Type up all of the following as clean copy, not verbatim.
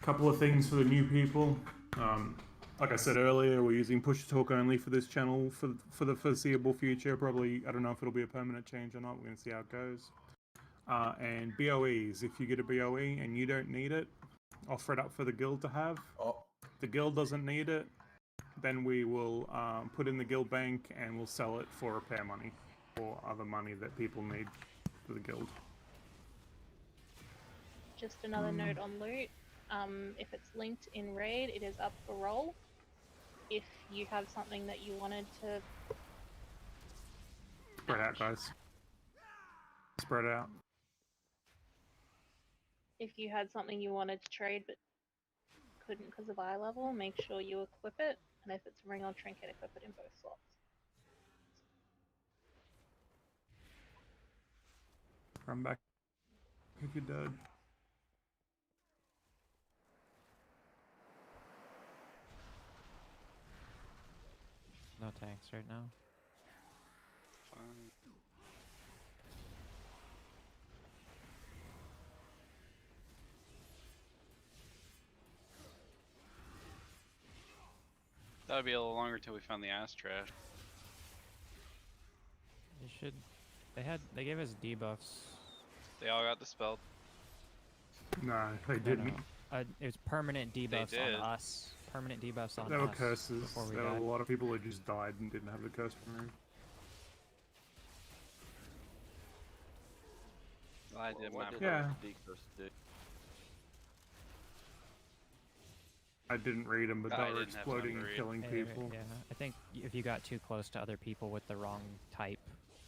couple of things for the new people. Like I said earlier, we're using push to talk only for this channel for the foreseeable future. Probably, I don't know if it'll be a permanent change or not. We're going to see how it goes. And BOEs, if you get a BOE and you don't need it, offer it up for the guild to have. Oh. The guild doesn't need it, then we will put in the guild bank and we'll sell it for repair money or other money that people need for the guild. Just another note on loot. If it's linked in raid, it is up for roll. If you have something that you wanted to... Spread out, guys. Spread out. If you had something you wanted to trade but couldn't because of eye level, make sure you equip it. And if it's ring or trinket, equip it in both slots. Run back if you're dead. No tanks right now. Fine. That would be a little longer till we found the ass trash. You should. They gave us debuffs. They all got dispelled. No, they didn't. No. It was permanent debuffs on us. Permanent debuffs on us. There were curses. There were a lot of people who just died and didn't have the curse removed. I did my yeah. I didn't read them, but they were exploding and killing people. Yeah, I think if you got too close to other people with the wrong type,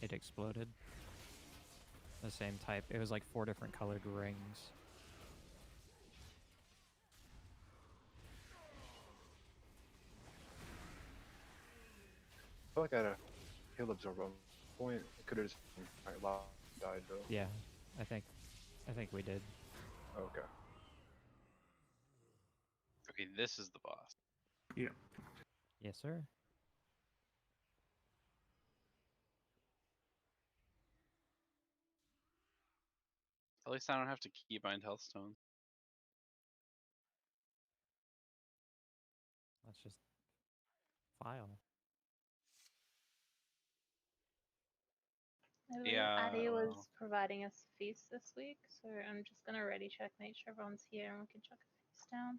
it exploded. The same type. It was like 4 different colored rings. I feel like I had a heal absorb on point. It could have just died though. Yeah, I think we did. Okay. Okay, this is the boss. Yeah. Yes, sir. At least I don't have to keybind health stones. Let's just file. Yeah. Addy was providing us feast this week, so I'm just gonna ready check, make sure everyone's here, and we can chuck a feast down.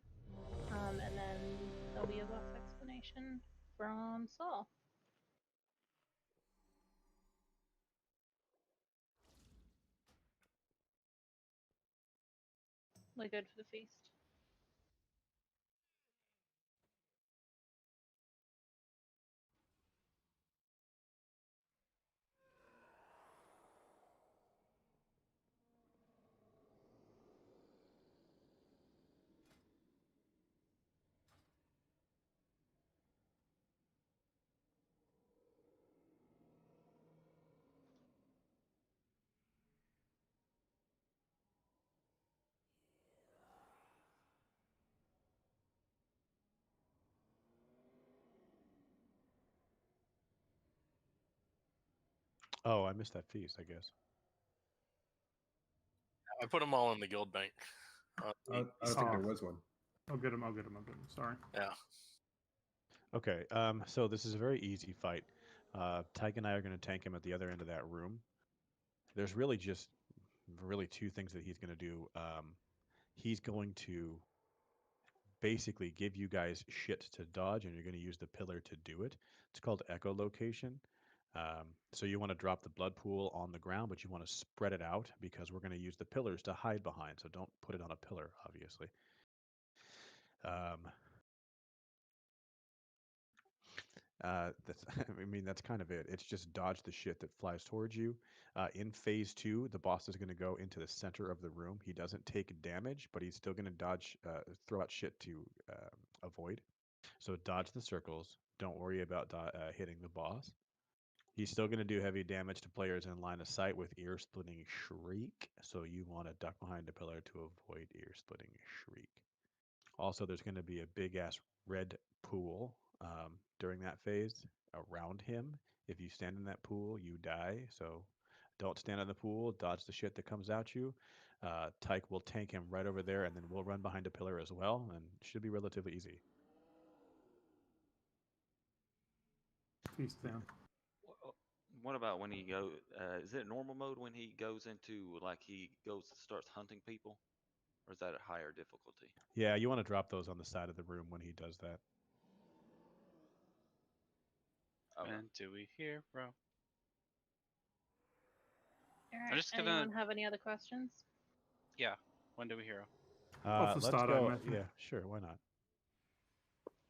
And then there'll be a buff explanation from Saul. We're good for the feast. Oh, I missed that feast, I guess. I put them all in the guild bank. I think there was one. I'll get him. Sorry. Yeah. Okay, so this is a very easy fight. Tyke and I are going to tank him at the other end of that room. There's really just two things that he's going to do. He's going to basically give you guys shit to dodge, and you're going to use the pillar to do it. It's called echolocation. So you want to drop the blood pool on the ground, but you want to spread it out because we're going to use the pillars to hide behind. So don't put it on a pillar, obviously. I mean, that's kind of it. It's just dodge the shit that flies towards you. In phase 2, the boss is going to go into the center of the room. He doesn't take damage, but he's still going to dodge, throw out shit to avoid. So dodge the circles. Don't worry about hitting the boss. He's still going to do heavy damage to players in line of sight with ear-splitting shriek. So you want to duck behind a pillar to avoid ear-splitting shriek. Also, there's going to be a big-ass red pool during that phase around him. If you stand in that pool, you die. So Don't stand in the pool. Dodge the shit that comes at you. Tyke will tank him right over there, and then we'll run behind a pillar as well, and it should be relatively easy. Feast down. What about when he go? Is it normal mode when he goes into like he starts hunting people, or is that a higher difficulty? Yeah, you want to drop those on the side of the room when he does that. Okay. And do we hear, bro? Alright, just gonna- anyone have any other questions? Yeah. When do we hero? Off the Let's start, I go. imagine. Yeah, sure. Why not?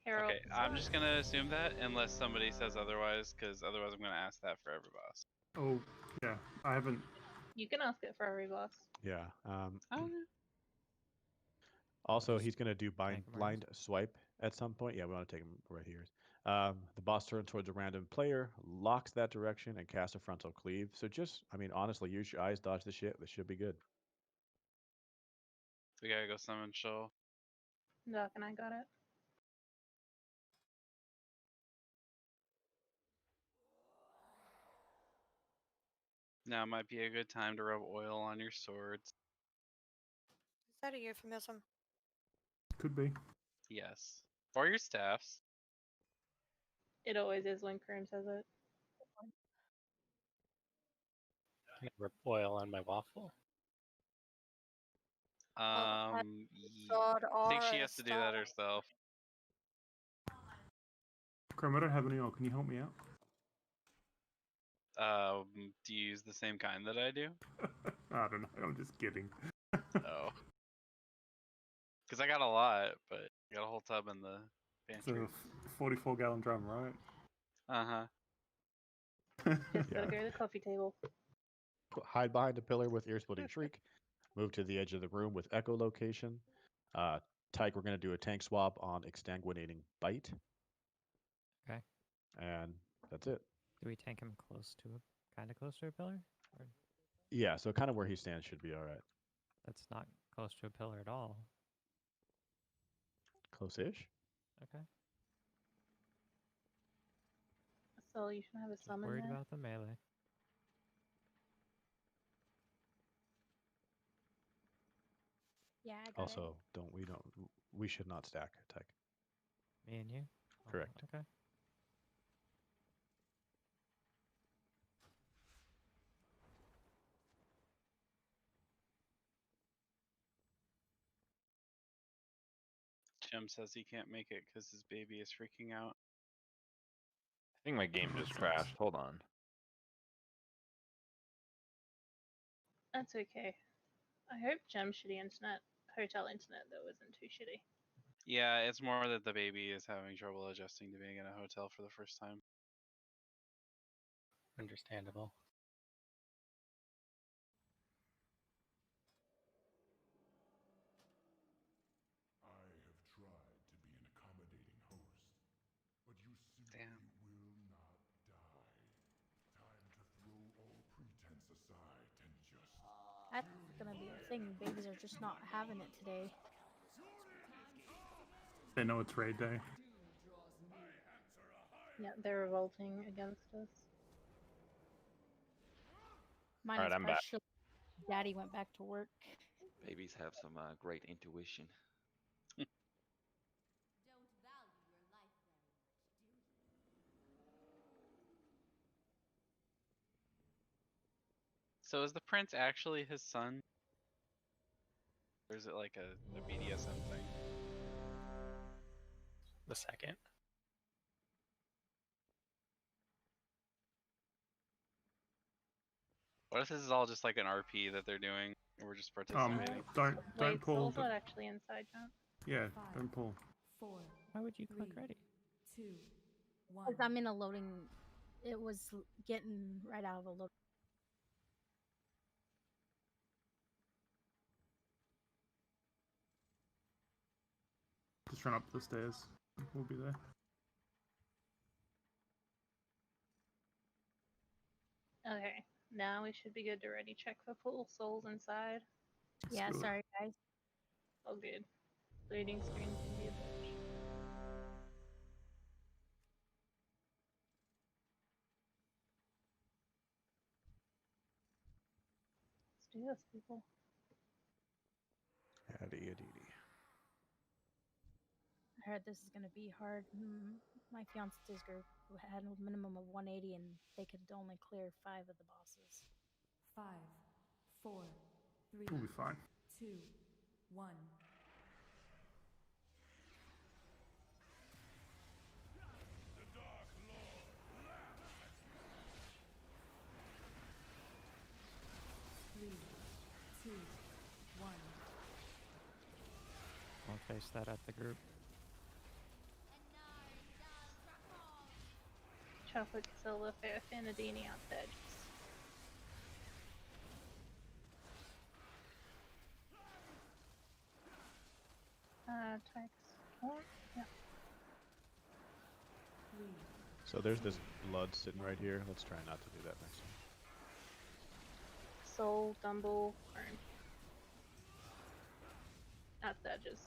Hero Okay, at the I'm start. just gonna assume that unless somebody says otherwise, because otherwise I'm gonna ask that for every boss. Oh, yeah. I haven't. You can ask it for every boss. Yeah. Oh, Also, Just he's going to do tank him right blind swipe at some point. Yeah, we want to take him right here. The boss turns towards a random player, locks that direction, and casts a frontal cleave. So just, I mean, honestly, use your eyes, dodge the shit. This should be good. we gotta go summon Shoal. Doc and I got it. Now might be a good time to rub oil on your swords. Is that a euphemism? Could be. Yes. Or your staffs. It always is when Kern says it. Rip oil on my waffle. God, I think she Aura has to do that herself. Chrome, I don't have any oil. Can you help me out? Do you use the same kind that I do? I don't know. I'm just kidding. Oh. Because I got a lot, but I got a whole tub in the It's a pantry. 44-gallon drum, right? Uh-huh. Just Yeah. gotta go to the coffee table. Hide behind a pillar with ear-splitting shriek. Move to the edge of the room with echolocation. Tyke, we're going to do a tank swap on exsanguinating bite. Okay. And that's it. Do we tank him kind of close to a pillar? Or Yeah, so kind of where he stands should be all right. that's not close to a pillar at all. Close-ish. Okay. So you should have a Just summon worried there. about the melee. Yeah, I got Also, we should not stack, Tyke. Me and you? Oh, Correct. Okay. Jim says he can't make it because his baby is freaking out. I think my game that just sucks. crashed. Hold on. That's okay. I hope Gem's shitty internet, hotel internet, though, isn't too shitty. Yeah, it's more that the baby is having trouble adjusting to being in a hotel for the first time. Understandable. I have tried to be an accommodating host, but you simply Damn. will not die. Time to throw all pretense aside and just That's gonna be a thing. Babies are just not having it today. They know it's raid day. Yeah, they're revolting against us. Mine Alright, I'm back. especially. Daddy went back to work. Babies have some great intuition. So is the prince actually his son? Or is it like a BDSM thing? The second. What if this is all just like an RP that they're doing and we're just participating? Don't Wait, pull. Soul's not actually inside, John. Yeah, don't pull. 4, Why would you click 3, ready? 2, 1. Because I'm in a loading. It was getting right out of a load. Just run up the stairs. We'll be there. Okay, now we should be good to ready check for pool. Soul's inside. Let's Yeah, do it. sorry guys. All good. Loading screen can be a bitch. Cheers, people. Addy. I heard this is gonna be hard. My fiance's group who had a minimum of 180, and they could only clear 5 of the bosses. 5, 4, 3, We'll be fine. 2, 1. Three, 2, 1. Don't face that at the group. Chocolate Silver Fair Fanadini out there. Types. Oh, yeah. 3, So there's this blood sitting right here. Let's try not to do that next time. Soul, Dumble, Burn. At the edges.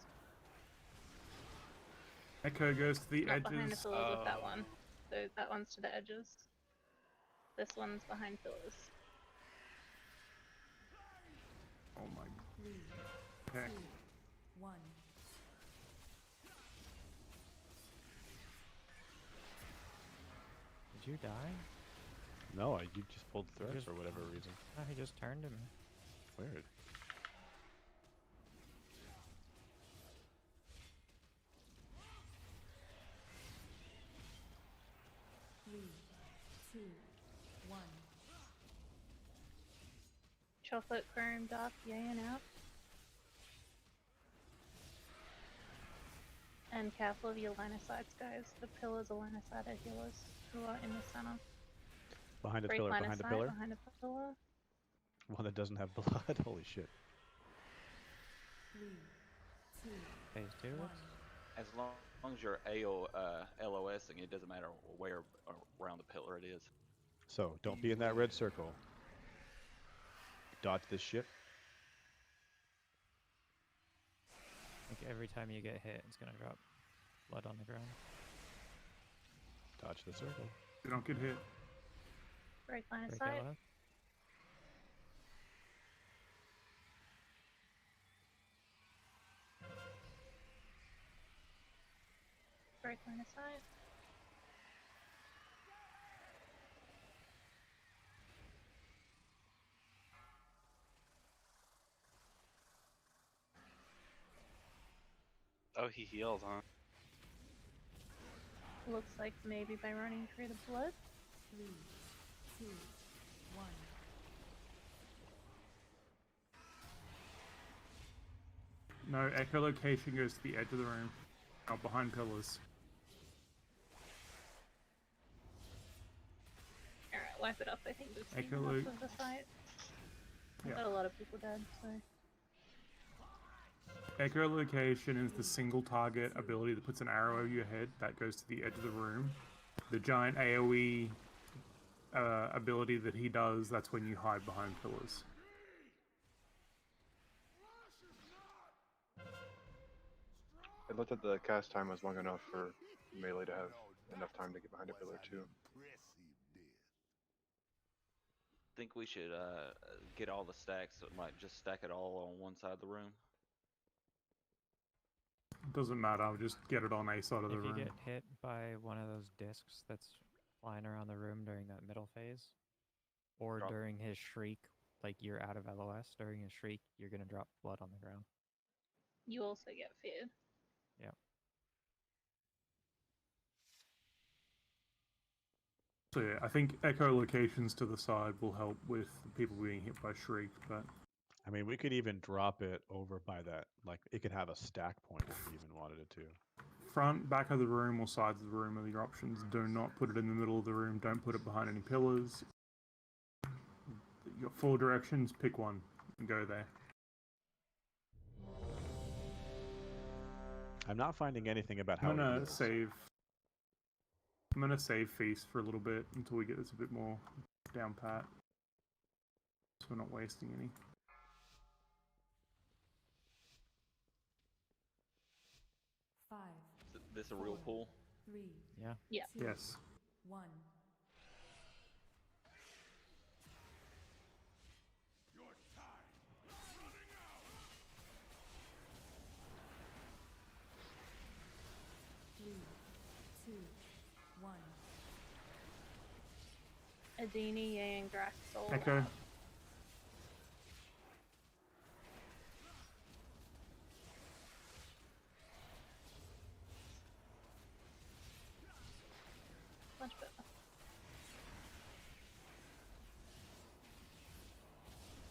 Echo goes to the Not behind the edges. pillars with that one. So that one's to the edges. This one's behind pillars. Oh my. 3, Okay. 2, 1. Did you die? No, you just pulled threats just- for whatever reason. Oh, he just turned to me. Weird. 3, 2, 1. Chocolate, Chrome, Dark, yay and out. And careful of your line of sights, guys. The pillars are line of sight of healers who are in the center. Behind a Break pillar, line behind of a sight, pillar. behind a pillar. One that doesn't have blood. Holy shit. 3, 2, Phase 2. 1. As long as you're LOSing, it doesn't matter where around the pillar it is. So don't be in that red circle. Dodge this shit. Like every time you get hit, it's gonna drop blood on the ground. Dodge the circle. You don't get hit. Break line of Break sight. LF. Break line of sight. Oh, he healed, huh? Looks like maybe by running through the blood. 3, 2, 1. No, echolocation goes to the edge of the room, not behind pillars. Alright, wipe it up. I think we've seen Echolo- enough of the site. Yeah. Got a lot of people dead, so. Echolocation is the single target ability that puts an arrow over your head. That goes to the edge of the room. The giant AoE ability that he does, that's when you hide behind pillars. I looked at the cast time was long enough for melee to have enough time to get behind a pillar too. Think we should get all the stacks, so like just stack it all on one side of the room. Doesn't matter, I'll just get it on a side of the If you room. get hit by one of those discs that's flying around the room during that middle phase, or Drop. during his shriek, like you're out of LOS, during his shriek, you're gonna drop blood on the ground. You also get feared. So yeah, I think echolocations to the side will help with people being hit by Shriek, but I mean, we could even drop it over by that. Like, it could have a stack point if we even wanted it to. front, back of the room, or sides of the room are your options. Do not put it in the middle of the room. Don't put it behind any pillars. You got 4 directions. Pick one and go there. I'm not finding anything about how I'm it gonna heals. save. I'm gonna save Feast for a little bit until we get this a bit more down pat, so we're not wasting any. 5, Is this a real pool? 3, Yeah. Yeah. 2, Yes. 1. Your time Adini, Ye, and Grax all Echo. out. Much better.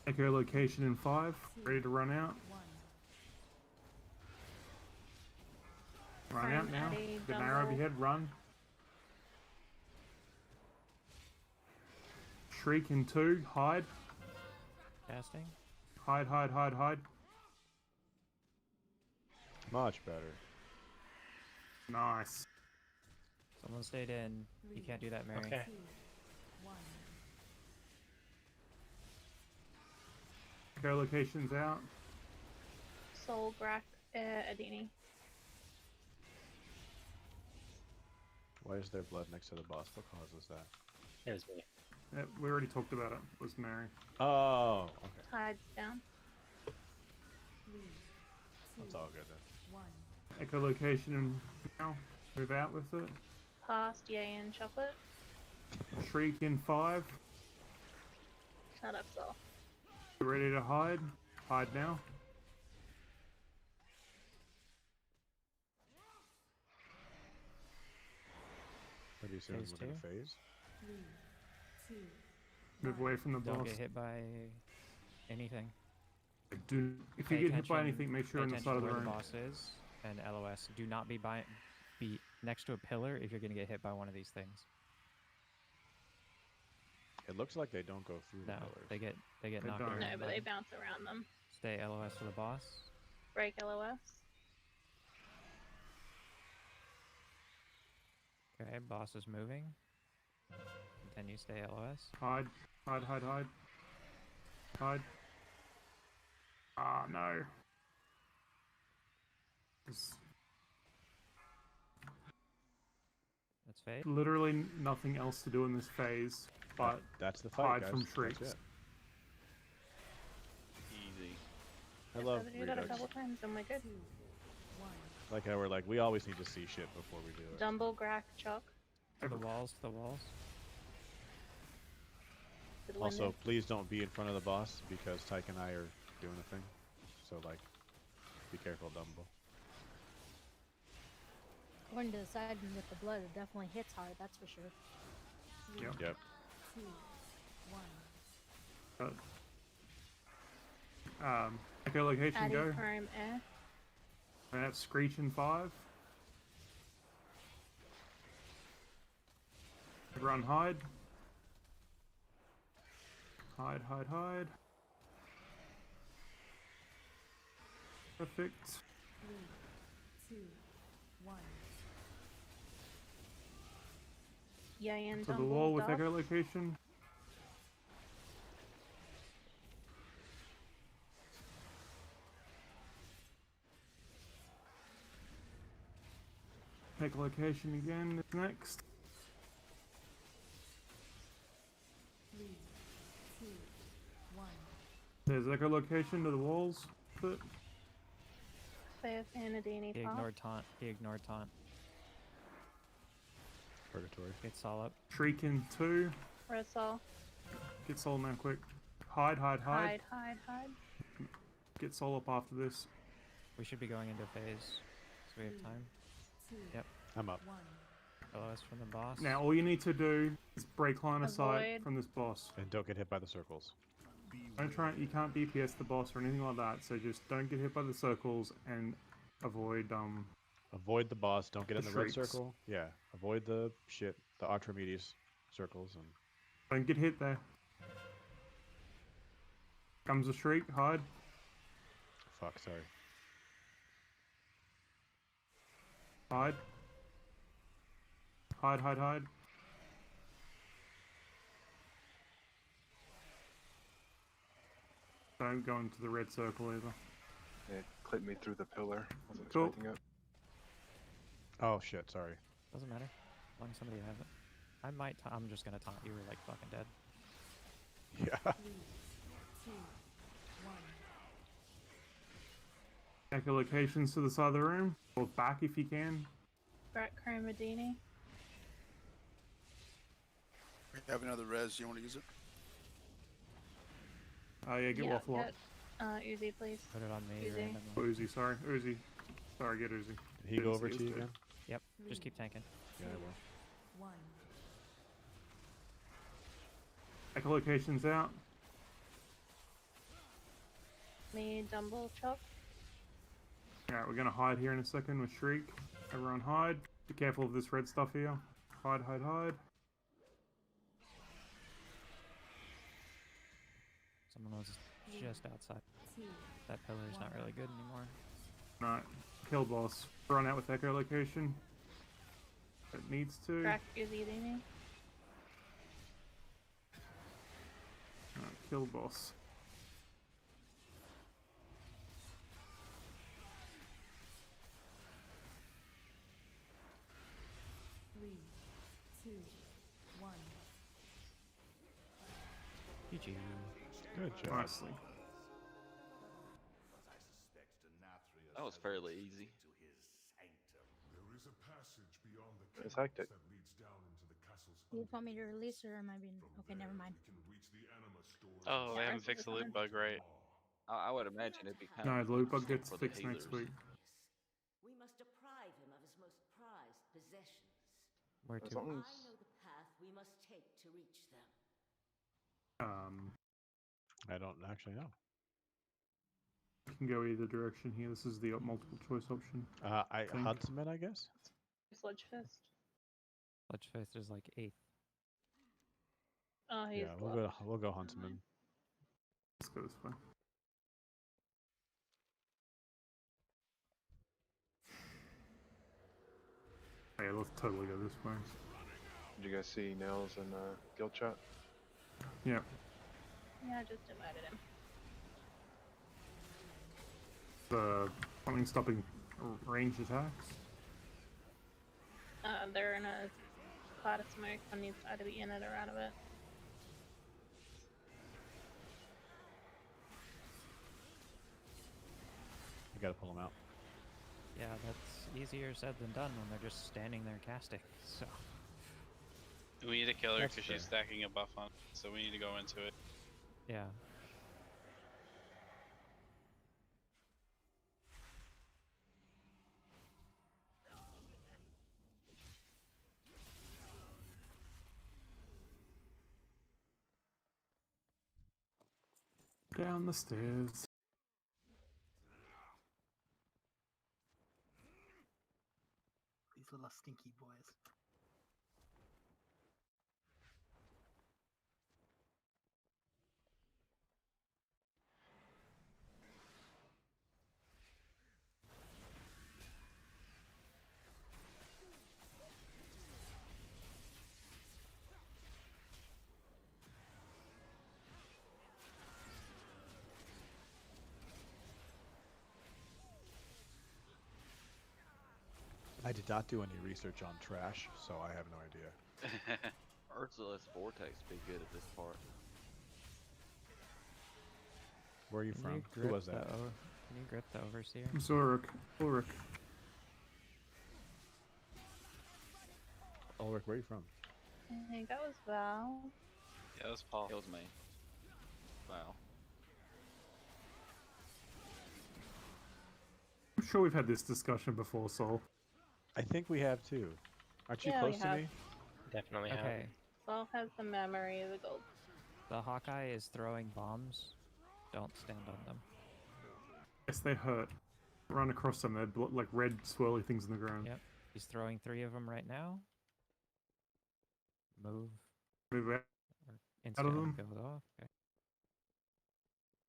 Echolocation in 5. Ready to run out. Run out Prime now. Addy, Get an arrow Dumble. overhead. Run. Shriek in 2. Hide. Casting. Hide, hide, hide, hide. Much better. Nice. Someone stayed in. You can't do that, Mary. Okay. Echolocation's out. Soul, Grax, Adini. Why is there blood next to the boss? What causes that? It was me. Yep, we already talked about it. It was Mary. Oh, okay. Tides down. That's all good then. Echolocation in now. Move out with it. Past, Ye, and Chocolate. Shriek in 5. Shut up, Soul. Ready to hide. Hide now. Pretty soon Phase we're gonna 2. phase. Move away from the Don't boss. get hit by anything. Do if Pay you get hit by attention- anything, make sure pay on the attention side to of the where room. the boss is and LOS. Do not be next to a pillar if you're gonna get hit by one of these things. It looks like they don't go through the No, pillars. they get They knocked don't. around. No, but by they them. bounce around them. Stay LOS for the boss. Break LOS. Okay, boss is moving. Continue, stay LOS. Hide. Hide, hide, hide. Hide. Ah, no. There's That's fade. literally nothing else to do in this phase, but That's the fight, hide guys. from That's shrieks. it. Easy. I Just love gotta do that a redux. couple times and we're good. Like how we're like, we always need to see shit before we do it. Dumble, Grax, Choc. To the walls, to the walls. To the Also, window. please don't be in front of the boss because Tyke and I are doing a thing. So like, be careful, Dumbo. According to the side with the blood, it definitely hits hard, that's for sure. Yep. Yep. Echolocation Addy, go. Prime, Air. And that's Screech in 5. Run, hide. Hide, hide, hide. Perfect. 3, 2, 1. Ye, and To the Dumble, wall with Dub. echolocation. Echolocation again is next. 3, 2, 1. There's echolocation to the walls. But Faith, and Adini, He Pop. ignored taunt. He ignored taunt. Purgatory. Gets all up. Shriek in 2. Red Soul. Get soul now quick. Hide, hide, hide. Hide, hide, hide. Get soul up after this. We should be going into phase. So we have time. 2, Yep. I'm up. 1. LOS from the boss. Now all you need to do is break line of sight Avoid. from this boss. And don't get hit by the circles. Don't try. You can't DPS the boss or anything like that. So just don't get hit by the circles and avoid Avoid the boss. Don't get in The the red shrieks. circle. Yeah. Avoid the shit, the Archimedes circles, and don't get hit there. Comes a shriek. Hide. fuck. Sorry. Hide. Hide, hide, hide. Don't go into the red circle either. It clipped me through the pillar. Wasn't Cool. expecting it. Oh shit. Sorry. Doesn't matter. As long as somebody has it. I might. I'm just gonna taunt you. We're like fucking dead. Yeah. 3, 2, 1. Echolocations to the side of the room. Or back if you can. Brat, Chrome, Adini. We have another res. You want to use it? Oh yeah, get waffle up. Uzi, please. Put it on me Uzi. randomly. Oh, Uzi, sorry. Uzi. Sorry, get Uzi. Did he go over Uzi to is you dead. again? Yep, just keep tanking. Yeah, I will. 1. Echolocation's out. Me dumble chop. Alright, we're gonna hide here in a second with Shriek. Everyone hide. Be careful of this red stuff here. Hide, hide, hide. Someone was just outside. 2. That pillar's not really good anymore. Alright, kill boss. Run out with echolocation. It needs to. Crack is eating me. Alright, kill boss. Three, two, 1. GG. Good job. Nicely. That was fairly easy. There is a passage beyond the It's hectic. that leads down into the castle's You want me to release or am I being okay? Never mind. we can reach the anima stores. Oh, they Yeah, haven't fixed the loot bug right. I would imagine it'd be kind No, of the loot bug interesting gets for the fixed next healers. week. We must deprive him of his most prized possessions. Where As to? long I as know the path we must take to reach them. I don't actually know. You can go either direction here. This is the multiple choice option. Think. Huntsman, I guess. Sludgefest. Sludgefest is like 8th. Oh, he's Yeah, we'll go Huntsman. Let's go this way. Oh, yeah, let's totally go this way. did you guys see Nails in guild chat? Yeah. Yeah, I just invited him. Something stopping ranged attacks. They're in a cloud of smoke. One needs to either be in it or out of it. You gotta pull them out. Yeah, that's easier said than done when they're just standing there casting. So We need to kill her That's because she's fair. stacking a buff on, so we need to go into it. yeah. Down the stairs. These little stinky boys. I did not do any research on trash, so I have no idea. Merciless Vortex be good at this part. Where are you Can from? you Who grip was that? Can you grip the overseer? I'm Ulrich. Ulrich. Ulrich, where are you from? I think that was Val. Yeah, that was Paul. It was me. Wow. I'm sure we've had this discussion before, Sol. I think we have too. Aren't you Yeah, close we to have. me? Definitely have. Okay. Sol has the memory of the gold. The Hawkeye is throwing bombs. Don't stand on them. Yes, they hurt. Run across them. They're like red swirly things in the ground. Yep. He's throwing 3 of them right now. Move. Move out. Or instantly them. goes off. Okay.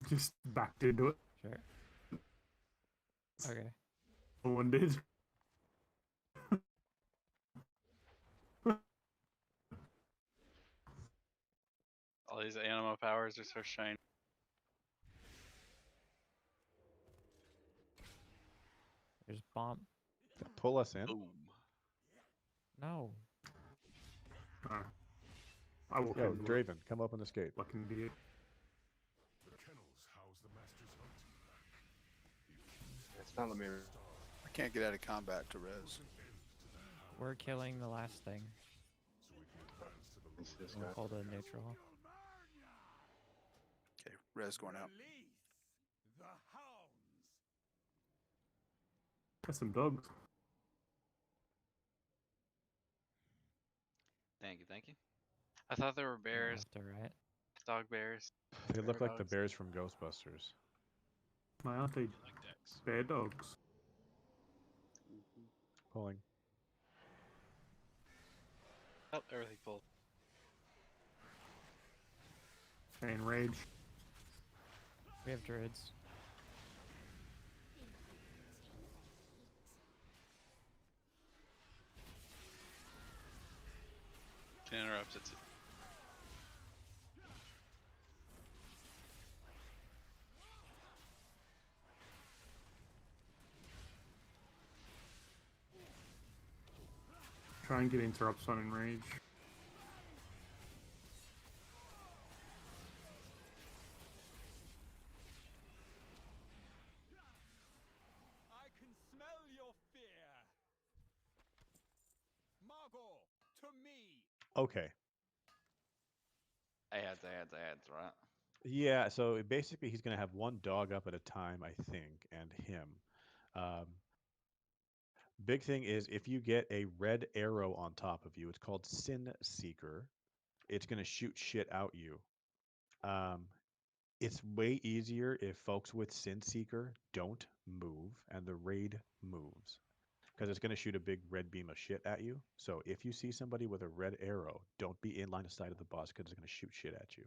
Just backed into it. Sure. Okay. No one did. All these anima powers are so shiny. There's bomb. Pull us in. Boom. No. I will Yo, handle it Draven, come up and escape. like an idiot. The kennels house the master's hunt. It's not let me. I can't get out of combat to res. We're killing the last thing. can see this We'll guy. pull the neutral. Okay, res going out. Got some dogs. Thank you, thank you. I thought there were Yeah, bears, left to right. dog bears. They look Bear like the dogs. bears from Ghostbusters. My auntie. Bear dogs. Pulling. Oh, everything pulled. Stay in rage. We have druids. Can interrupt it. Try and get interrupts on in rage. I can smell your fear. Margot, to me. Okay. Ads, right? Yeah, so basically he's going to have one dog up at a time, I think, and him. Um, big thing is if you get a red arrow on top of you, it's called Sin Seeker. It's going to shoot shit out you. It's way easier if folks with Sin Seeker don't move and the raid moves. Because it's going to shoot a big red beam of shit at you. So if you see somebody with a red arrow, don't be in line of sight of the boss because it's going to shoot shit at you.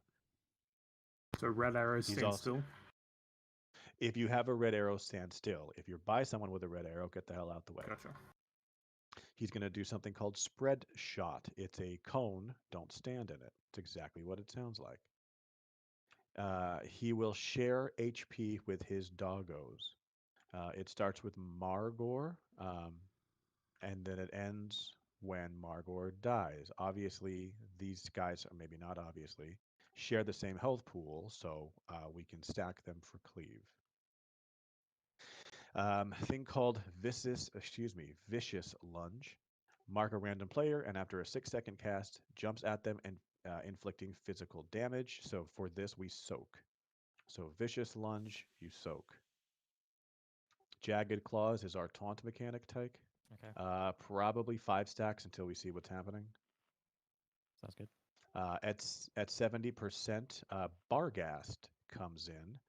So red arrows He's stand also, still. if you have a red arrow, stand still. If you're by someone with a red arrow, get the hell out the way. Gotcha. He's going to do something called spread shot. It's a cone. Don't stand in it. It's exactly what it sounds like. He will share HP with his doggos. It starts with Margor, and then it ends when Margor dies. Obviously, these guys, or maybe not obviously, share the same health pool, so we can stack them for cleave. Thing called vicious lunge. Mark a random player, and after a 6-second cast, jumps at them and inflicting physical damage. So for this, we soak. So vicious lunge, you soak. Jagged claws is our taunt mechanic type. Okay. Probably 5 stacks until we see what's happening. Sounds good. At 70%, Barghast comes in.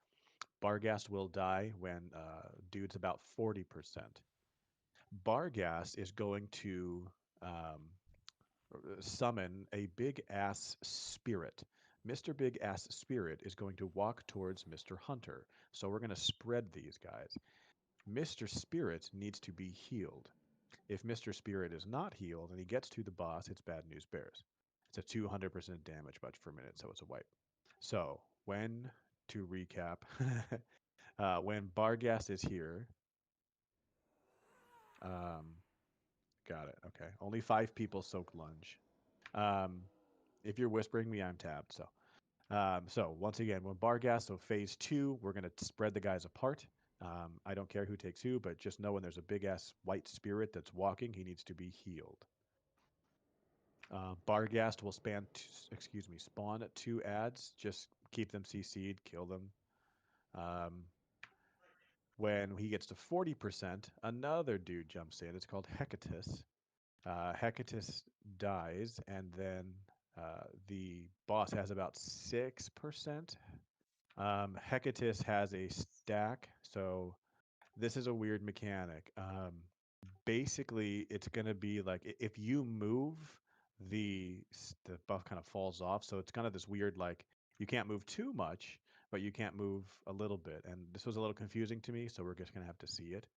Barghast will die when dude's about 40%. Barghast is going to summon a big ass spirit. Mr. Big Ass Spirit is going to walk towards Mr. Hunter. So we're going to spread these guys. Mr. Spirit needs to be healed. If Mr. Spirit is not healed and he gets to the boss, it's bad news bears. It's a 200% damage budge per minute, so it's a wipe. So to recap, when Barghast is here, got it. Okay, only 5 people soak lunge. If you're whispering me, I'm tabbed. So once again, when Barghast, so phase 2, we're gonna spread the guys apart. I don't care who takes who, but just know when there's a big ass white spirit that's walking, he needs to be healed. Barghast will spawn 2 ads. Just keep them CC'd, kill them. When he gets to 40%, another dude jumps in. It's called Hecatus. Hecatus dies, and then the boss has about 6%. Hecatus has a stack, so this is a weird mechanic. Basically, it's going to be like if you move, the buff kind of falls off. So it's kind of this weird, like, you can't move too much, but you can't move a little bit. And this was a little confusing to me, so we're just going to have to see it.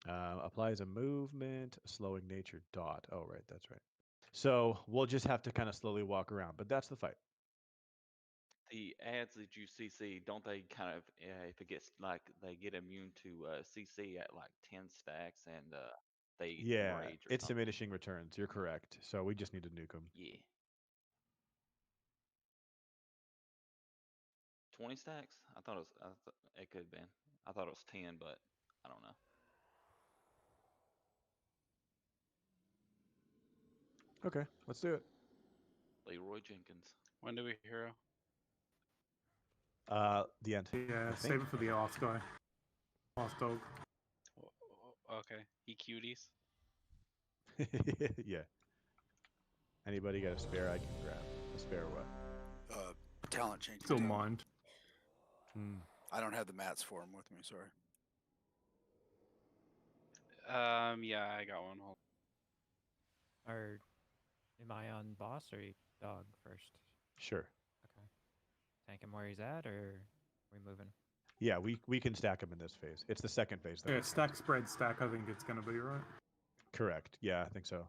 Applies a movement, slowing nature dot. Oh, right, that's right. So we'll just have to kind of slowly walk around, but that's the fight. The ads that you CC, don't they kind of, if it gets like they get immune to CC at like 10 stacks and they Yeah, enrage or it's something? diminishing returns. You're correct. So we just need to nuke them. Yeah. 20 stacks? I thought it was, it could have been. I thought it was 10, but I don't know. Okay, let's do it. Leroy Jenkins. When do we hero? The end. Yeah, I save think. it for the last guy. Last dog. Okay, he cuties. Yeah. Anybody got a spare I can grab? A spare what? Talent changing. Still totem. mind. I don't have the mats for him with me. Sorry. Yeah, I got one. Hold. Or am I on boss or dog first? Sure. Okay. Tank him where he's at, or are we moving? Yeah, we can stack them in this phase. It's the second phase. That Yeah, we stack, can't. spread, stack. I think it's going to be right. Correct. Yeah, I think so.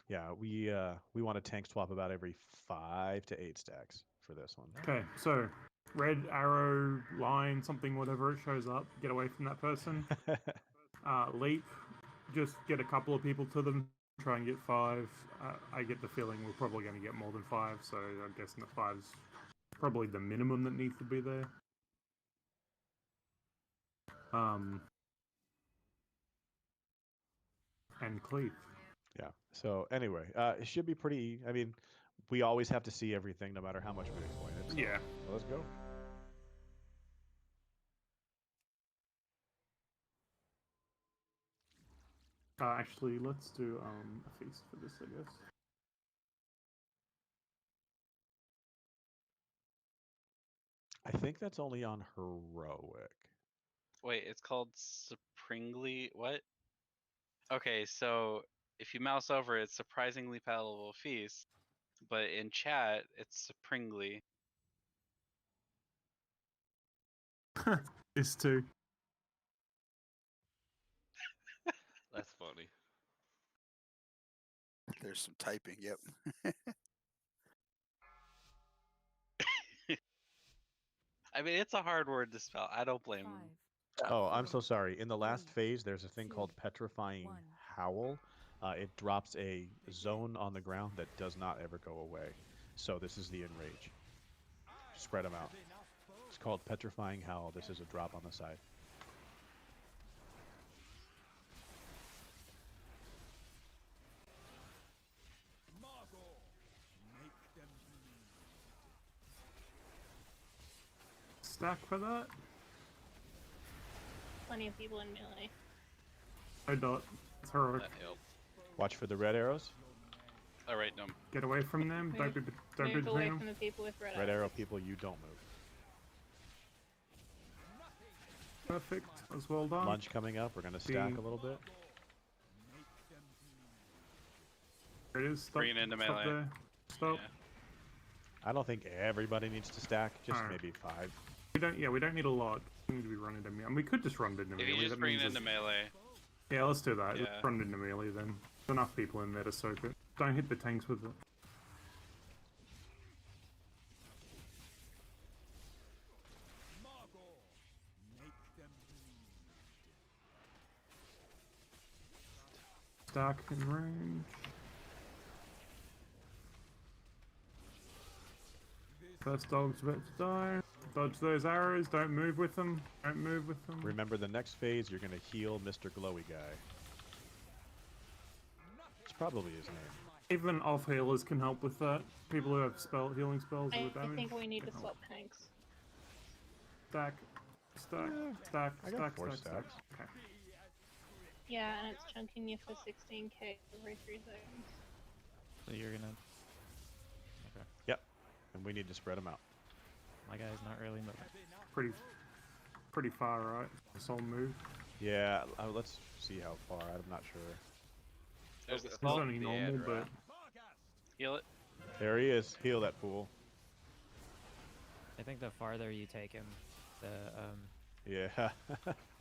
Yeah, we want to tank swap about every 5 to 8 stacks for this one. Okay, so red arrow, line, something, whatever it shows up. Get away from that person. Leap. Just get a couple of people to them. Try and get 5. I get the feeling we're probably going to get more than 5, so I'm guessing that 5's probably the minimum that needs to be there. And cleave. Yeah. So anyway, it should be pretty. I mean, we always have to see everything, no matter how much we explain it. So, Yeah. Let's go. Actually, let's do a feast for this, I guess. I think that's only on heroic. Wait, it's called Springly. What? Okay, so if you mouse over it, surprisingly palatable feast, but in chat it's Springly. This too. That's funny. There's some typing. Yep. I mean, it's a hard word to spell. I don't blame them. Oh, I'm so sorry. In the last phase, there's a thing called Petrifying Howl. It drops a zone on the ground that does not ever go away. So this is the Enrage. Spread them out. It's called Petrifying Howl. This is a drop on the side. Stack for that? Plenty of people in melee. No dot. It's heroic. That helped. Watch for the red arrows. Alright, no. Get away from them. Don't be Move between away them. from the people with red Red arrows. arrow people, you don't move. Perfect. As well done. Lunge coming up. We're going to stack a little bit. There it is. Stop, Bring it into stop melee. there. Stop. Yeah. I don't think everybody needs to stack. Just Alright. maybe 5. We don't. Yeah, we don't need a lot. We need to be running into melee. And we could just run into If melee. you just that bring means it into there's- melee. Yeah, let's do that. Yeah. Let's run into melee then. There's enough people in there to soak it. Don't hit the tanks with it. Stack in range. First dog's about to die. Dodge those arrows. Don't move with them. Don't move with them. Remember, the next phase, you're going to heal Mr. Glowy guy. It's probably his name. Even off healers can help with that. People who have healing spells I with damage. think we need to can swap help. tanks. Stack. Stack. Stack. I got Stack. 4 Stack. Stack. stacks. Okay. Yeah, and it's chunking you for 16k every 3 seconds. So you're gonna. Okay. Yep. And we need to spread them out. My guy's not really moving. Pretty far, right? Soul move. Yeah, let's see how far. I'm not sure. There's the It's assault. only normal, but Heal it. There he is. Heal that fool. I think the farther you take him, the Yeah.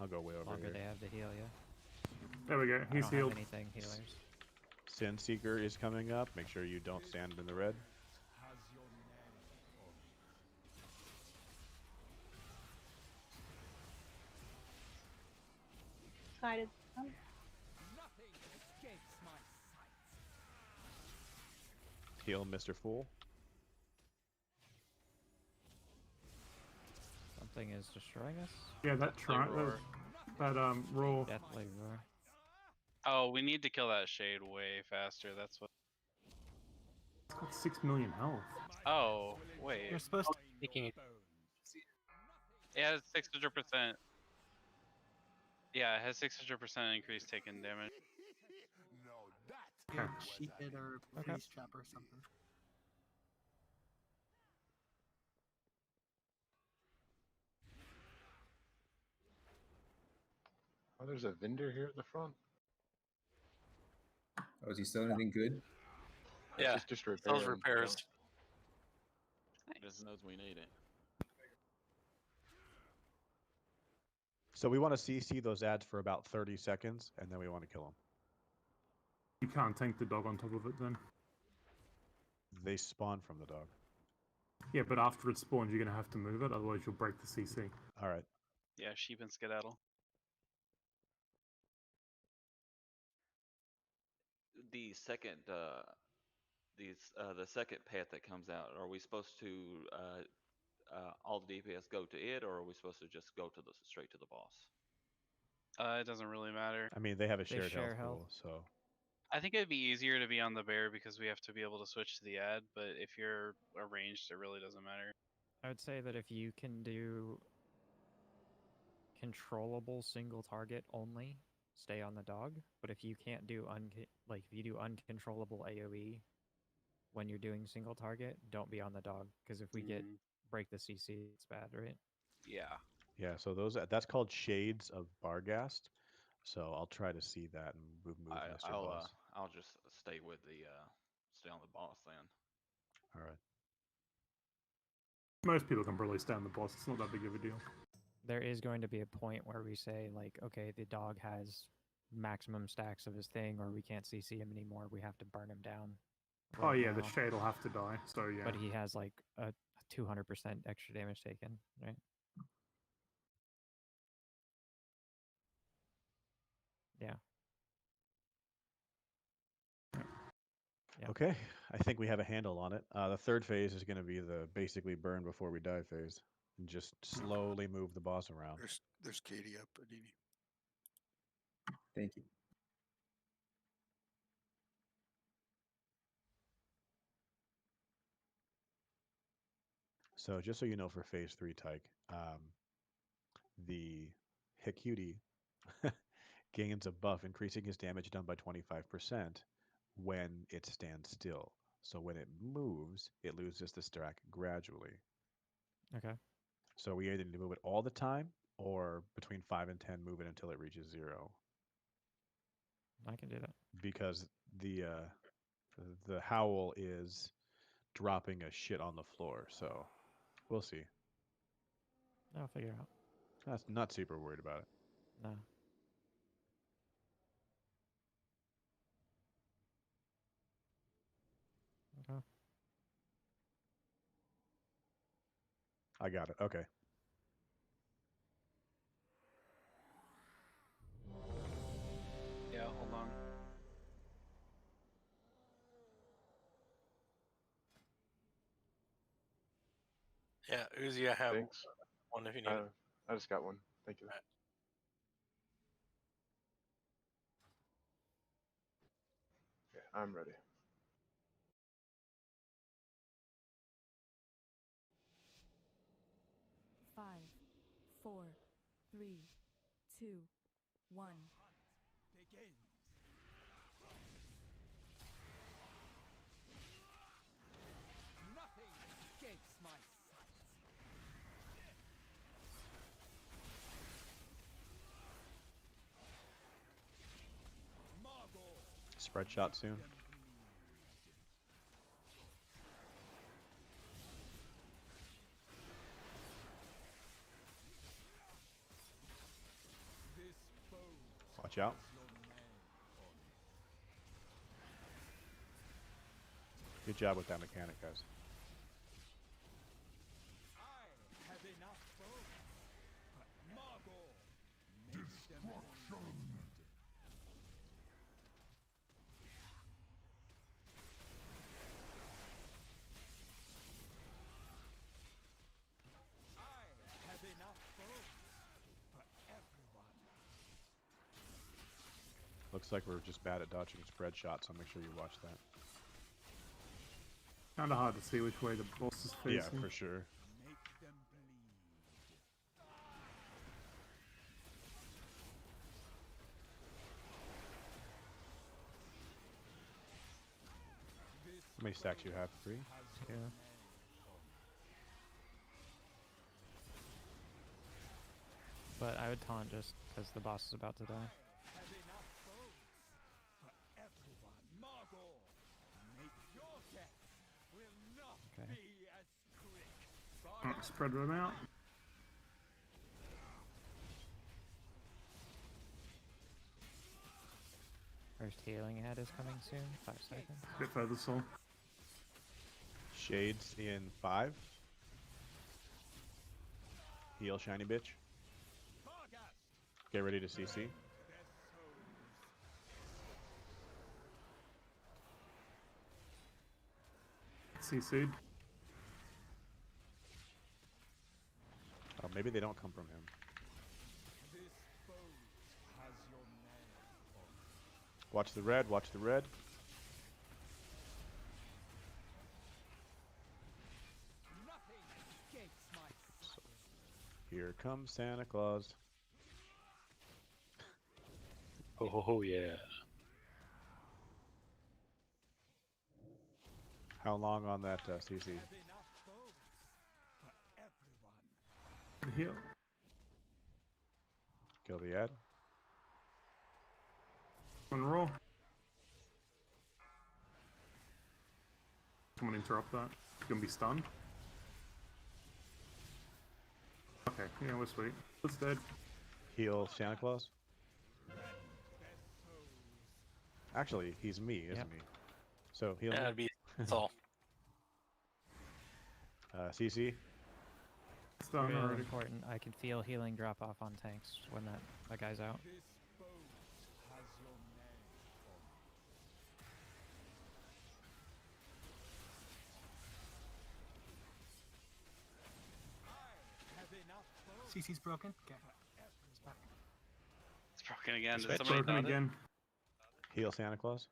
I'll go way over longer here. they have to heal you. there we go. I He's don't healed. have anything healers. Sin Seeker is coming up. Make sure you don't stand in the red. Tide is done. Heal Mr. Fool. Something is destroying us. Yeah, that Deathly roar. that roar. Deathly roar. Oh, we need to kill that shade way faster. That's what. It's got 6 million health. Oh, wait. You're supposed to. Speaking. Yeah, it's 600%. Yeah, it has 600% increased taken damage. Good sheep it or Okay. freeze trap or something. Oh, there's a vendor here at the front. Oh, is he selling anything good? Yeah, Just sells repairing, repairs. Just knows we need it. So we want to CC those ads for about 30 seconds, and then we want to kill them. You can't tank the dog on top of it then. They spawn from the dog. Yeah, but after it spawns, you're going to have to move it, otherwise you'll break the CC. All right. Yeah, sheep and skedaddle. The second, the second pet that comes out, are we supposed to all the DPS go to it, or are we supposed to just go to the straight to the boss? It doesn't really matter. I mean, they have a They shared share health health. pool, so I think it'd be easier to be on the bear because we have to be able to switch to the ad, but if you're arranged, it really doesn't matter. I would say that if you can do controllable single target only, stay on the dog. But if you can't do if you do uncontrollable AOE when you're doing single target, don't be on the dog because if we get break the CC, it's bad, right? Yeah. yeah. So that's called Shades of Barghast. So I'll try to see that and move Mr. Boss. I'll just stay with the stay on the boss then. All right. Most people can probably stay on the boss. It's not that big of a deal. There is going to be a point where we say, like, okay, the dog has maximum stacks of his thing, or we can't CC him anymore. We have to burn him down. Oh yeah, now. the shade will have to die. So yeah. But he has like a 200% extra damage taken, right? Yeah. Yeah. Okay, I think we have a handle on it. The third phase is going to be the basically burn before we die phase, and just slowly move the boss around. There's Katie up, Adini. Thank you. So just so you know, for phase 3, Tyke, the Hikuti gains a buff, increasing his damage done by 25% when it stands still. So when it moves, it loses the stack gradually. Okay. So we either need to move it all the time, or between 5 and 10, move it until it reaches 0. I can do that. Because the howl is dropping a shit on the floor, so we'll see. I'll figure it out. That's not super worried about it. No. Okay. I got it. Okay. Yeah, hold on. Yeah, Uzi, I have Thanks. one if you need it. I just got one. Thank you. Okay, I'm ready. Five, 4, 3, 2, 1. Nothing escapes my sight. Spread shot soon. Watch out. Good job with that mechanic, guys. I have enough bones, but Margot makes them destruction. I have enough bones for everyone. looks like we're just bad at dodging spread shots, so make sure you watch that. Kind of hard to see which way the boss is facing. Yeah, for sure. How many stacks you have? 3? Yeah. But I would taunt just because the boss is about to die. Okay. Alright, spread them out. First healing head is coming soon. 5 seconds. Bit further, Soul. Shades in 5. Heal, shiny bitch. Get ready to CC. CC'd. Oh, maybe they don't come from him. Watch the red, watch the red. So, here comes Santa Claus. Oh yeah. How long on that CC? Heal. Kill the ad. One roll. Someone interrupt that. You're gonna be stunned. Okay, yeah, we're sweet. It's dead. Heal Santa Claus. Actually, he's me, isn't he? So heal me. That'd be all. CC. It's done Really already. important. I can feel healing drop off on tanks when that guy's out. CC's broken. Okay. It's back. It's broken again. Did It's somebody broken dot it? again. Heal Santa Claus.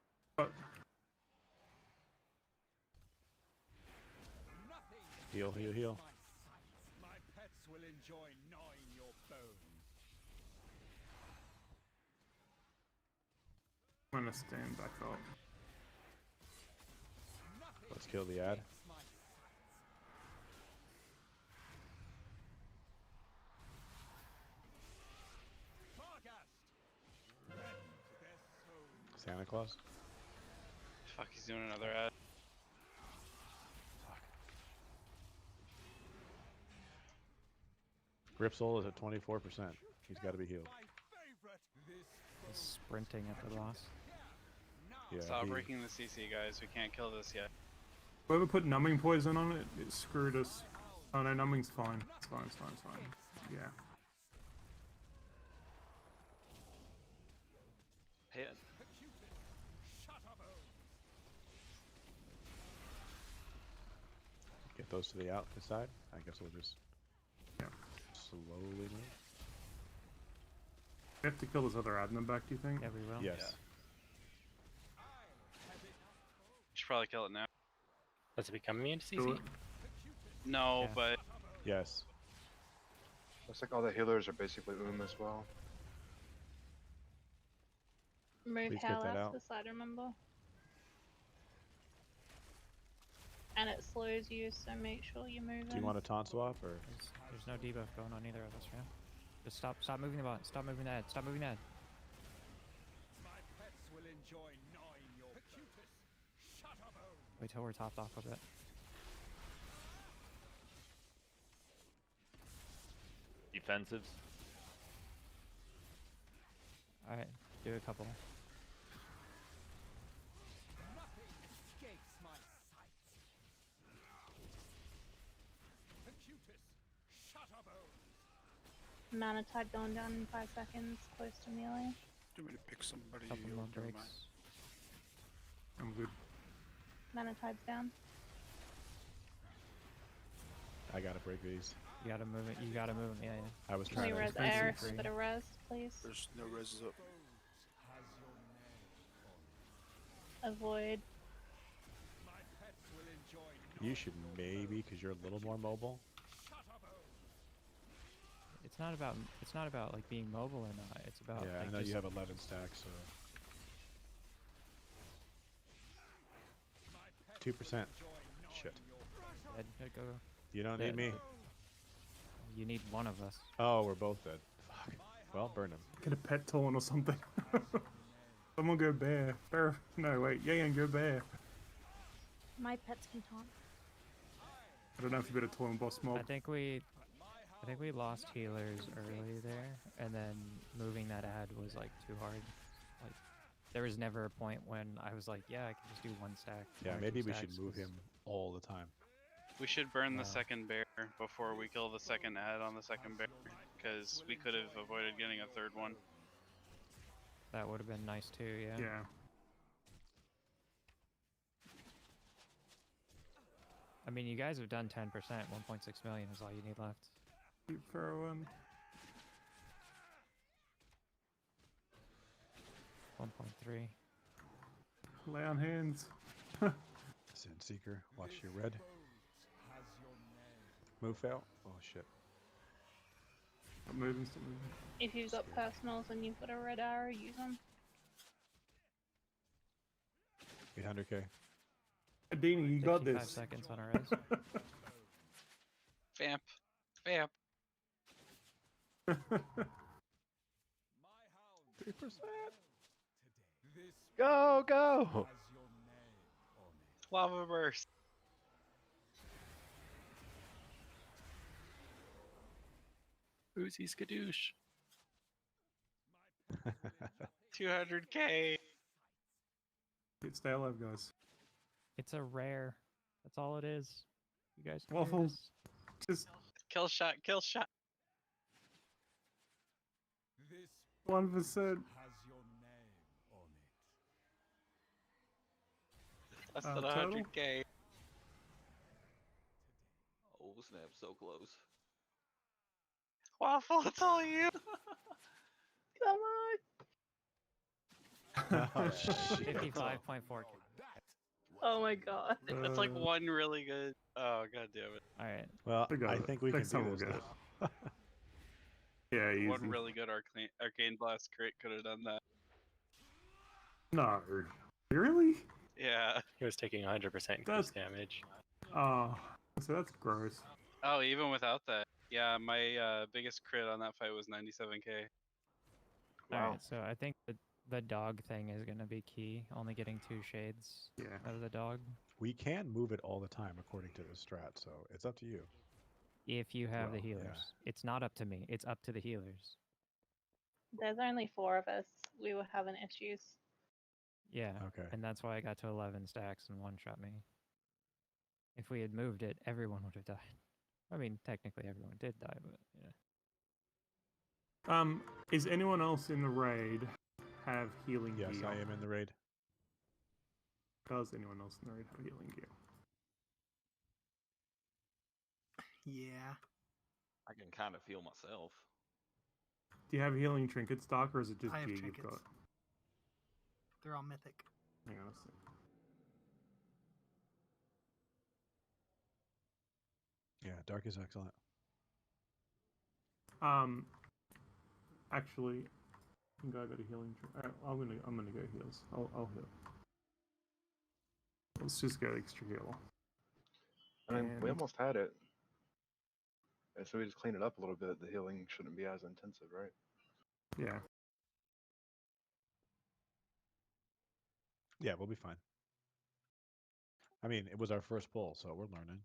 Heal, heal, heal. My pets will enjoy gnawing your bones. I'm gonna stand back up. Let's kill the ad. Santa Claus. Fuck, he's doing another ad. Grip Soul is at 24%. He's got to be healed. He's sprinting at the boss. Yeah. Stop breaking the CC, guys. We can't kill this yet. Whoever put numbing poison on it, it screwed us. Oh no, numbing's fine. It's fine, it's fine, it's fine. Yeah. Hit. Get those to the out this side. I guess we'll just slowly move. We have to kill this other admin back, do you think? Yeah, we will. Yes. Yeah. Should probably kill it now. Does it become immune to Do CC? it. No, Yeah. but Yes. Looks like all the healers are basically as well. Move Please get hell that out out. to the side, remember? And it slows you, so make sure you move Do you want a taunt swap or? There's no debuff going on either of us, right? Just stop moving the bot. Stop moving that. Stop moving that. My pets will enjoy gnawing your Shut up, Wait till we're topped off a bit. Defensives. Alright, do a couple. Nothing escapes my sight. Shut up, Mana tide going down in 5 seconds, close to melee. Do you want me to pick somebody? Couple or more never mind? breaks. I'm good. Mana tide's down. I gotta break these. You gotta move it. You gotta move him. Yeah, yeah. I was Can we trying to. res expensive Aerith free. for the res, please? There's no reses up. avoid. You should maybe, because you're a little more mobile. It's not about like being mobile or not. It's about Yeah, like, I know just, you have 11 stacks, so 2%. Shit. Go. You don't Yeah, need me. You need one of us. Oh, we're both dead. Fuck. Well, burn him. Get a pet taunt or something. Someone go bear. Bear. No, wait. Yeah, go bear. My pets can taunt. I don't know if you better taunt boss mob. I think we lost healers early there, and then moving that ad was like too hard. Like there was never a point when I was like, yeah, I can just do one stack. Yeah, one or maybe two we should stacks, move 'cause- him all the time. We should burn the Wow. second bear before we kill the second ad on the second bear, because we could have avoided getting a third one. That would have been nice too. Yeah. Yeah. I mean, you guys have done 10%. 1.6 million is all you need left. Keep throwing. 1.3. Lay on hands. Seeker, watch your red. Move fail. Oh shit. Stop moving, stop moving. If you've got personals and you've got a red arrow, use them. 800k. Adini, you got 55 this. seconds on a res. Vamp. Vamp. 3%. Go! Lava burst. Uzi skadoosh. 200k. Stay alive, guys. It's a rare. That's all it is. You guys can do Waffle. this. Just Kill shot. Kill shot. 1%. Less than total? 100k. Oh snap! So close. Waffle, it's all you. Come on. Oh, shit. 55.4k. Oh my god. That's like one really good. Oh god damn it. All right. Well, We got I it. think we can Next do time we'll this. get though. Yeah, easy. One really good arcane blast crit could have done that. No. Really? Yeah. He was taking 100% That's- increased damage. Oh, so that's gross. Oh, even without that. Yeah, my biggest crit on that fight was 97k. All Wow. right. So I think the dog thing is going to be key. Only getting 2 shades Yeah. out of the dog. We can move it all the time according to the strat, so it's up to you. If you have the Well, yeah. healers. It's not up to me. It's up to the healers. There's only 4 of us. We were having issues. Yeah. Okay. And that's why I got to 11 stacks and one-shot me. If we had moved it, everyone would have died. I mean, technically everyone did die, but yeah. Is anyone else in the raid have healing Yes, gear? I am in the raid. Does anyone else in the raid have healing gear? Yeah. I can kind of feel myself. Do you have healing trinkets, Doc, or is it just I have gear trinkets. you've got? They're all mythic. Hang on a sec. Yeah, dark is excellent. Actually, I think I got a healing trinket. I'm gonna go heals. I'll heal. Let's just go extra heal. I mean, we And- almost had it. And so we just clean it up a little bit. The healing shouldn't be as intensive, right? Yeah. Yeah, we'll be fine. I mean, it was our first pull, so we're learning.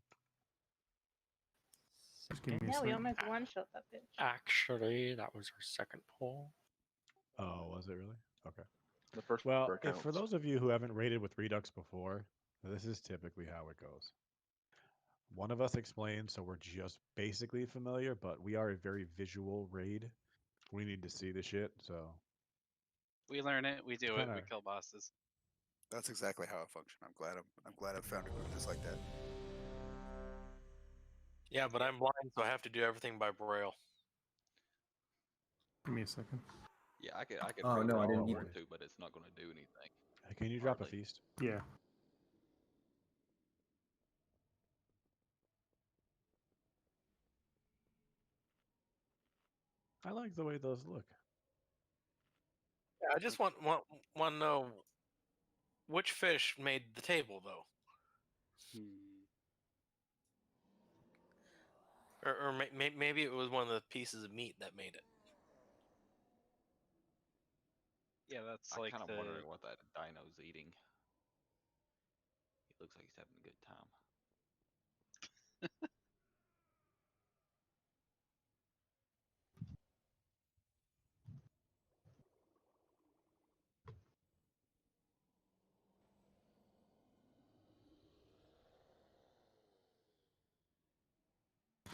Just give me a Yeah, we sec. almost one-shot that bitch. Actually, that was our second pull. Oh, was it really? Okay. The first Well, per if for counts. those of you who haven't raided with Redux before, this is typically how it goes. One of us explains, so we're just basically familiar, but we are a very visual raid. We need to see the shit, so We learn it, we do it, we Kinda- kill bosses. That's exactly how I function. I'm glad I've found a group that's like that. Yeah, but I'm blind, so I have to do everything by braille. Give me a second. Yeah, I could Oh, read no, that I if didn't I either. want to, but it's not going to do anything. Can you drop a Hardly. feast? Yeah. I like the way those look. Yeah, I just want to know which fish made the table though, or maybe it was one of the pieces of meat that made it. Yeah, that's I'm like kind of the. wondering what that dino's eating. He looks like he's having a good time.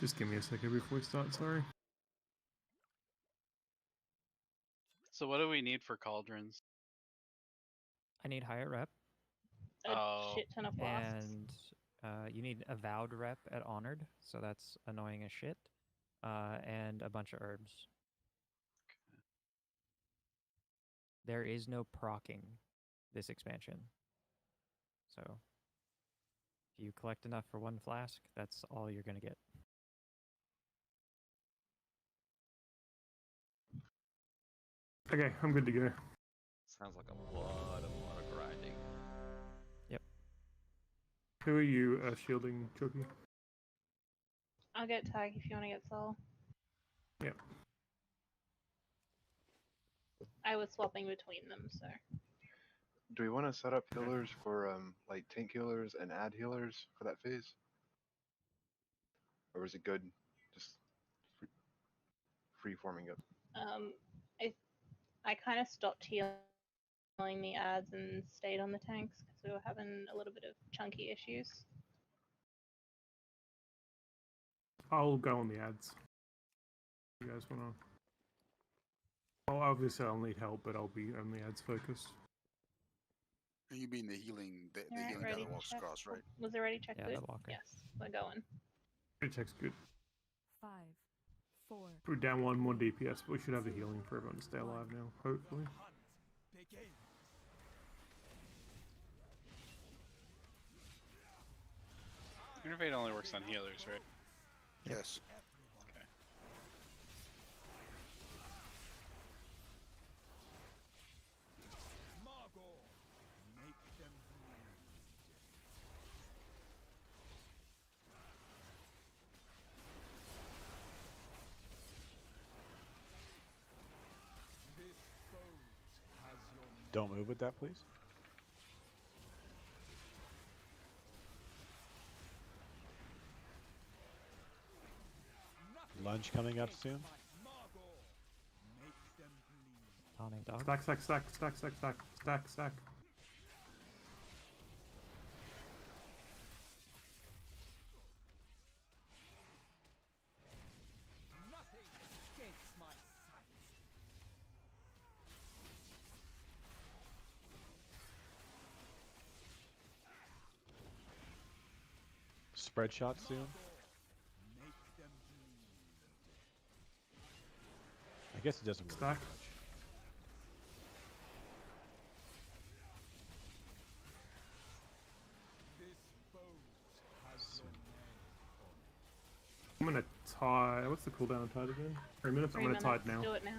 Just give me a second before we start. Sorry. So what do we need for cauldrons? I need higher rep, A Oh. shit ton of flasks. and you need avowed rep at honored, so that's annoying as shit, and a bunch of herbs. There is no procking this expansion, so if you collect enough for one flask, that's all you're gonna get. Okay, I'm good to go. Sounds like a lot of grinding. Yep. Who are you shielding, Chucky? I'll get tag if you want to get soul. Yeah. I was swapping between them, so. Do we want to set up healers for like tank healers and ad healers for that phase? Or is it good just free forming it? I kind of stopped healing the ads and stayed on the tanks because we were having a little bit of chunky issues. I'll go on the ads. You guys wanna? Well, obviously I'll need help, but I'll be on the ads focused. You mean the healing, the Alright, healing guy ready that to walks check? across, right? Was it ready check Yeah, good? the walker. Yes, we're going. It checks good. 5, 4. We're down one more DPS, but we should have the healing for everyone to stay alive now, hopefully. Innervate only works on healers, right? Yes. Okay. Don't move with that, please. Lunge coming up soon. Taunting dog. Stack, stack, stack, stack, stack, stack, stack, stack. Spread shot soon. I guess it doesn't work Stack. that much. I'm gonna tide. What's the cooldown on tide again? 3 minutes? 3 I'm gonna minutes. tide now. Do it now.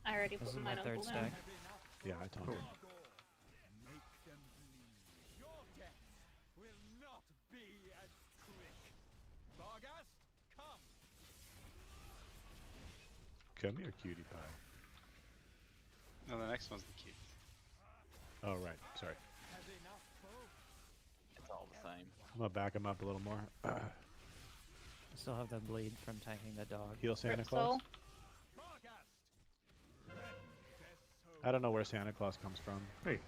I already This put is mine my on third cooldown. stack. Yeah, I taunted. Cool. Come here, cutie pie. No, the next one's the key. Oh, right. Sorry. It's all the same. I'm gonna back him up a little more. I still have the bleed from tanking the dog. Heal Santa Rip Claus. soul. I don't know where Santa Claus comes from. Hey.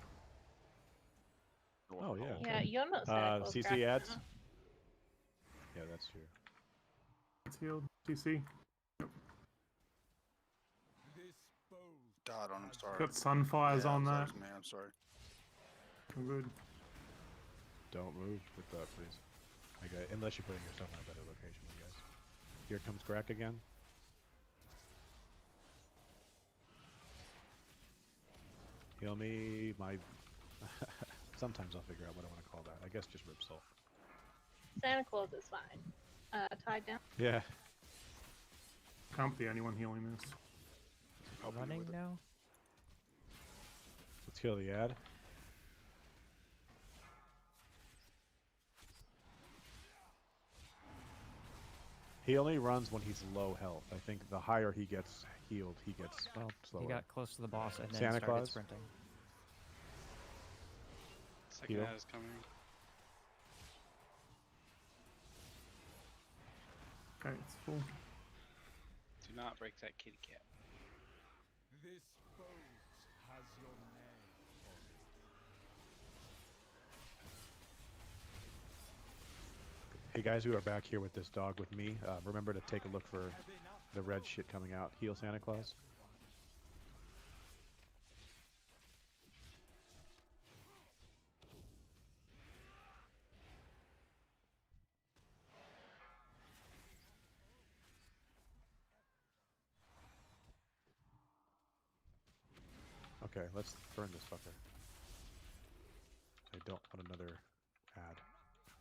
Oh yeah. Yeah, okay. you're not Santa Claus. CC Graf, ads. huh? Yeah, that's true. It's healed. CC. Dot on him, sorry. Got sunfires on that that. was me, I'm sorry. I'm good. Don't move with that, please. Okay, unless you're putting yourself in a better location, I guess. Here comes Greg again. Heal me, my... Sometimes I'll figure out what I want to call that. I guess just Rip Soul. Santa Claus is fine. Tied down. Yeah. Can't be anyone healing this. Running now? Let's kill the ad. He only runs when he's low health. I think the higher he gets healed, he gets slower. He got close to the boss and then Santa started Claus? sprinting. Second Heal. ad is coming. Okay, it's full. Do not break that kitty cat. This boat has your name on it. Hey guys who are back here with this dog with me, remember to take a look for the red shit coming out. Heal Santa Claus. Okay, let's burn this fucker. I don't want another ad.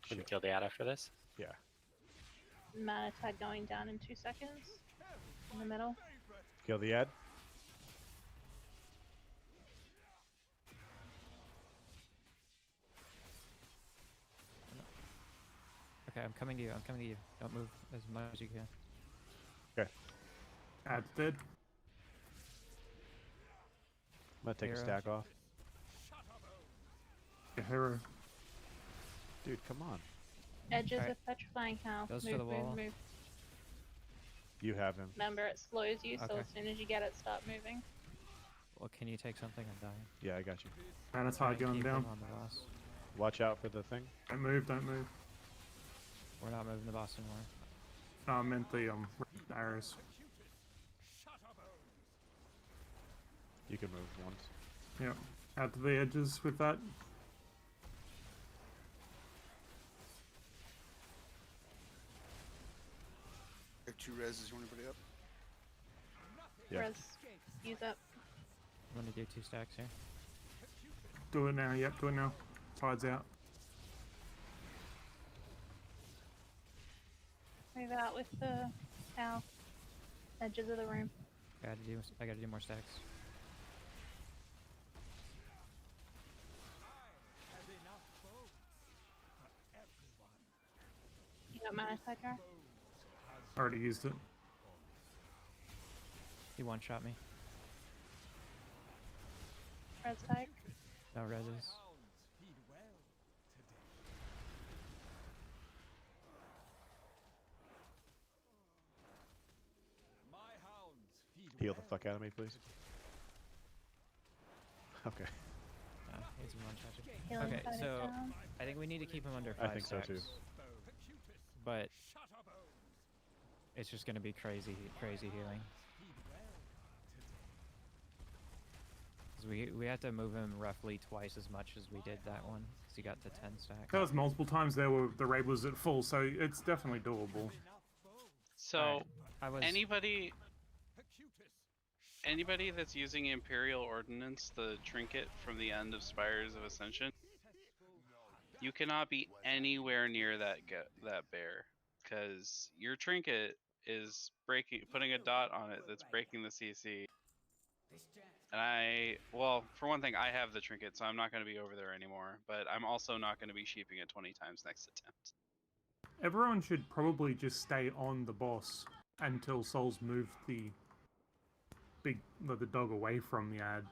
Can we Shit. kill the ad after this? Yeah. Mana tag going down in 2 seconds. In the middle. Kill the ad. Okay, I'm coming to you. I'm coming to you. Don't move as much as you can. Okay. Ad's dead. I'm gonna take a Hero. stack off. A hero. Dude, come on. Edges Alright. of petrifying house. Goes for Move, the move, wall. move. You have him. Remember, it slows you, so Okay. as soon as you get it, stop moving. Well, can you take something? I'm dying. Yeah, I got you. Mana Try tide and going keep down. him on the boss. Watch out for the thing. Don't move, don't move. We're not moving the boss anymore. No, I meant the arrows. You can move once. Yep. Out to the edges with that. Got 2 reses. You want anybody up? Yeah. Res, use up. I'm gonna do 2 stacks here. Do it now, yep, do it now. Tide's out. Move out with the cow. Edges of the room. I gotta do more stacks. You got mana tag, Jar? Already used it. He one-shot me. Res tag. No reses. Heal the fuck out of me, please. Okay. He's one-shot. Healing Okay, tide so down. I think we need to keep him under I 5 think so, stacks. too. But it's just gonna be crazy healing. Because we had to move him roughly twice as much as we did that one, because he got to 10 stacks. That was multiple times there where the raid was at full, so it's definitely doable. So, Alright, anybody that's using Imperial Ordnance, the trinket from the end of Spires of Ascension, you cannot be anywhere near that bear, because your trinket is putting a dot on it that's breaking the CC. And well, for one thing, I have the trinket, so I'm not going to be over there anymore, but I'm also not going to be sheeping it 20 times next attempt. Everyone should probably just stay on the boss until Souls move the dog away from the ad,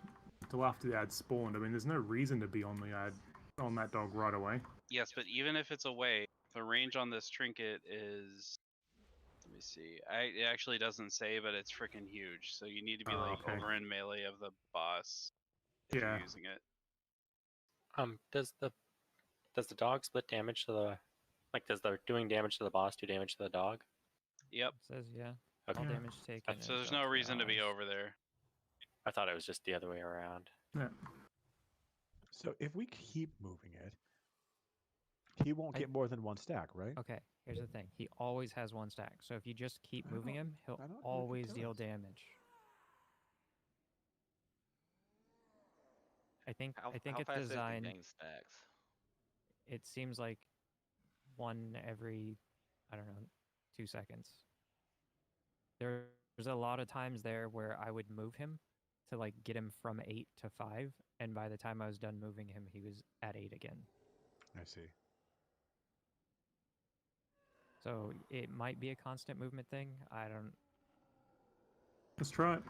until after the ad spawned. I mean, there's no reason to be on the ad, on that dog right away. Yes, but even if it's away, the range on this trinket is... Let me see. It actually doesn't say, but it's freaking huge. So you need to be okay. over in melee of the boss if you're using it. Does the dog split damage to the does the doing damage to the boss do damage to the dog? Yep. It says yeah. Okay. All damage taken. So there's no reason to be over there. I thought it was just the other way around. Yeah. So if we keep moving it, he won't get more than 1 stack, right? Okay, here's the thing. He always has 1 stack. So if you just keep moving him, he'll I don't think it always deal does. damage. I think How, I think how it's fast does it designed. gain stacks? It seems like one every, I don't know, 2 seconds. There's a lot of times there where I would move him to like get him from 8 to 5, and by the time I was done moving him, he was at 8 again. I see. So it might be a constant movement thing. I don't. Let's try it.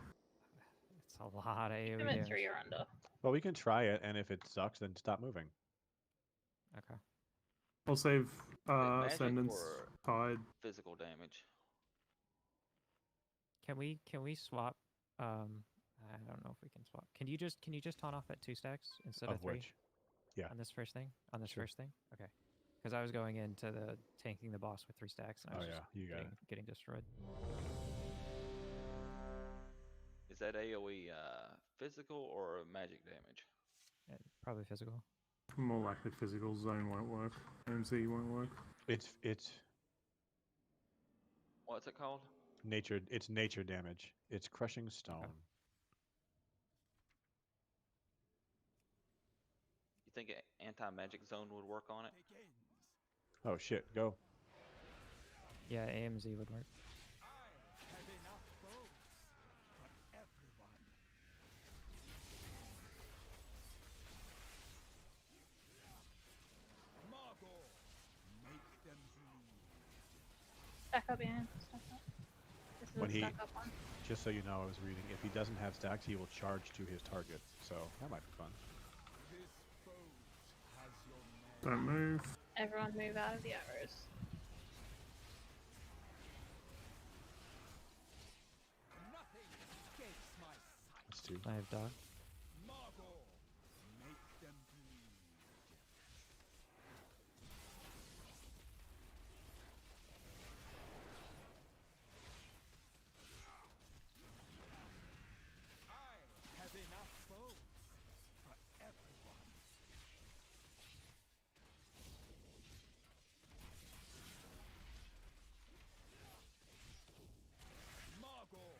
It's a lot of AoE Keep him at damage. 3 or under. Well, we can try it, and if it sucks, then stop moving. Okay. I'll save Is it magic Ascendance or Tide. physical damage? Can we swap? I don't know if we can swap. Can you just taunt off at 2 stacks instead of 3? Which? Yeah. On this first thing? On this Sure. first thing? Okay. Because I was going into the tanking the boss with 3 stacks, and I Oh was yeah, just you got getting destroyed. Is that AoE physical or magic damage? Probably physical. More likely physical. Zone won't work. MC won't work. It's What's it called? nature. It's nature damage. It's crushing stone. You think anti-magic zone would work on it? Oh shit, go. Yeah, AMZ would work. Stack up behind. Stack up. This is When a he, stack up one. just so you know, I was reading. If he doesn't have stacks, he will charge to his target. So that might be fun. Don't move. Everyone move out of the arrows. That's 2. I have dog.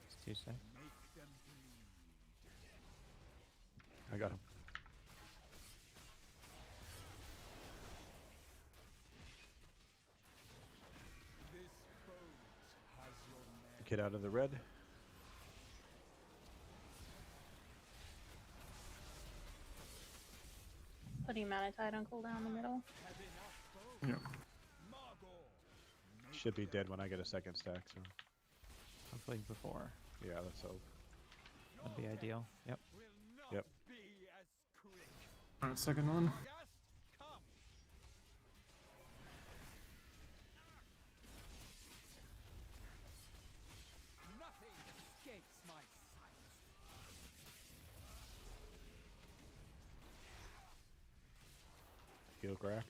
It's 2 stacks. I got him. Get out of the red. Putting Manatide on cooldown in the middle. Yeah. Should be dead when I get a second stack. So Hopefully before. yeah, let's hope. That'd be ideal. Yep. Yep. Alright, second one. Heal crack.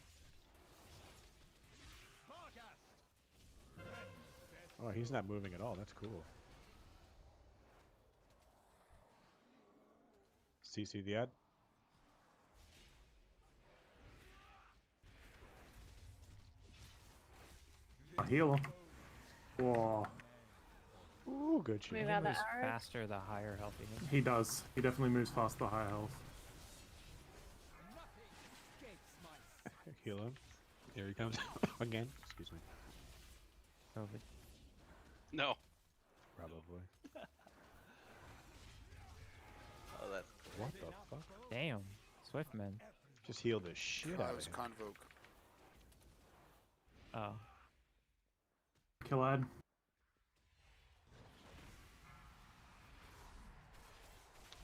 Oh, he's not moving at all. That's cool. CC the ad. A healer. Whoa. Ooh, good shit. Move He out the moves arrows. faster the higher health he is. He does. He definitely moves past the high health. Heal him. Here he comes again. Excuse me. COVID. No. Probably. Oh, that's cool. What the fuck? Damn. Swiftman. Just heal the shit Oh, out it of was him. Convoke. Oh. Kill ad.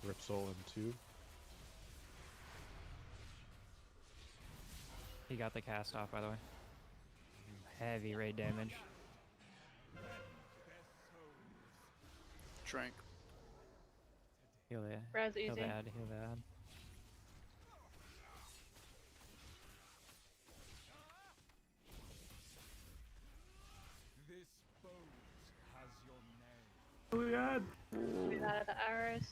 Rip soul in 2. He got the cast off, by the way. Heavy raid damage. Trank. Heal the Raz heal the oozing. ad. Heal the ad. Kill the ad. Move out of the arrows.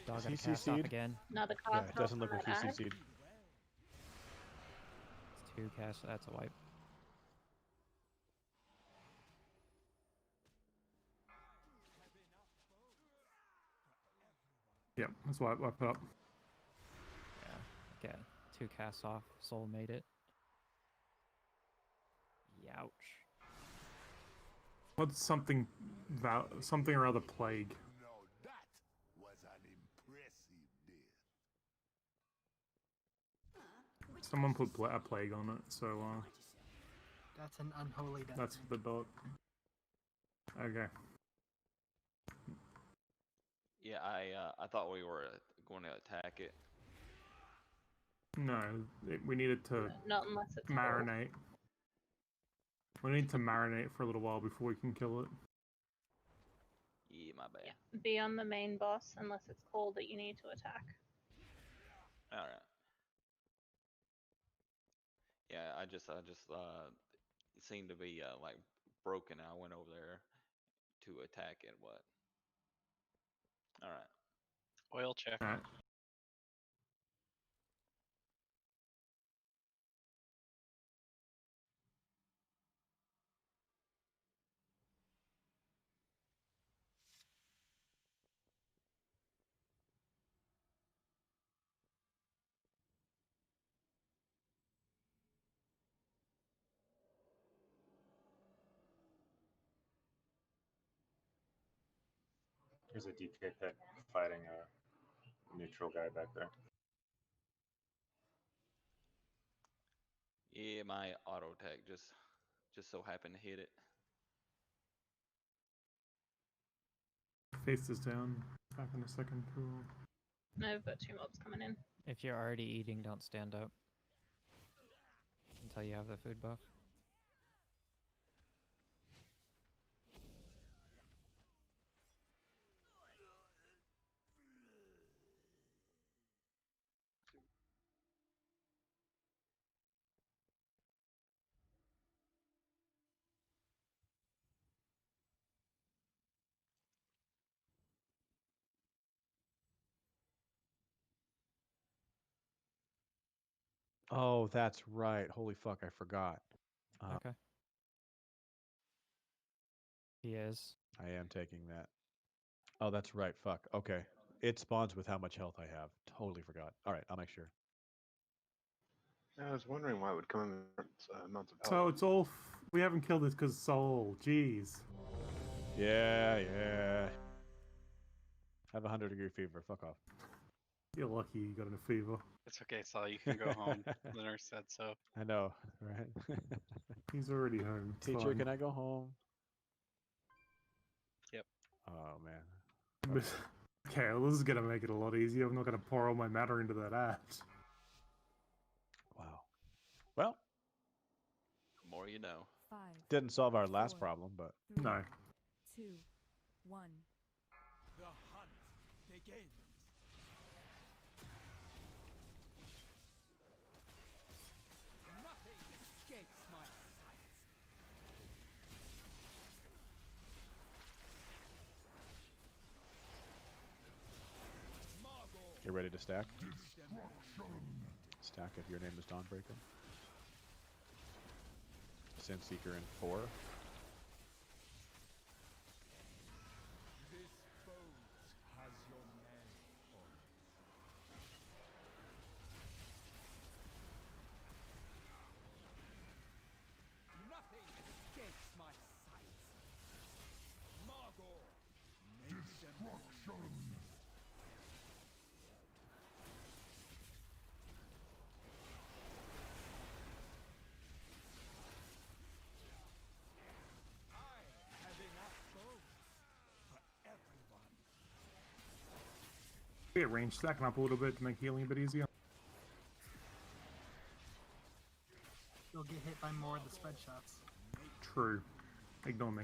Dog got He a cast off CC'd? again. Another cast Yeah, it doesn't off look on like he that ad. CC'd. It's 2 cast. That's a wipe. That's why I put up. Yeah. Get 2 casts off. Soul made it. Youch. What's something something or other plague? Someone put a plague on it, so That's an unholy death. that's for the dog. Okay. Yeah, I thought we were going to attack it. No, we needed to Not unless it's marinate. We need to marinate for a little while before we can kill it. Yeah, my bad. Yeah. Be on the main boss unless it's called that you need to attack. All right. Yeah, I just it seemed to be like broken. I went over there to attack it. What? All right. Oil check. Alright. There's a DK pick fighting a neutral guy back there. Yeah, my auto attack just so happened to hit it. Face is down. Back in a second. Cool. I've got 2 mobs coming in. If you're already eating, don't stand up until you have the food buff. Oh, that's right. Holy fuck, I forgot. Okay. He is. I am taking that. Oh, that's right. Fuck. Okay. It spawns with how much health I have. Totally forgot. All right, I'll make sure. I was wondering why it would come in different amounts of health. So it's all. We haven't killed this because soul. Jeez. Yeah. I have a 100-degree fever. Fuck off. You're lucky you got in a fever. It's okay, Saul. You can go home. The nurse said so. I know, right? He's already home. It's Teacher, fine. can I go home? Yep. Oh, man. Okay, well, this is gonna make it a lot easier. I'm not gonna pour all my matter into that ad. Wow. Well, The more you know. 5, didn't solve our last 4, problem, but 3, No. 2, 1. The hunt begins. Nothing escapes my sight. get ready to stack. Stack if your name is Dawnbreaker. Sinseeker in 4. This boat has your name on it. Nothing escapes my sight. Margot, make destruction. I have enough boats for everyone. Get range stacking up a little bit to make healing a bit easier. You'll get hit by more of the spread shots. True. Ignore me.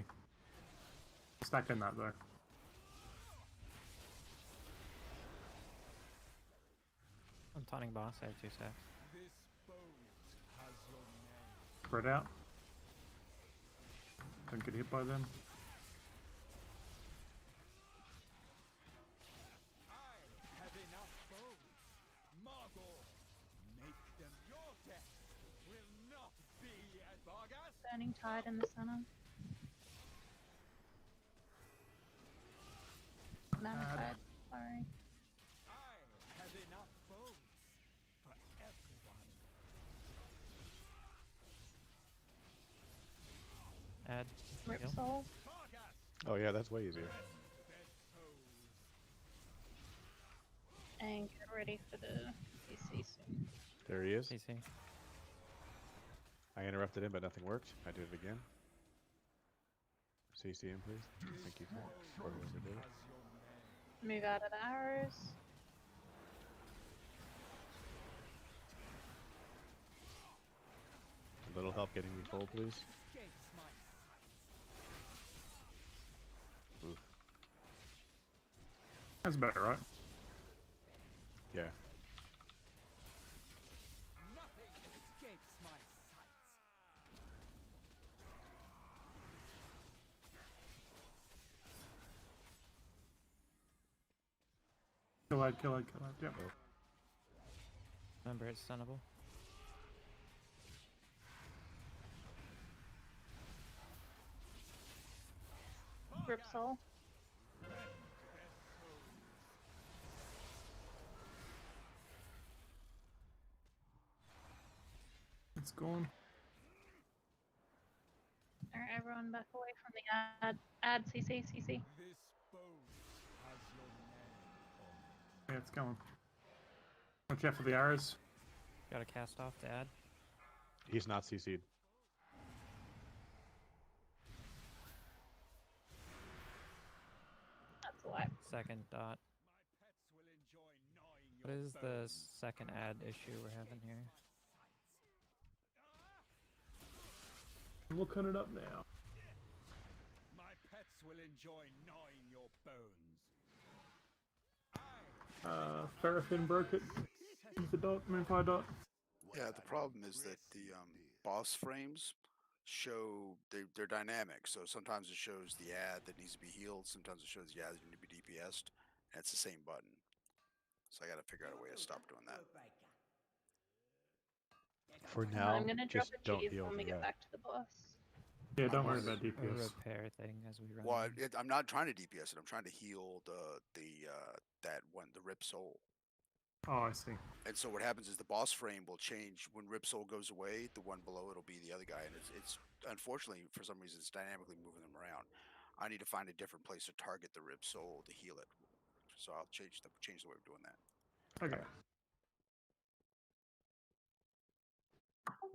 Stack in that though. I'm taunting boss. I have 2 stacks. This boat has your name. Spread out. Don't get hit by them. I have enough boats. Margot, make them your death will not be as Vargas. Burning Tide in the center. Mana Tide, sorry. add. Rip heal. Soul. Oh yeah, that's way easier. And get ready for the PC soon. There he is. CC. I interrupted him, but nothing worked. I did it again. CC him, please. Thank you. Or whoever did it. Move out of the arrows. A little help getting me full, please. Oof. That's better, right? Yeah. Nothing escapes my sight. Kill ad, kill ad, kill ad. Yep. Remember, it's stunnable. Rip Soul. It's gone. Alright, everyone back away from the ad. Ad, CC, CC. This bow has your name on it. Yeah, it's going. Watch out for the arrows. Got to cast off to add. He's not CC'd. That's a lot. Second dot. What is the second add issue we're having here? I'm looking it up now. My pets will enjoy gnawing your bones. Ferrofin broke it. Use the dot, Moonfire dot. Yeah, the problem is that the boss frames show they're dynamic. So sometimes it shows the ad that needs to be healed. Sometimes it shows the ad that needs to be DPS'd. And it's the same button. So I got to figure out a way to stop doing that. For now, I'm gonna drop just a don't cheese heal when we the get ad. back to the boss. Yeah, don't worry Almost about A DPS. repair thing as we run. Well, in. I'm not trying to DPS it. I'm trying to heal that one, the Rip Soul. Oh, I see. And so what happens is the boss frame will change when Rip Soul goes away. The one below it'll be the other guy, and it's unfortunately for some reason it's dynamically moving them around. I need to find a different place to target the Rip Soul to heal it. So I'll change the way of doing that. Okay.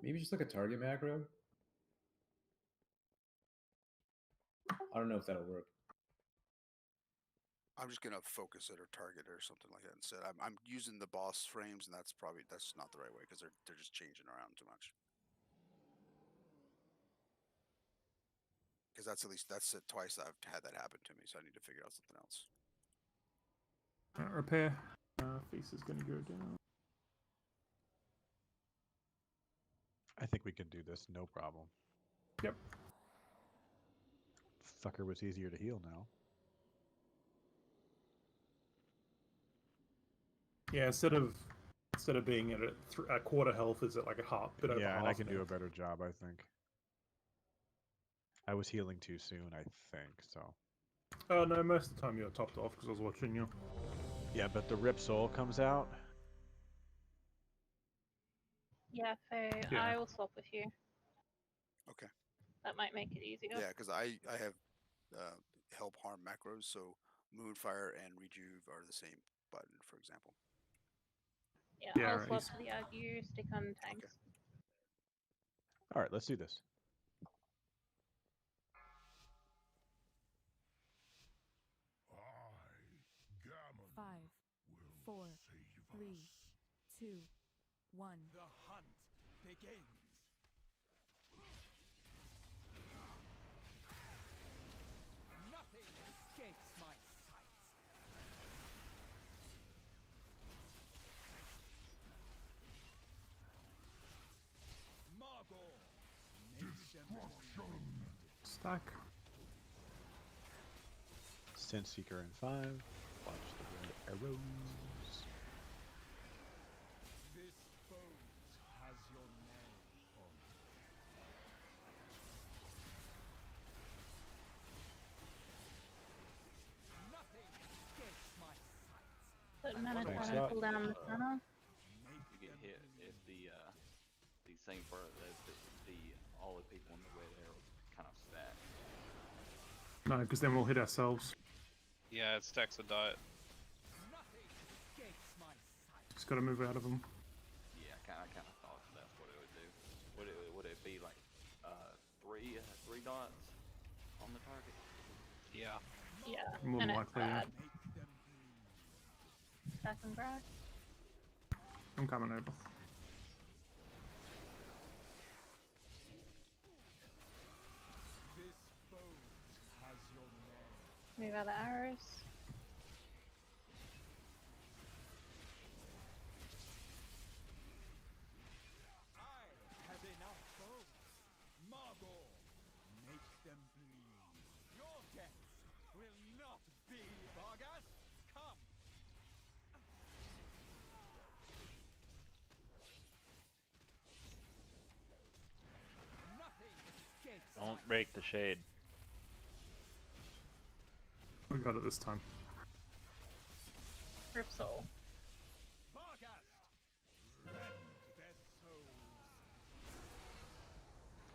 Maybe just like a target macro. I don't know if that'll work. I'm just gonna focus it or target it or something like that instead. I'm using the boss frames, and that's not the right way because they're just changing around too much. Because that's it twice that I've had that happen to me, so I need to figure out something else. Repair. Face is gonna go down. I think we can do this, no problem. Yep. Fucker was easier to heal now. Yeah, instead of being at a quarter health, is it like a half? Bit over Yeah, and I half can do now. a better job, I think. I was healing too soon, I think, so. Oh no, most of the time you're topped off because I was watching you. Yeah, but the Rip Soul comes out. Yeah, Faye, Yeah. I will swap with you. Okay. That might make it easier. Yeah, because I have help harm macros, so Moonfire and Rejuve are the same button, for example. Yeah, Yeah, I'll right, swap he's- to the ad. You stick on tanks. Okay. All right, let's do this. Five, four, three, two, one. The hunt begins. Nothing escapes my sight. Margot, Stack. Scent Seeker in 5. Watch the red arrows. this bow has your name on it. Nothing escapes my sight. Put mana Thanks to a lot. cool down the mana. You get hit if the same bird, the all the people on the way there was kind of stacked. No, because then we'll hit ourselves. Yeah, it stacks a dot. Just gotta move out of them. Yeah, I kind of thought that's what it would do. Would it be like three dots on the target? Yeah. Yeah. More and than it's likely, yeah. bad. Stack and grass. I'm coming over. Move out the arrows. Have enough bones. Margot, make them bleed. Your deaths will not be Vargas. Come. Nothing escapes. Don't break the shade. We got it this time. Rip soul. Vargas, rend their souls.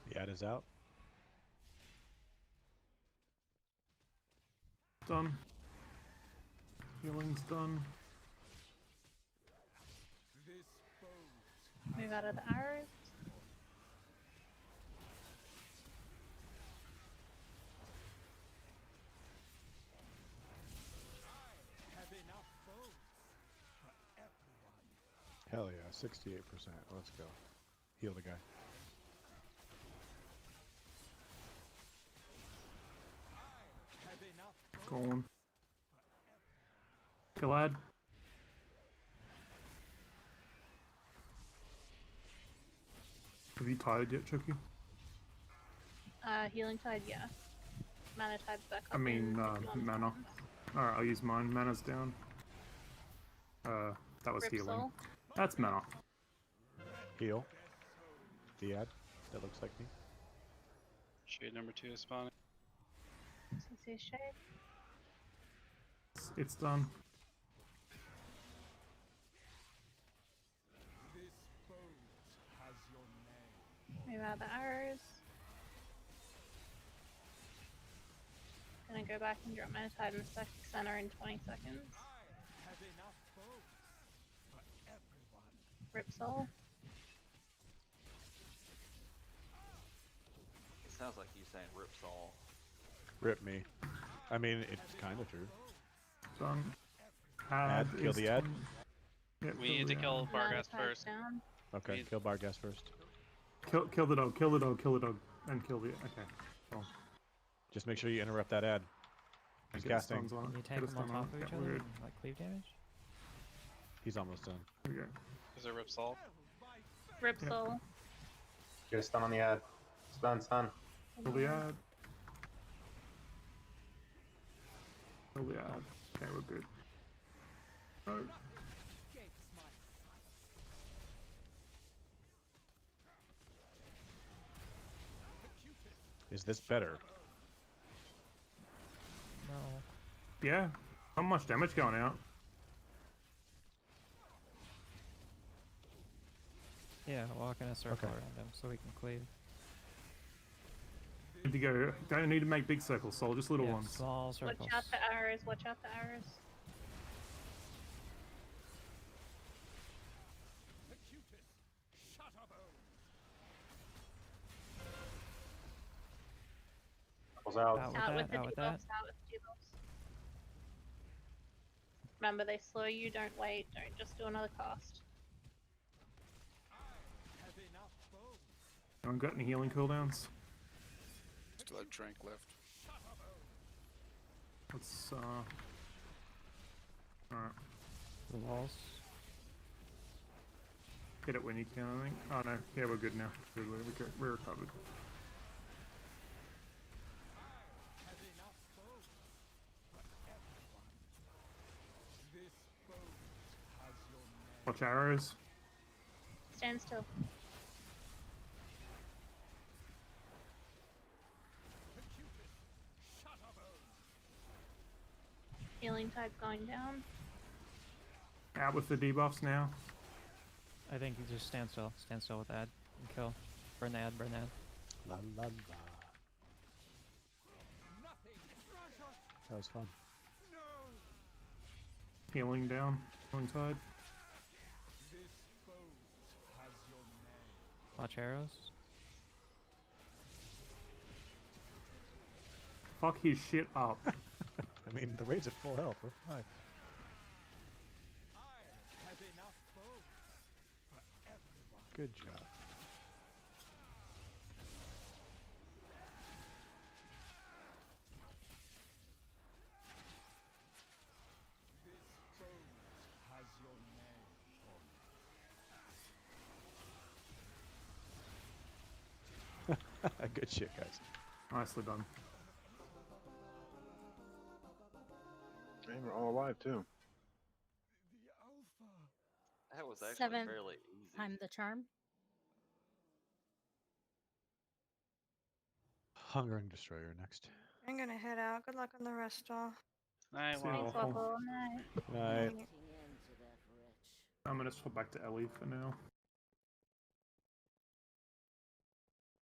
The ad is out. Done. Healing's done. This boat Move out of the arrows. have enough bones for everyone. Hell yeah, 68%. Let's go. Heal the guy. Have enough Go on. Gilad. Have you tired yet, Chucky? Healing tide, yeah. Mana tide's back up. I mean, in 51 mana. seconds. Alright, I'll use mine. Mana's down. That was Rip healing. soul. That's mana. Heal. The ad. That looks like me. Shade number 2 is spawning. CC shade. It's done. This boat has your name. Move out the arrows. Gonna go back and drop mana tide in the center in 20 seconds. Have enough bones for everyone. Rip soul. It sounds like you saying Rip Saul. Rip me. I mean, it's kind of true. Done. Ad, kill is the ad. done. Yep, We need to the kill Mana Vargas tide's first. down. Okay, kill Bargas first. Kill the dog, kill the dog, kill the dog, and kill the. Okay. Cool. Just make sure you interrupt that ad. He's Get casting. stuns on Can you it. tank Get a them on stun on top of it. each Get other weird. and like cleave damage? He's almost done. There we go. Is it Rip Saul? Rip Yep. soul. Get a stun on the ad. Stun. Kill the ad. Kill the ad. Okay, we're good. Oh. Escapes my sight. Is this better? No. Yeah. Not much damage going out. Yeah, walk in a circle Okay. around him so we can cleave. Need to go. Don't need to make big circles, Soul. Just little Yeah, ones. small Watch circles. out the arrows. Watch out the arrows. Was out. Out with Out that, with the out with debuffs. that. Out with the debuffs. Remember, they slow you. Don't wait. Don't just do another cast. Have enough bones. Anyone got any healing cooldowns? Still have Trank left. Let's alright. The walls. Hit it when you can, I think. Oh no, yeah, we're good now. We're recovered. Have enough bones for everyone. This boat has your name. Watch arrows. Stand still. Healing type going down. Out with the debuffs now. I think you just stand still. Stand still with ad and kill. Burn the ad, burn the ad. La la la. That was fun. Healing down, healing side. Watch arrows. Fuck his shit up. I mean, the raid's at full health. We're fine. Good job. Good shit, guys. Nicely done. And we're all alive too. That was actually 7 fairly easy. Time the charm. Hungering Destroyer next. I'm gonna head out. Good luck on the rest, all. Night, See you, Thanks, Waffle. Waffle. Night. Good night. I'm gonna swap back to Ellie for now.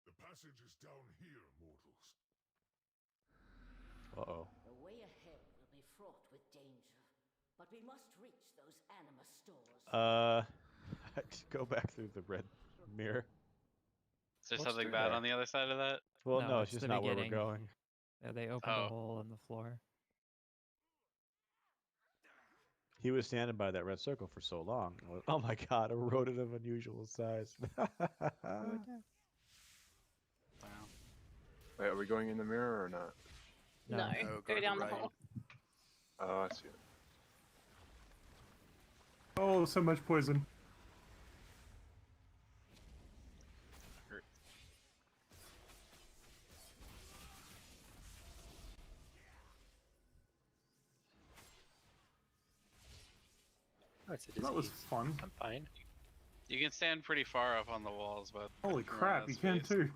The passage is down here, mortals. Uh-oh. The way ahead will be fraught with danger, but we must reach those anima stores. Go back through the red mirror. Is there What's something through bad there? on the other side of that? Well, No, no, it's it's just the not where we're beginning. going. Yeah, they opened Oh. a hole in the floor. He was standing by that red circle for so long. Oh my god, a rodent of unusual size. Wow. Wait, are we going in the mirror or not? No, No, go to down the right. hole. Oh, I see it. Oh, so much poison. Oh, it's a disease. That was fun. I'm fine. You can stand pretty far up on the walls, but Holy you're crap, out you of can space. too.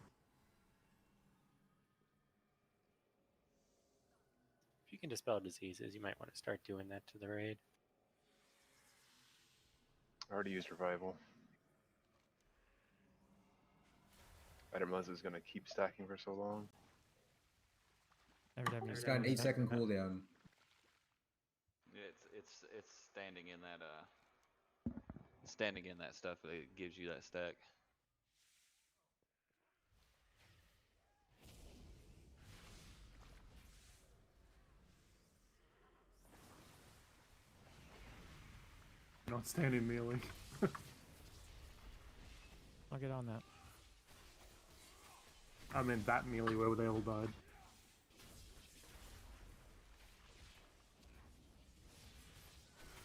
If you can dispel diseases, you might want to start doing that to the raid. I already used revival. I didn't realize it was gonna keep stacking for so long. Every time you It's got an stand 8-second up. cooldown. It's standing in that stuff that gives you that stack. Not standing melee. I'll get on that. I mean that melee where they all died.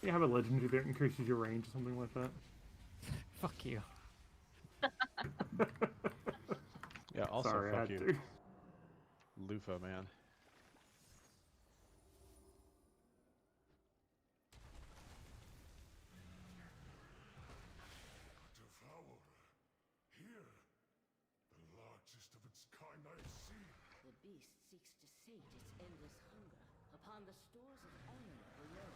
You have a legendary that increases your range or something like that. Fuck you. Yeah, also Sorry, I fuck had you. to. Lufa, man. Devourer. Here. The largest of its kind I have seen. The beast seeks to sate its endless hunger upon the stores of anima below.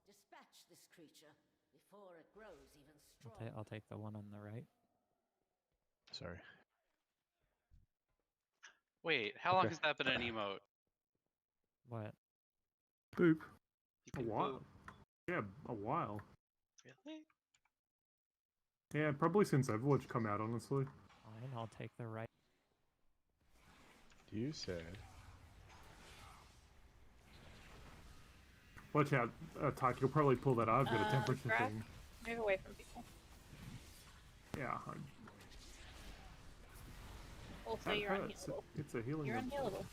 Dispatch this creature before it grows even stronger. I'll take the one on the right. Sorry. Wait, how long Okay. has that been an emote? What? Boop. You A can while. boop. Yeah, a while. Really? Yeah, probably since Overwatch come out, honestly. Fine, I'll take the right. You said. Watch out, Taki, you'll probably pull that. I've got a temperature Grab. thing. Move away from people. Yeah. Also, That you're hurts. unhealable. It's a healing. You're gun. unhealable.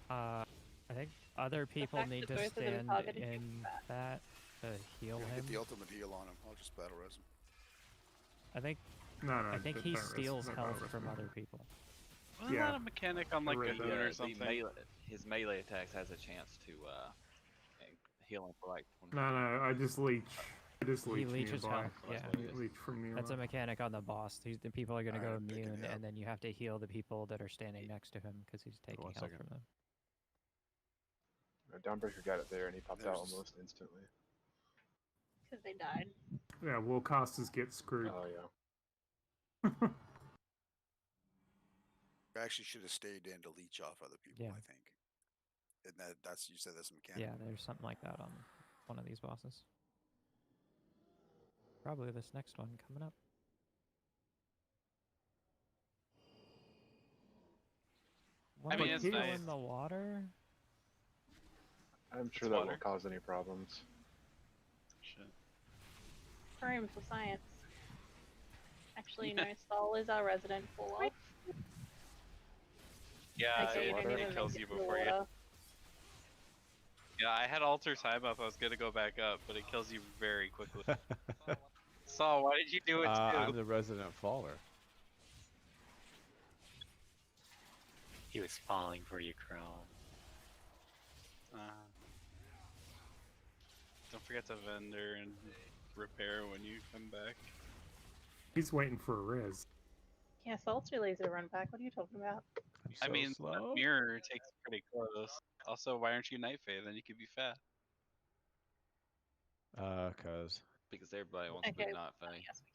I think other people fact need that to both of them stand targeted you in is bad. that to heal Yeah, him. get the ultimate heal on him. I'll just battle res him. I think No, I think he don't risk- steals don't health risk from me. other people. Wasn't Yeah. that a mechanic on like read the that. moon or The something? his melee attacks has a chance to heal him for like 20 No, I just leech. I just He leech leeches nearby. health. Yeah, Leech from nearby. that's a mechanic on the boss. The people are going to go Alright, picking immune, you up. and then you have to heal the people that are standing next to him because he's taking one health second. from them. Downbreaker got it there, and he popped out There's- almost instantly. Because they died. Yeah, well, casters get screwed. Oh yeah. You actually should have stayed in to leech off other people. Yeah. I think. And that's you said that's a mechanic. Yeah, there's something like that on one of these bosses. Probably this next one coming up. I mean, it's Go nice. in the water. I'm It's sure that water. won't cause any problems. Shit. Room for science. Actually, no, Sol is our resident pull off. Yeah, Okay, you don't even it make kills it you to the before you. water. Yeah, I had alter time up. I was gonna go back up, but it kills you very quickly. Saul, why did you do it too? I'm the resident faller. He was falling for you, Chrome. Don't forget to vendor and repair when you come back. He's waiting for a res. Yeah, Sol's too lazy to run back. What are you talking about? I mean, the mirror takes pretty close. Also, why aren't you Night Fae? Then you could be fat. Because everybody wants to be Okay, not Fae. yes, we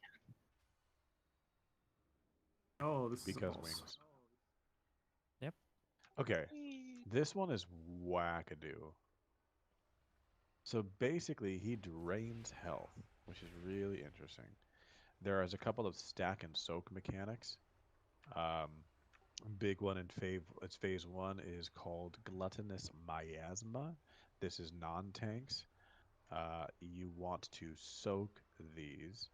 can. Oh, this is a Because boss. wings. Yep. Okay. This one is wackadoo. So basically, he drains health, which is really interesting. There is a couple of stack and soak mechanics. Big one in phase 1 is called Gluttonous Miasma. This is non-tanks. You want to soak these.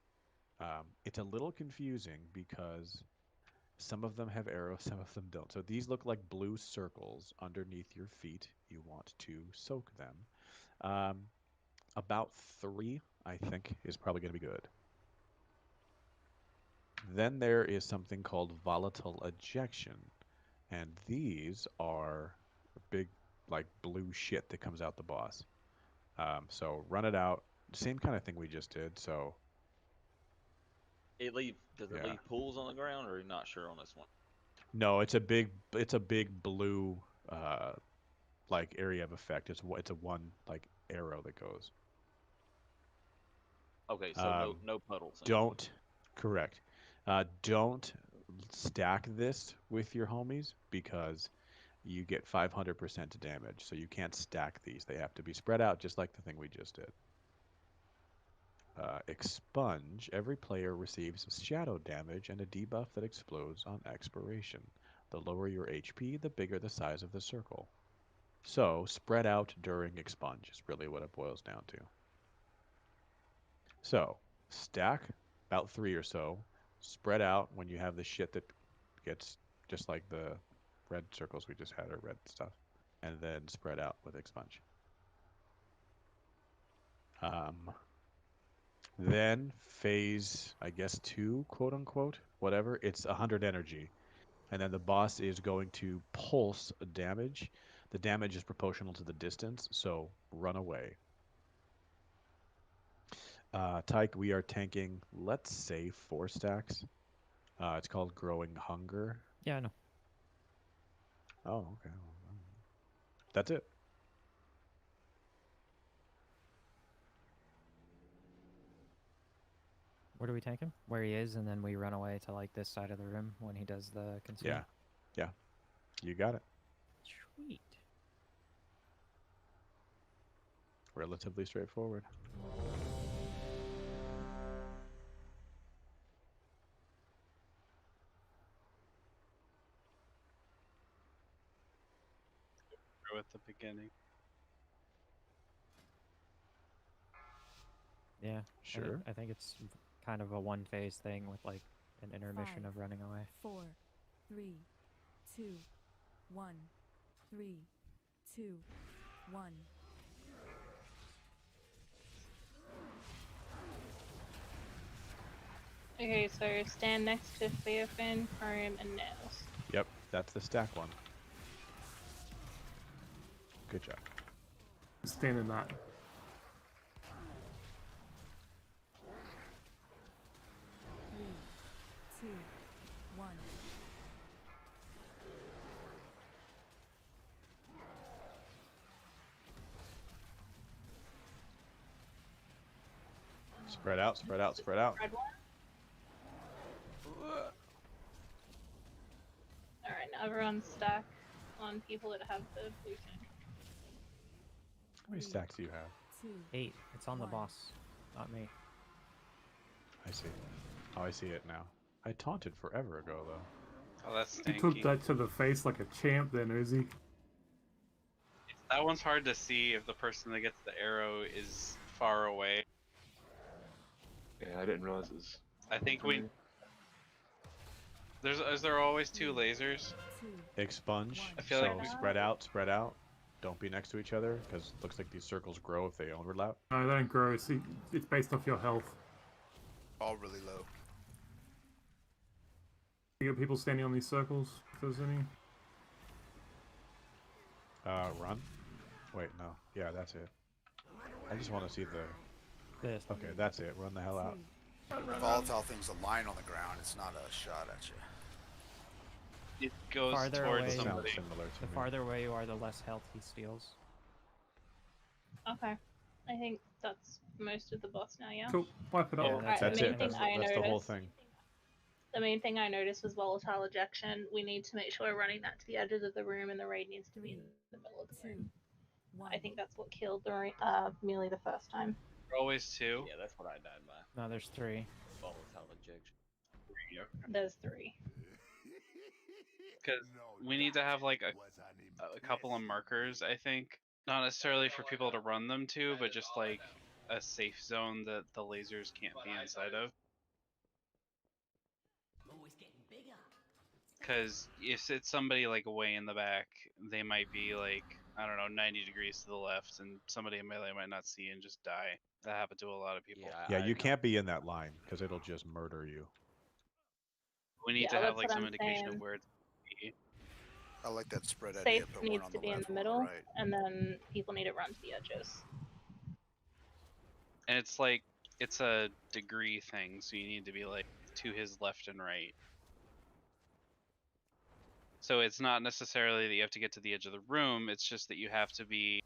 It's a little confusing because some of them have arrows, some of them don't. So these look like blue circles underneath your feet. You want to soak them. About 3, I think, is probably going to be good. Then there is something called volatile ejection. And these are big, like, blue shit that comes out the boss. So run it out. Same kind of thing we just did. So Does it Yeah. leave pools on the ground, or are you not sure on this one? no, it's a big blue like area of effect. It's a one like arrow that goes. Okay, so no puddles. Don't correct. Don't stack this with your homies because you get 500% damage. So you can't stack these. They have to be spread out just like the thing we just did. Expunge. Every player receives shadow damage and a debuff that explodes on expiration. The lower your HP, the bigger the size of the circle. So spread out during expunge is really what it boils down to. So stack about 3 or so. Spread out when you have the shit that gets just like the red circles we just had or red stuff. And then spread out with expunge. Then phase, I guess 2, quote unquote, whatever. It's 100 energy. And then the boss is going to pulse damage. The damage is proportional to the distance, so run away. Tyke, we are tanking, let's say, 4 stacks. It's called Growing Hunger. Yeah, I know. Oh, okay. That's it. Where do we tank him? Where he is, and then we run away to like this side of the room when he does the consume. Yeah. Yeah. You got it. Sweet. Relatively straightforward. At the beginning. Yeah. Sure. I think it's kind of a one phase thing with like an intermission 5, of running away. 4, 3, 2, 1, 3, 2, 1. Okay, so stand next to Theophan, Chrome, and Nails. Yep, that's the stack one. Good job. Stand in that. 3, 2, 1. Spread out, spread out, spread out. Red one. Alright, now everyone stack on people that have the blue thing. How many stacks do you have? 2, 8. It's on the 1. boss, not me. I see. Oh, I see it now. I taunted forever ago, though. Oh, that's You took stanky. that to the face like a champ then, Uzi. That one's hard to see if the person that gets the arrow is far away. Yeah, I didn't realize it was. I think we. Is there always 2 lasers? Expunge. I feel So like we- spread out, spread out. Don't be next to each other, because it looks like these circles grow if they overlap. No, they don't grow. It's based off your health. All really low. You got people standing on these circles, if there's any. Run. Wait, no. Yeah, that's it. I just want to see the... This. Okay, that's it. Run the hell out. Volatile things align on the ground. It's not a shot at you. It goes Farther towards away, somebody. Sounds similar to the me. farther away you are, the less health he steals. Okay. I think that's most of the boss now, yeah? Cool. Wipe it Yeah, off. Alright, That's the main it. thing That's, I that's the whole noticed- thing. The main thing I noticed was volatile ejection. We need to make sure we're running that to the edges of the room, and the raid needs to be in the middle of the room. 1. I think that's what killed the melee the first time. Always 2. Yeah, that's what I died by. No, there's 3. Volatile ejection. There's 3. Because we need to have like a couple of markers, I think. Not necessarily for people to run them to, but just like a safe zone that the lasers can't be inside of. Always getting bigger. Because if it's somebody like way in the back, they might be like, I don't know, 90 degrees to the left, and somebody in melee might not see and just die. That happened to a lot of people. Yeah, you can't be in that line, because it'll just murder you. We need Yeah, to have that's like what some I'm indication saying. of where it's be. I like that spread idea. Safe Put one needs on to the be in left, the one on the middle, right. and then people need to run to the edges. And it's like, it's a degree thing, so you need to be like to his left and right. So it's not necessarily that you have to get to the edge of the room, it's just that you have to be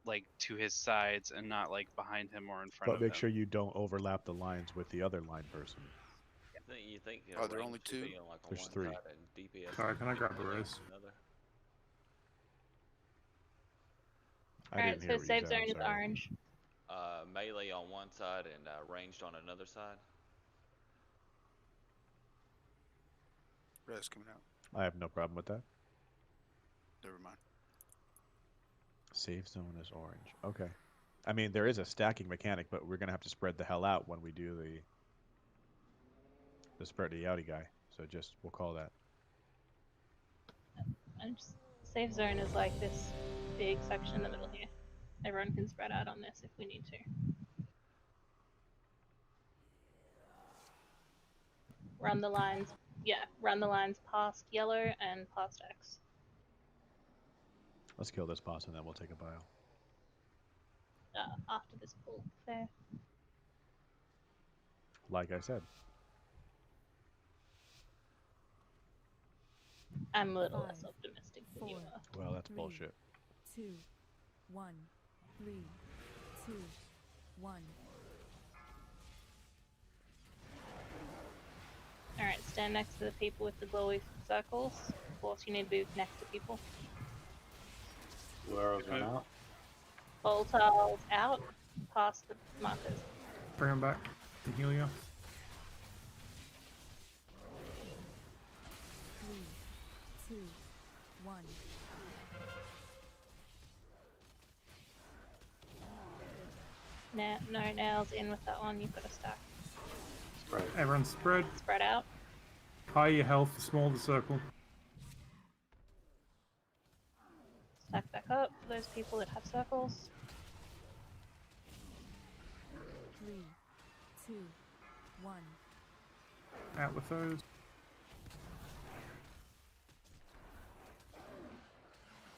like to his sides and not like behind him or in front But of make him. sure you don't overlap the lines with the other line person. You think Are there range only should 2? be on like on There's one 3. side and DPS Sorry, can I should grab be a on res? another? I Alright, didn't hear so what you save said, zone I'm is sorry. orange. Melee on one side and ranged on another side. Res coming out. I have no problem with that. Never mind. Safe zone is orange. Okay. I mean, there is a stacking mechanic, but we're going to have to spread the hell out when we do the spready outy guy. So just, we'll call that. And just, safe zone is like this big section in the middle here. Everyone can spread out on this if we need to. Run the lines, run the lines past yellow and past X. Let's kill this boss and then we'll take a bio. After this pull, fair. Like I said. I'm a little 5, less optimistic than you 4, are. Well, that's 3, bullshit. 2, 1, 3, 2, 1. Alright, stand next to the people with the glowy circles. Of course, you need to be next to people. Blue arrows run out. Volatiles out, past the markers. Bring him back to heal you. 3, 2, 1. No nails in with that one, you've got to stack. Spread. Everyone spread. Spread out. Higher your health, the smaller the circle. Stack back up for those people that have circles. 3, 2, 1. Out with those.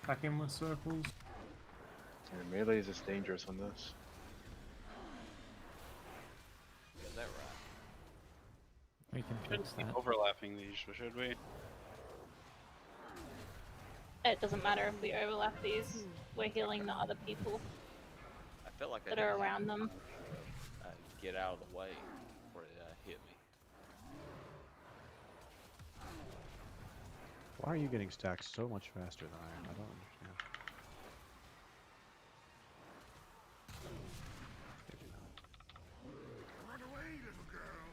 Back in with circles. Yeah, melee is just dangerous on this. Is that right? We can Shouldn't fix keep that. overlapping these, should we? It doesn't matter if we overlap these, we're healing the other people I felt like I that are didn't around them. get out of the way before it hit me. Why are you getting stacked so much faster than I am? I don't understand. Maybe not. Run away, little girl.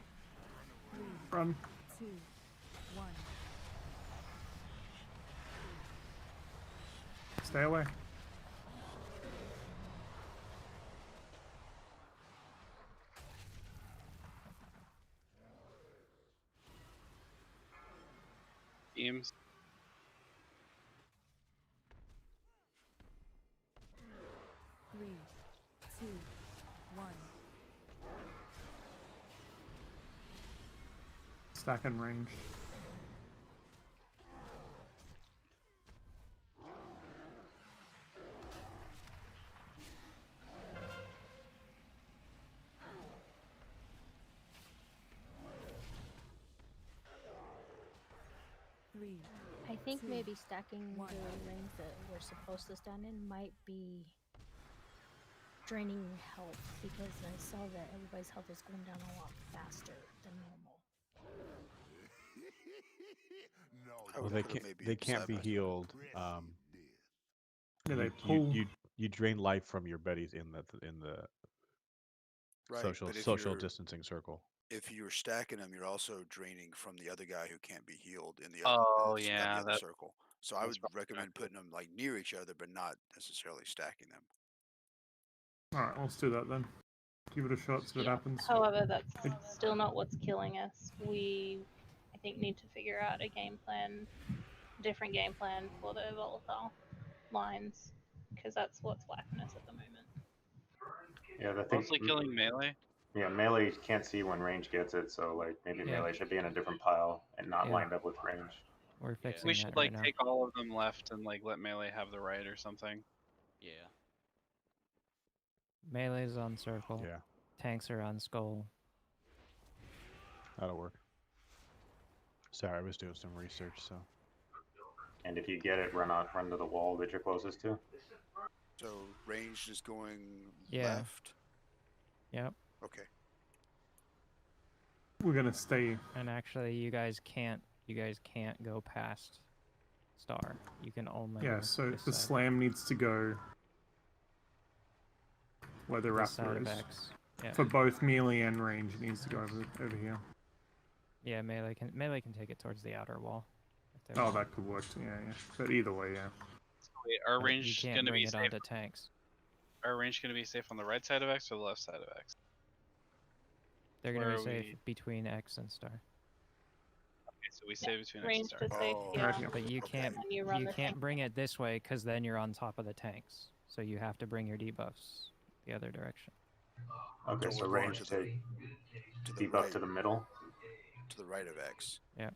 Run. 2, 1. Stay away. Beams. 3, 2, 1. Stack and range. I think 2, maybe stacking 1. the rings that we're supposed to stand in might be draining health, because I saw that everybody's health is going down a lot faster than normal. Well, they can't be healed. Yeah, they you, pull. you drain life from your buddies in the Right, social but if social you're- distancing circle. If you're stacking them, you're also draining from the other guy who can't be healed in the other, Oh in the yeah, other that, circle. So I would recommend putting them like near each other, but not necessarily stacking them. Alright, let's do that then. Give it a shot, see what happens. However, that's still not what's killing us. We, I think, need to figure out a game plan, different game plan for the volatile lines, because that's what's whacking us at the moment. Yeah, the thing. Mostly killing melee. Yeah, melee can't see when range gets it, so like maybe Yeah. melee should be in a different pile and not Yeah. lined up with range. We're fixing We that should right like now. take all of them left and like let melee have the right or something. Yeah. Melee's on circle. Yeah, Tanks are on skull. that'll work. Sorry, I was doing some research, so. And if you get it, run to the wall that you're closest to. So ranged is going Yeah. left. Yep. Okay. We're gonna stay. And actually, you guys can't go past star. You can only Yeah, go so this the side. slam needs to go where the This side raptor of is. X. Yeah. For both melee and range, it needs to go over here. Yeah, melee can take it towards the outer wall. if they Oh, want. that could work. Yeah, yeah. But either way, yeah. Wait, our But range you can't gonna bring be it safe. onto tanks. Our range gonna be safe on the right side of X or the left side of X? They're gonna Where be are safe we? between X and star. Okay, so we stay between X and Range star. to safe, Oh, yeah. Right here. But you Okay. can't And you run the can't tank. bring it this way because then you're on top of the tanks. So you have to bring your debuffs the other direction. Okay, so we're going range to take to the deep up right, to the middle. to the right of X. Yeah.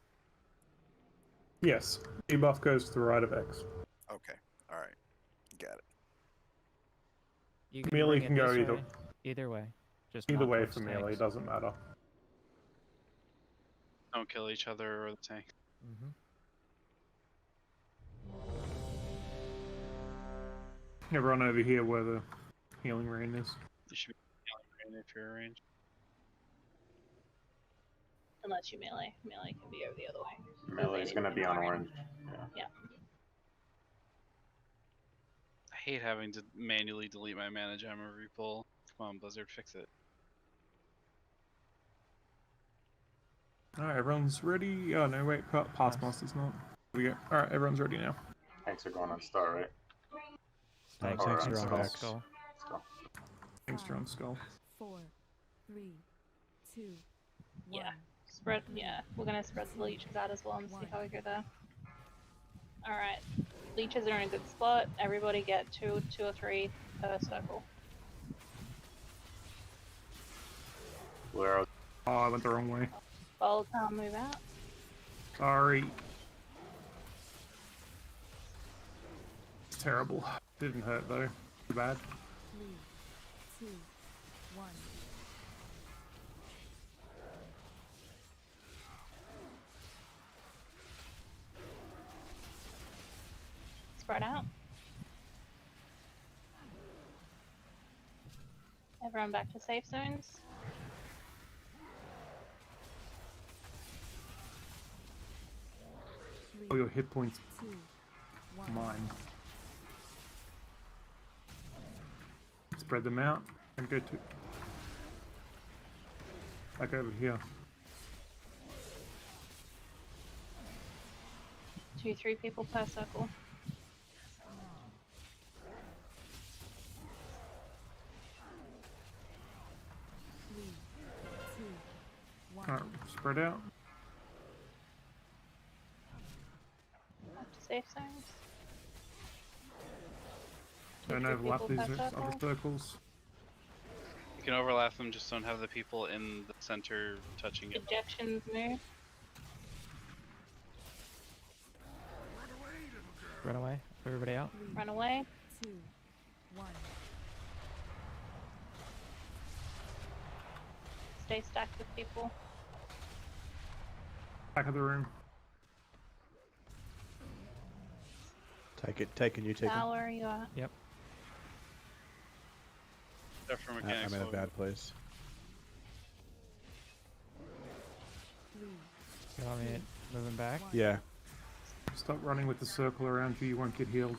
Yes. Debuff goes to the right of X. Okay. All right. Got it. You can Melee bring it can go this either- way, either way. Just Either not way towards for melee, tanks. doesn't matter. Don't kill each other or the tank. Mm-hmm. Everyone over here where the healing rain is. You should be killing if you're range. Unless you melee. Melee can be over the other way. Melee is gonna be on orange. Yeah. Yeah. I hate having to manually delete my mana gem every pull. Come on, Blizzard, fix it. Alright, everyone's ready. Oh no, wait, Past Master's not. Here we go. Alright, everyone's ready now. Tanks are going on star, right? Tanks Or tanks on are on skull. X. skull. Skull. Thanks, John Skull. 4, 3, 2, 1. Yeah. Spread, yeah. We're gonna spread the leeches out as well and see how we go there. Alright. Leeches are in a good spot. Everybody get two or three per circle. Where are Oh, I went the wrong way. Volatile, move out. Sorry. It's terrible. Didn't hurt though. Too bad. 3, 2, 1. Spread out. Everyone back to safe zones. All your hit points. 2, 1. Mine. Spread them out and go to back over here. 2, 3 people per circle. Alright, spread out. Up to safe zones. Don't 2, 3 overlap people these per other circle. circles. You can overlap them, just don't have the people in the center touching it. Ejections move. Run away. Everybody out. Run away. 2, 1. Stay stacked with people. Back of the room. Take it. Taking you. Taking. Now, where are you at? Yep. Except for I'm mechanics. in a will- bad place. You want me moving back? Yeah. Stop running with the circle around you, you won't get healed.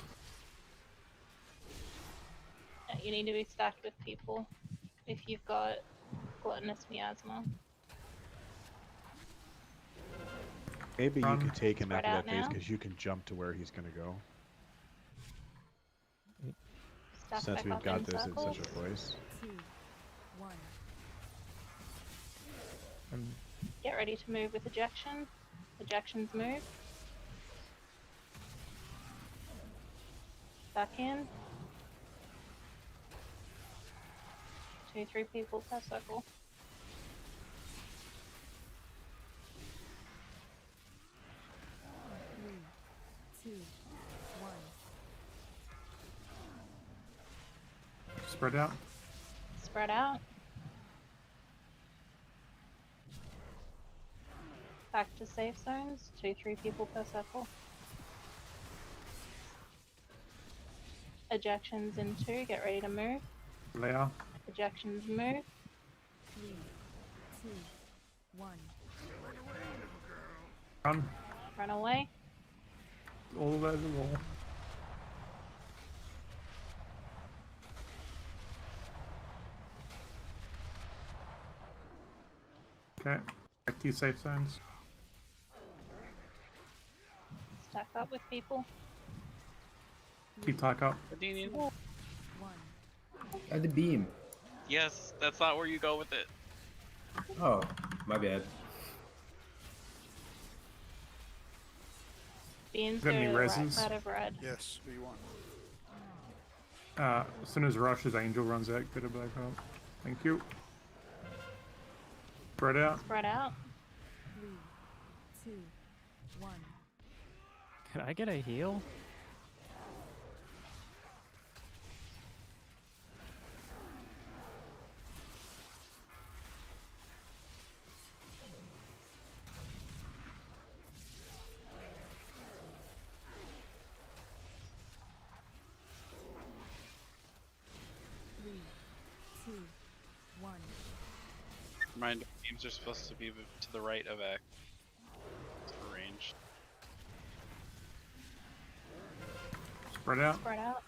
Yeah, you need to be stacked with people if you've got gluttonous miasma. Maybe you can take him Spread after out that phase now. because you can jump to where he's gonna go. Stack Since back we've up got in this in circles. such a place. 2, 1. Get ready to move with ejection. Ejections move. Back in. 2, 3 people per circle. Two, 1. Spread out. Spread out. Back to safe zones. 2, 3 people per circle. Ejections in 2. Get ready to move. Layer. Ejections move. 3, 2, 1. Run. Run away. All over the wall. Okay. Back to your safe zones. Stack up with people. Keep tack up. Adenian. 1. The beam. Yes, that's not where you go with it. Oh, my bad. Beans Got go any to the right reses? side of red. Yes, who you want? As soon as Rush's angel runs out, get it back up. Thank you. Spread out. Spread out. 3, 2, 1. Can I get a heal? Three, 2, 1. Reminder, teams are supposed to be to the right of X. For range. Spread out. Spread out.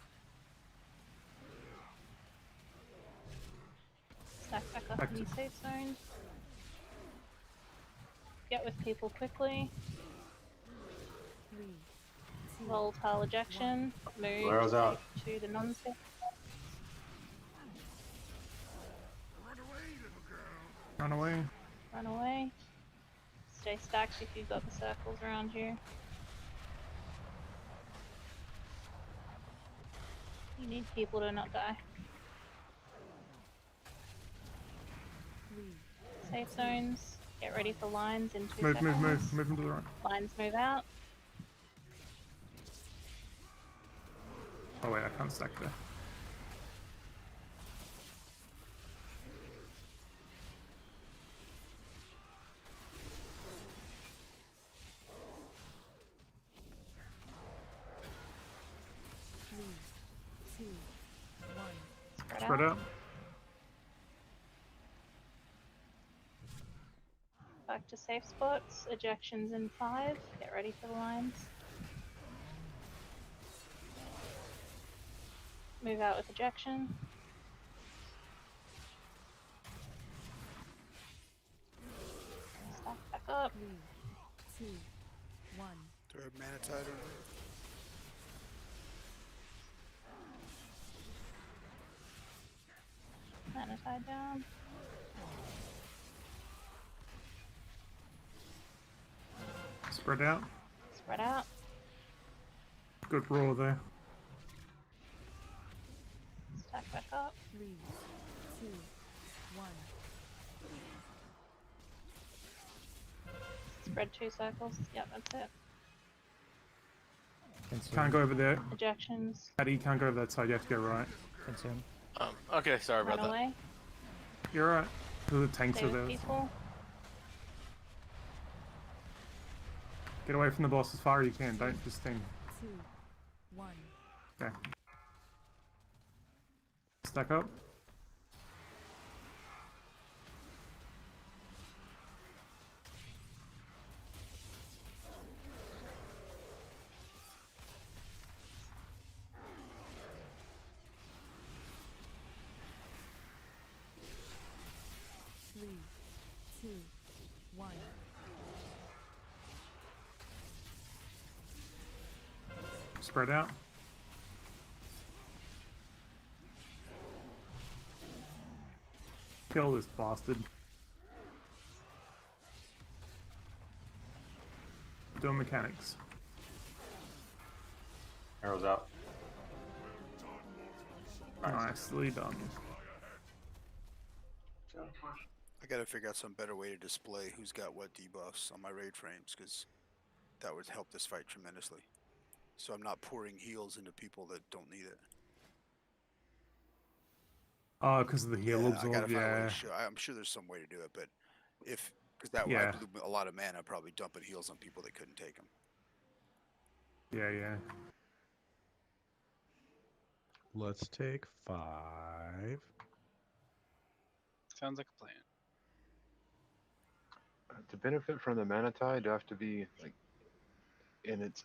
Stack back up Back in to- your safe zone. Get with people quickly. 3, 2, Volatile ejection. Move Where was that? to the non-safe. Run away. Run away. Stay stacked if you've got the circles around you. You need people to not die. 3, Safe zones. Get ready for lines in 2 Move, seconds. move, move. Move them to the right. Lines move out. Oh wait, I can't stack there. Three, 2, 1. Spread out. Back to safe spots. Ejections in 5. Get get ready for the lines. Move out with ejection. Stack back up. 3, 2, 1. Do I have mana tide or Mana tide down. Spread out. Spread out. Good roar there. Stack back up. 3, 2, 1. Spread 2 circles. Yep, that's it. Consume. Can't go over there. Ejections. Paddy, you can't go over that side. You have to go right. Consume. Okay, sorry Run about that. away. You're right. The tanks Stay are with there. people. Get away from the boss as far as you can. Don't just sting. 2, 1. Okay. Stack up. Three, two, one. Spread out. Kill this bastard. Doing mechanics. Arrows out. Nicely done. I gotta figure out some better way to display who's got what debuffs on my raid frames, because that would help this fight tremendously. So I'm not pouring heals into people that don't need it. Oh, because of the heal I gotta absorb, find a way yeah. to show. I'm sure there's some way to do it, but because that way Yeah. I blew a lot of mana, probably dumping heals on people that couldn't take them. Yeah, yeah. Let's take 5. Sounds like a plan. To benefit from the mana tide, do I have to be like in its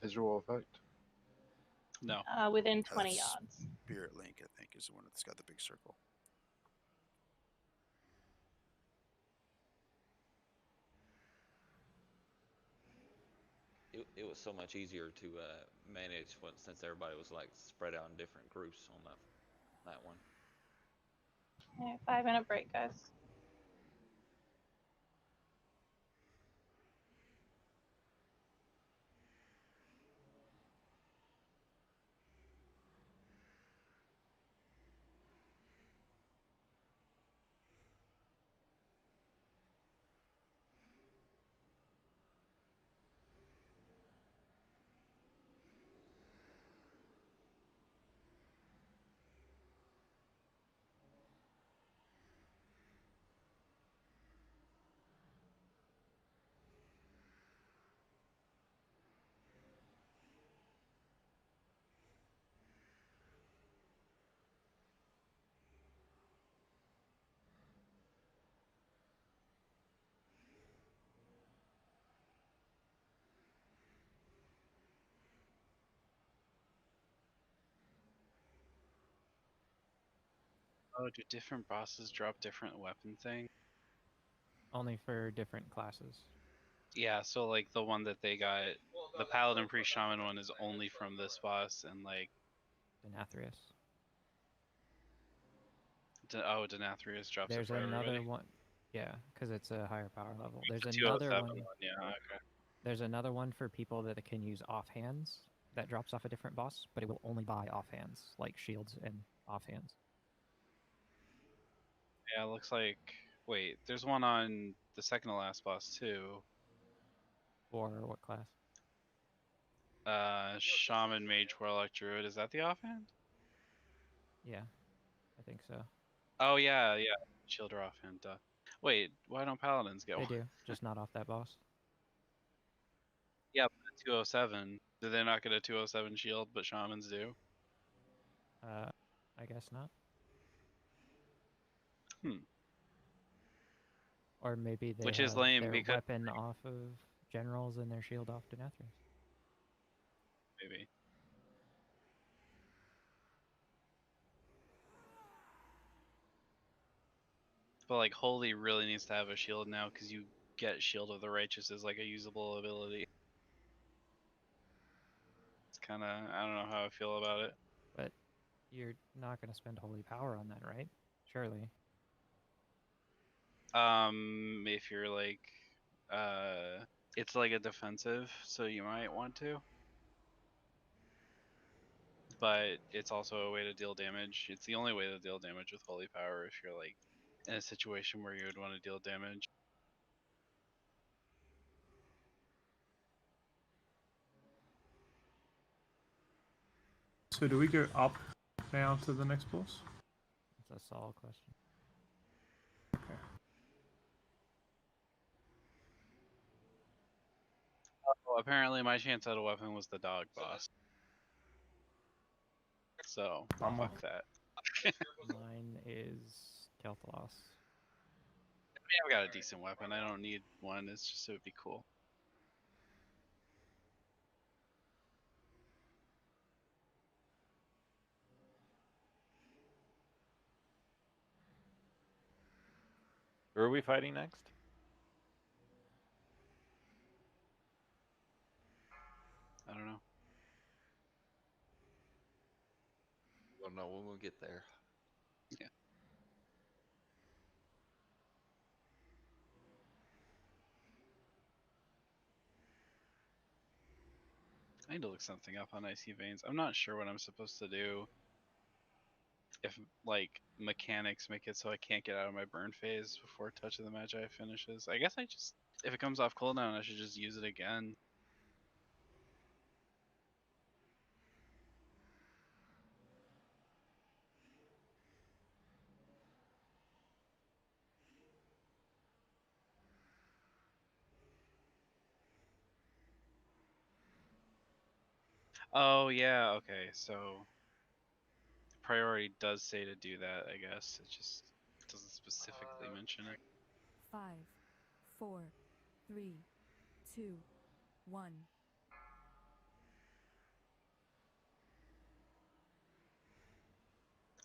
visual effect? No. Within 20 That's yards. Spirit Link, I think, is the one that's got the big circle. It was so much easier to manage since everybody was like spread out in different groups on that one. Yeah, 5-minute break, guys. Oh, do different bosses drop different weapon things? Only for different classes. Yeah, so like the one that they got, the Paladin Priest Shaman one is only from this boss, and like Nathrius. Denathrius drops There's it for another everybody. one. Yeah, because it's a higher power level. There's The another 207 one. Yeah, okay. There's another one for people that can use offhands that drops off a different boss, but it will only buy offhands, like shields and offhands. Yeah, it looks like. Wait, there's one on the second to last boss too. For what class? Shaman, Mage, Warlock, Druid. Is that the offhand? Yeah, I think so. Oh yeah, yeah. Shield or offhand. Duh. Wait, why don't Paladins get They one? do, just not off that boss. Yeah, but 207. Do they not get a 207 shield, but Shamans do? I guess not. Hmm. Or maybe they Which have is lame their because weapon off of generals and their shield off to Nathria. Maybe. But like Holy really needs to have a shield now because you get Shield of the Righteous as like a usable ability. It's kind of, I don't know how I feel about it. But you're not going to spend holy power on that, right? Surely. If you're like, it's like a defensive, so you might want to. But it's also a way to deal damage. It's the only way to deal damage with holy power if you're like in a situation where you would want to deal damage. So do we go up now to the next boss? It's a Saul question. Okay. Oh, apparently my chance at a weapon was the dog boss. So, Bummer. fuck that. Mine is Kel'Thuzad. I mean, I've got a decent weapon. I don't need one. It's just, it would be cool. Who are we fighting next? I don't know. We'll know when we get there. Yeah. I need to look something up on Icy Veins. I'm not sure what I'm supposed to do. If, like, mechanics make it so I can't get out of my burn phase before Touch of the Magi finishes. I guess I just, if it comes off cooldown, I should just use it again. Oh, yeah, okay, so priority does say to do that, I guess. It just doesn't specifically mention it. 5, 4, 3, 2, 1.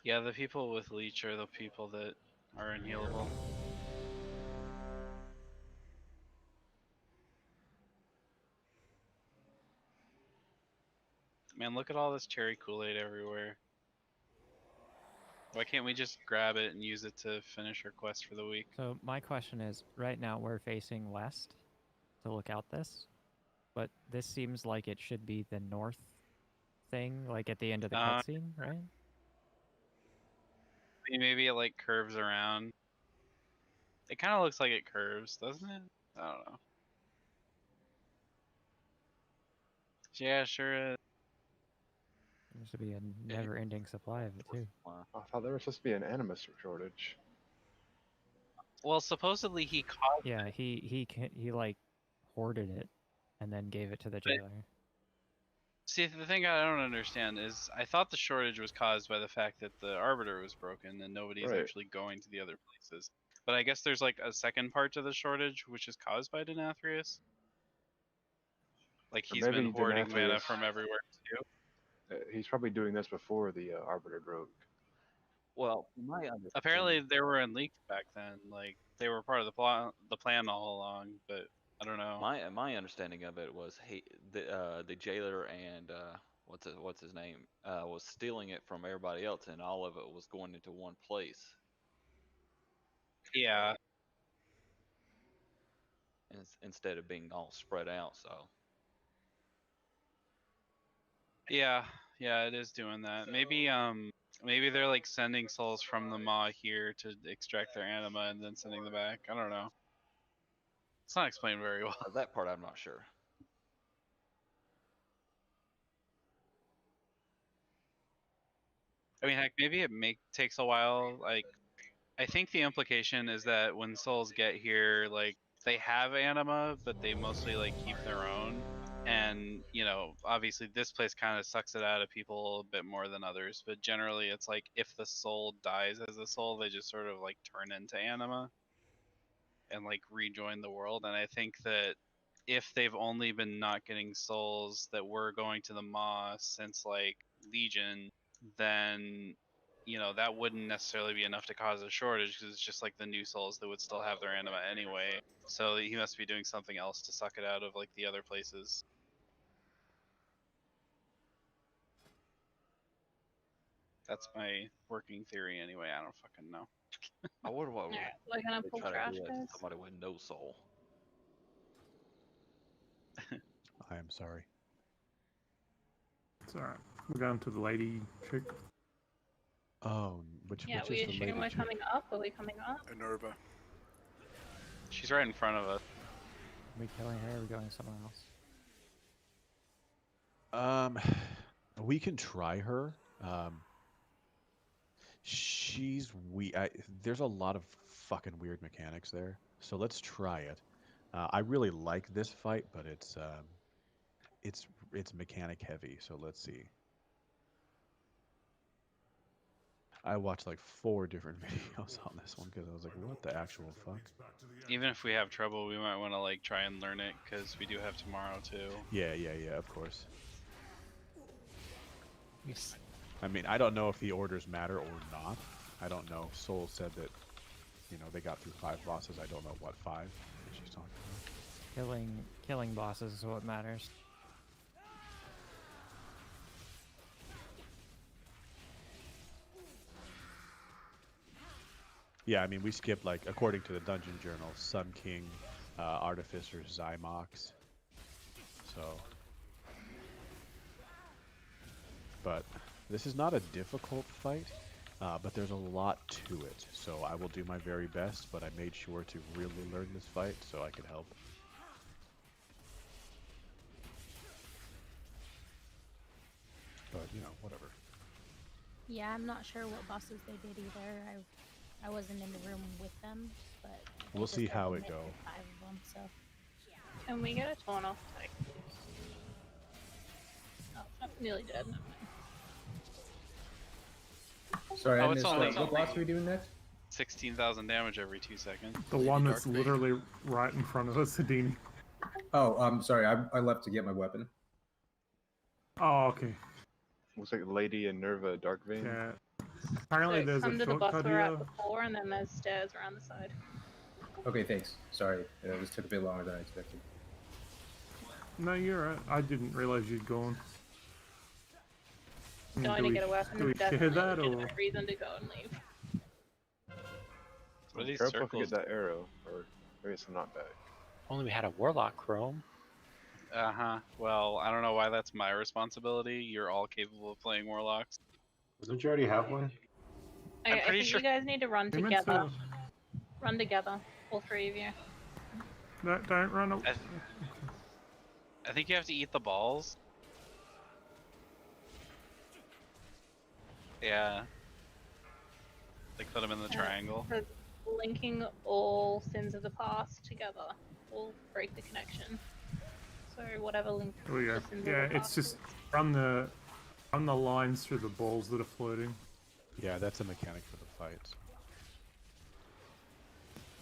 Yeah, the people with Leech are the people that are unhealable. Man, look at all this cherry Kool-Aid everywhere. Why can't we just grab it and use it to finish our quest for the week? So my question is, right now we're facing west to look out this, but this seems like it should be the north thing, like at the end of the cutscene, right? Maybe it like curves around. It kind of looks like it curves, doesn't it? I don't know. Yeah, sure is. Seems to be a never-ending supply of it too. I thought there was supposed to be an animus shortage. Well, supposedly he caused. Yeah, he like hoarded it, and then gave it to the jailer. See, the thing I don't understand is I thought the shortage was caused by the fact that the Arbiter was broken and nobody's Right. actually going to the other places. But I guess there's like a second part to the shortage, which is caused by Denathrius. Like Or he's been maybe hoarding mana Denathrius- from everywhere too. He's probably doing this before the Arbiter broke. Well, my understanding. Apparently they were in leaks back then. Like they were part of the plan all along, but I don't know. My understanding of it was the jailer and what's his name was stealing it from everybody else, and all of it was going into one place. Yeah. Instead of being all spread out. So. Yeah, it is doing that. Maybe they're like sending souls from the Maw here to extract their anima and then sending them back. I don't know. It's not explained very well. That part I'm not sure. I mean, heck, maybe it takes a while. Like, I think the implication is that when souls get here, like they have anima, but they mostly like keep their own. And you know, obviously, this place kind of sucks it out of people a bit more than others. But generally, it's like if the soul dies as a soul, they just sort of like turn into anima and like rejoin the world. And I think that if they've only been not getting souls that were going to the Maw since like Legion, then that wouldn't necessarily be enough to cause a shortage because it's just like the new souls that would still have their anima anyway. So he must be doing something else to suck it out of like the other places. That's my working theory anyway. I don't fucking know. I wonder what Alright, we're gonna they pull try to trash, do that to guys. somebody with no soul. I am sorry. It's alright. We're going to the lady chick. Oh, which Yeah, which we is the assume lady we're chick? coming up. Are we coming up? Enerva. She's right in front of us. Are we killing her or are we going somewhere else? We can try her. There's a lot of fucking weird mechanics there, so let's try it. I really like this fight, but it's mechanic heavy. So let's see. I watched like 4 different videos on this one because I was like, what the actual fuck? Even if we have trouble, we might want to like try and learn it because we do have tomorrow too. Yeah, of course. Yes. I mean, I don't know if the orders matter or not. I don't know. Soul said that, they got through 5 bosses. I don't know what 5 that she's talking about. Killing bosses is what matters. Yeah, I mean, we skipped, like, according to the Dungeon Journal, Sun King, Artificer, Zymox. So. But this is not a difficult fight, but there's a lot to it. So I will do my very best, but I made sure to really learn this fight so I could help. But, whatever. Yeah, I'm not sure what bosses they did either. I wasn't in the room with them, but We'll see how it go. 5 of them, so. Can we get a torn off tag? Oh, I'm nearly dead. Never mind. Sorry, I it's missed only- what boss are we doing next? 16,000 damage every 2 seconds. The one that's literally right in front of us, Houdini. Oh, sorry, I left to get my weapon. Oh, okay. Looks like Lady Enerva Darkvein. Yeah. Apparently So there's come a to the bus shortcut we're here. at before, and then there's stairs around the side. Okay, thanks. Sorry, this took a bit longer than I expected. No, you're right. I didn't realize you'd gone. Going to get a weapon do we is share definitely a that, or? legitimate reason to go and leave. What are these Careful if you circles? get that arrow, or maybe it's not back. Only we had a warlock chrome. Well, I don't know why that's my responsibility. You're all capable of playing warlocks. Doesn't you already have one? Okay, I pretty think sure- you guys need to run We meant together. to- Run together, all 3 of you. No, don't run away. I think you have to eat the balls. Yeah. Like put them in the triangle. Because linking all sins of the past together will break the connection. So whatever link Here we go. the sins Yeah, of the it's past just run the lines through the balls that are floating. Yeah, that's a mechanic for the fights.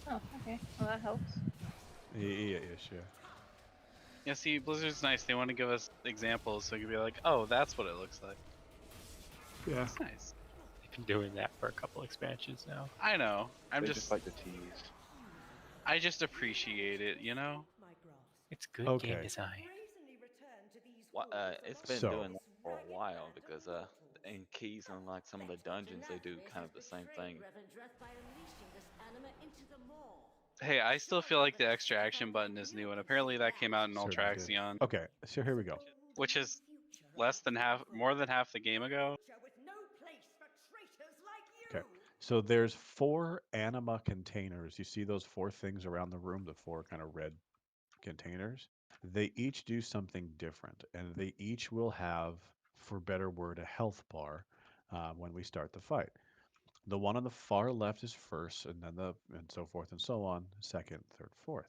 Oh, okay. Well, that helps. Yeah. Yeah, see, Blizzard's nice. They want to give us examples so you can be like, oh, that's what it looks like. Yeah. That's nice. They've been doing that for a couple expansions now. I know. They just like to tease. I just appreciate it, you know? It's good Okay. game design. It's been So- doing that for a while because in Keys, unlike some of the dungeons, they do kind of the same thing. Hey, I still feel like the extra action button is new, and apparently that came out in Certainly did. Ultraxion, Okay, so here we go. which is more than half the game ago. Okay, so there's 4 anima containers. You see those 4 things around the room, the 4 kind of red containers? They each do something different, and they each will have, for better word, a health bar when we start the fight. The one on the far left is first, and then and so forth and so on, second, third, fourth.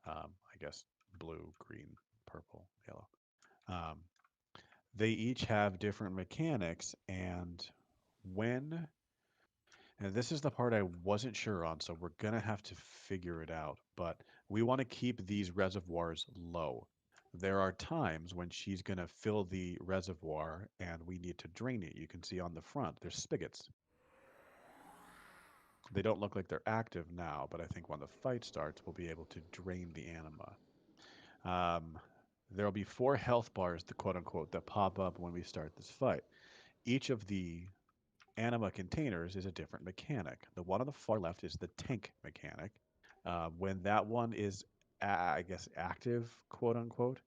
I guess blue, green, purple, yellow. They each have different mechanics, and this is the part I wasn't sure on, so we're gonna have to figure it out. But We want to keep these reservoirs low. There are times when she's going to fill the reservoir and we need to drain it. You can see on the front, there's spigots. They don't look like they're active now, but I think when the fight starts, we'll be able to drain the anima. There'll be 4 health bars, the quote unquote, that pop up when we start this fight. Each of the anima containers is a different mechanic. The one on the far left is the tank mechanic. When that one is, I guess, active, quote unquote,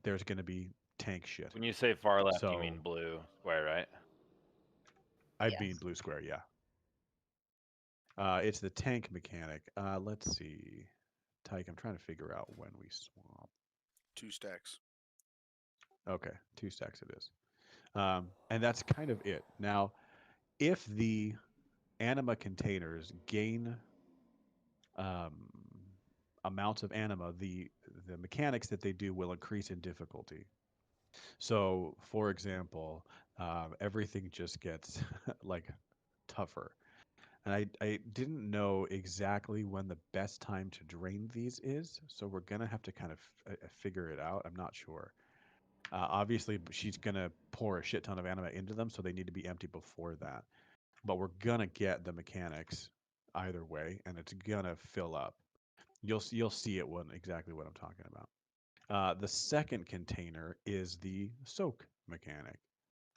there's going to be tank shit. When you say far left, So, you mean blue square, right? I Yes. mean blue square, yeah. It's the tank mechanic. Let's see. Tyke, I'm trying to figure out when we swap. 2 stacks. Okay, 2 stacks it is. And that's kind of it. Now, if the anima containers gain amounts of anima, the mechanics that they do will increase in difficulty. So, for example, everything just gets like tougher. And I didn't know exactly when the best time to drain these is, so we're gonna have to kind of figure it out. I'm not sure. Obviously, she's gonna pour a shit ton of anima into them, so they need to be empty before that. But we're gonna get the mechanics either way, and it's gonna fill up. You'll see it when exactly what I'm talking about. The second container is the soak mechanic.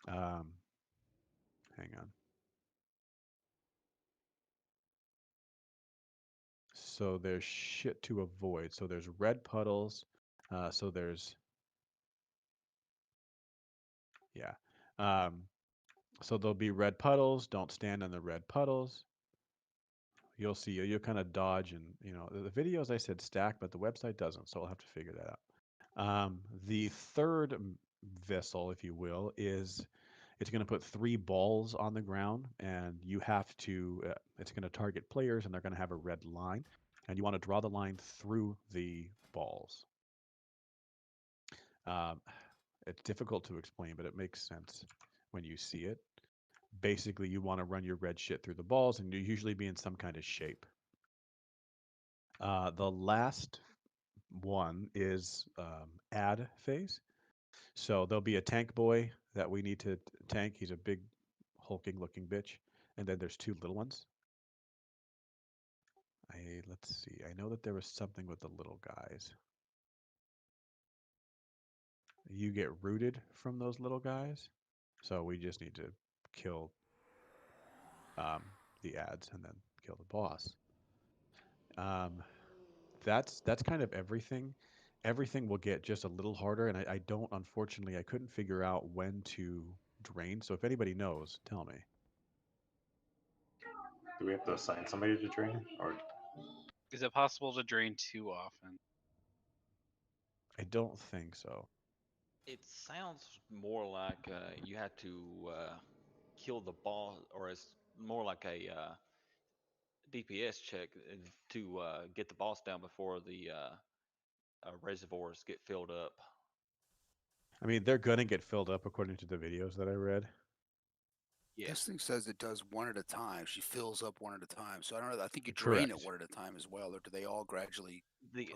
Hang on. So there's shit to avoid. So there's red puddles. So there's yeah. So there'll be red puddles. Don't stand on the red puddles. You'll see. You'll kind of dodge, and the videos I said stack, but the website doesn't. So I'll have to figure that out. The third vessel, if you will, is it's going to put 3 balls on the ground, and you have to. It's going to target players, and they're going to have a red line, and you want to draw the line through the balls. It's difficult to explain, but it makes sense when you see it. Basically, you want to run your red shit through the balls, and you usually be in some kind of shape. The last one is ad phase. So there'll be a tank boy that we need to tank. He's a big, hulking looking bitch. And then there's 2 little ones. Let's see. I know that there was something with the little guys. You get rooted from those little guys. So we just need to kill the ads and then kill the boss. That's kind of everything. Everything will get just a little harder, and I don't, unfortunately, I couldn't figure out when to drain. So if anybody knows, tell me. Do we have to assign somebody to drain, or Is it possible to drain too often? I don't think so. It sounds more like you had to kill the boss, or it's more like a DPS check to get the boss down before the reservoirs get filled up. I mean, they're gonna get filled up according to the videos that I read. Yeah. This thing says it does 1 at a time. She fills up 1 at a time. So I don't know. I think you drain it 1 at a time as well, or do they all gradually?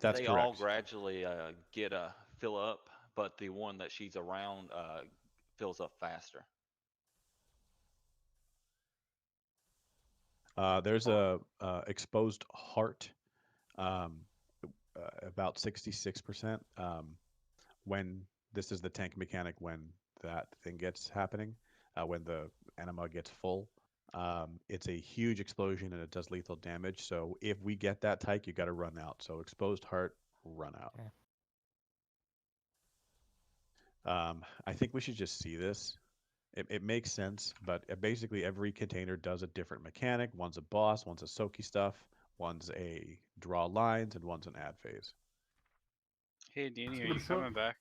That's they correct. all gradually get a fill up, but the one that she's around fills up faster. There's a exposed heart, about 66%. When this is the tank mechanic, when that thing gets happening, when the anima gets full, it's a huge explosion and it does lethal damage. So if we get that tyke, you got to run out. So exposed heart, run out. Okay. I think we should just see this. It makes sense, but basically every container does a different mechanic. One's a boss, one's a soaky stuff, one's a draw lines, and one's an ad phase. Hey, Danny, Give are it a you shot. coming back?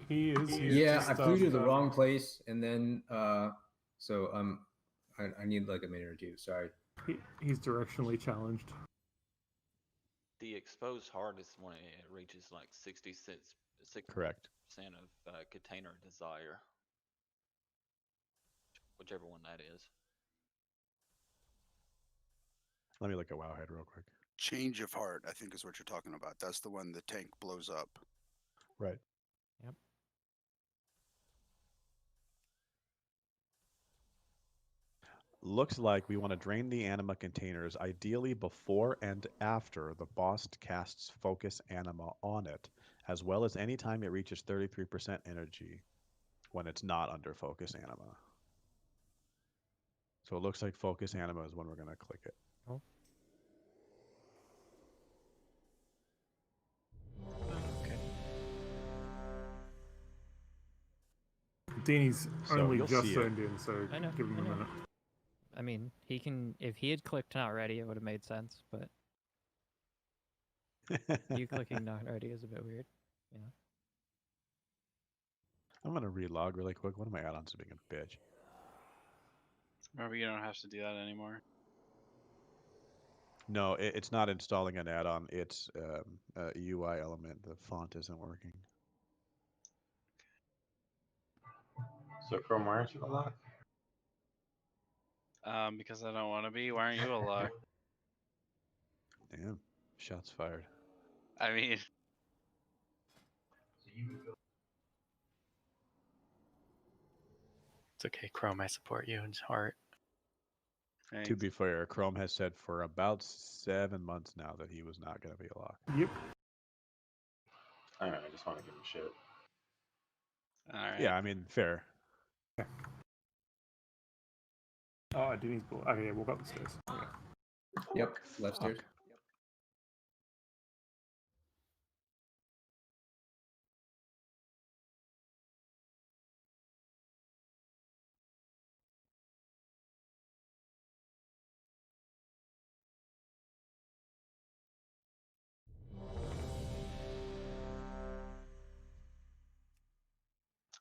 He is. He's Yeah, just, I flew to the wrong place, and then so I need like a minute or 2. Sorry. He's directionally challenged. The exposed heart is when it reaches like 66% Correct. of container desire, whichever one that is. Let me look at Wowhead real quick. Change of Heart, I think, is what you're talking about. That's the one the tank blows up. Right. Yep. Looks like we want to drain the anima containers, ideally before and after the boss casts focus anima on it, as well as any time it reaches 33% energy when it's not under focus anima. So it looks like focus anima is when we're going to click it. Oh. Okay. Deanie's So only you'll just see it. zoned in, so I know. give him I a know. minute. I mean, he can. If he had clicked not ready, it would have made sense. But you clicking not ready is a bit weird. You know. I'm going to relog really quick. One of my add-ons is being a bitch. Remember, you don't have to do that anymore. No, it's not installing an add-on. It's a UI element. The font isn't working. So Chrome, why aren't you a lock? Because I don't want to be. Why aren't you a lock? Damn, shots fired. I mean, It's okay, Chrome. I support you in heart. thanks. To be fair, Chrome has said for about 7 months now that he was not going to be a lock. Yep. I don't know, I just want to give him shit. All right. Yeah, I mean, fair. Oh, Deanie's ball. Okay, yeah, walk up the stairs. Okay. Yep, left stairs.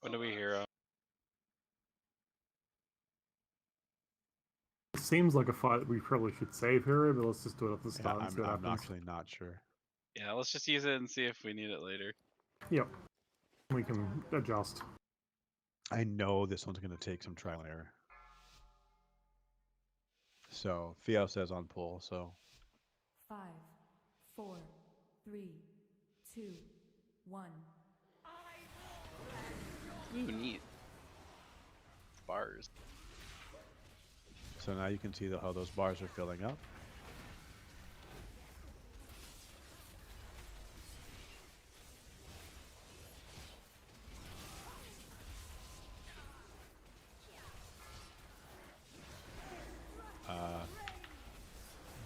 What do we hear? It seems like a fight that we probably should save Hero, but let's just do it at the start and see what I'm happens. actually not sure. Yeah, let's just use it and see if we need it later. Yep. We can adjust. I know this one's going to take some trial and error. So, Theo says on pull, so 5, 4, 3, 2, 1. Ooh, neat. Bars. so now you can see how those bars are filling up.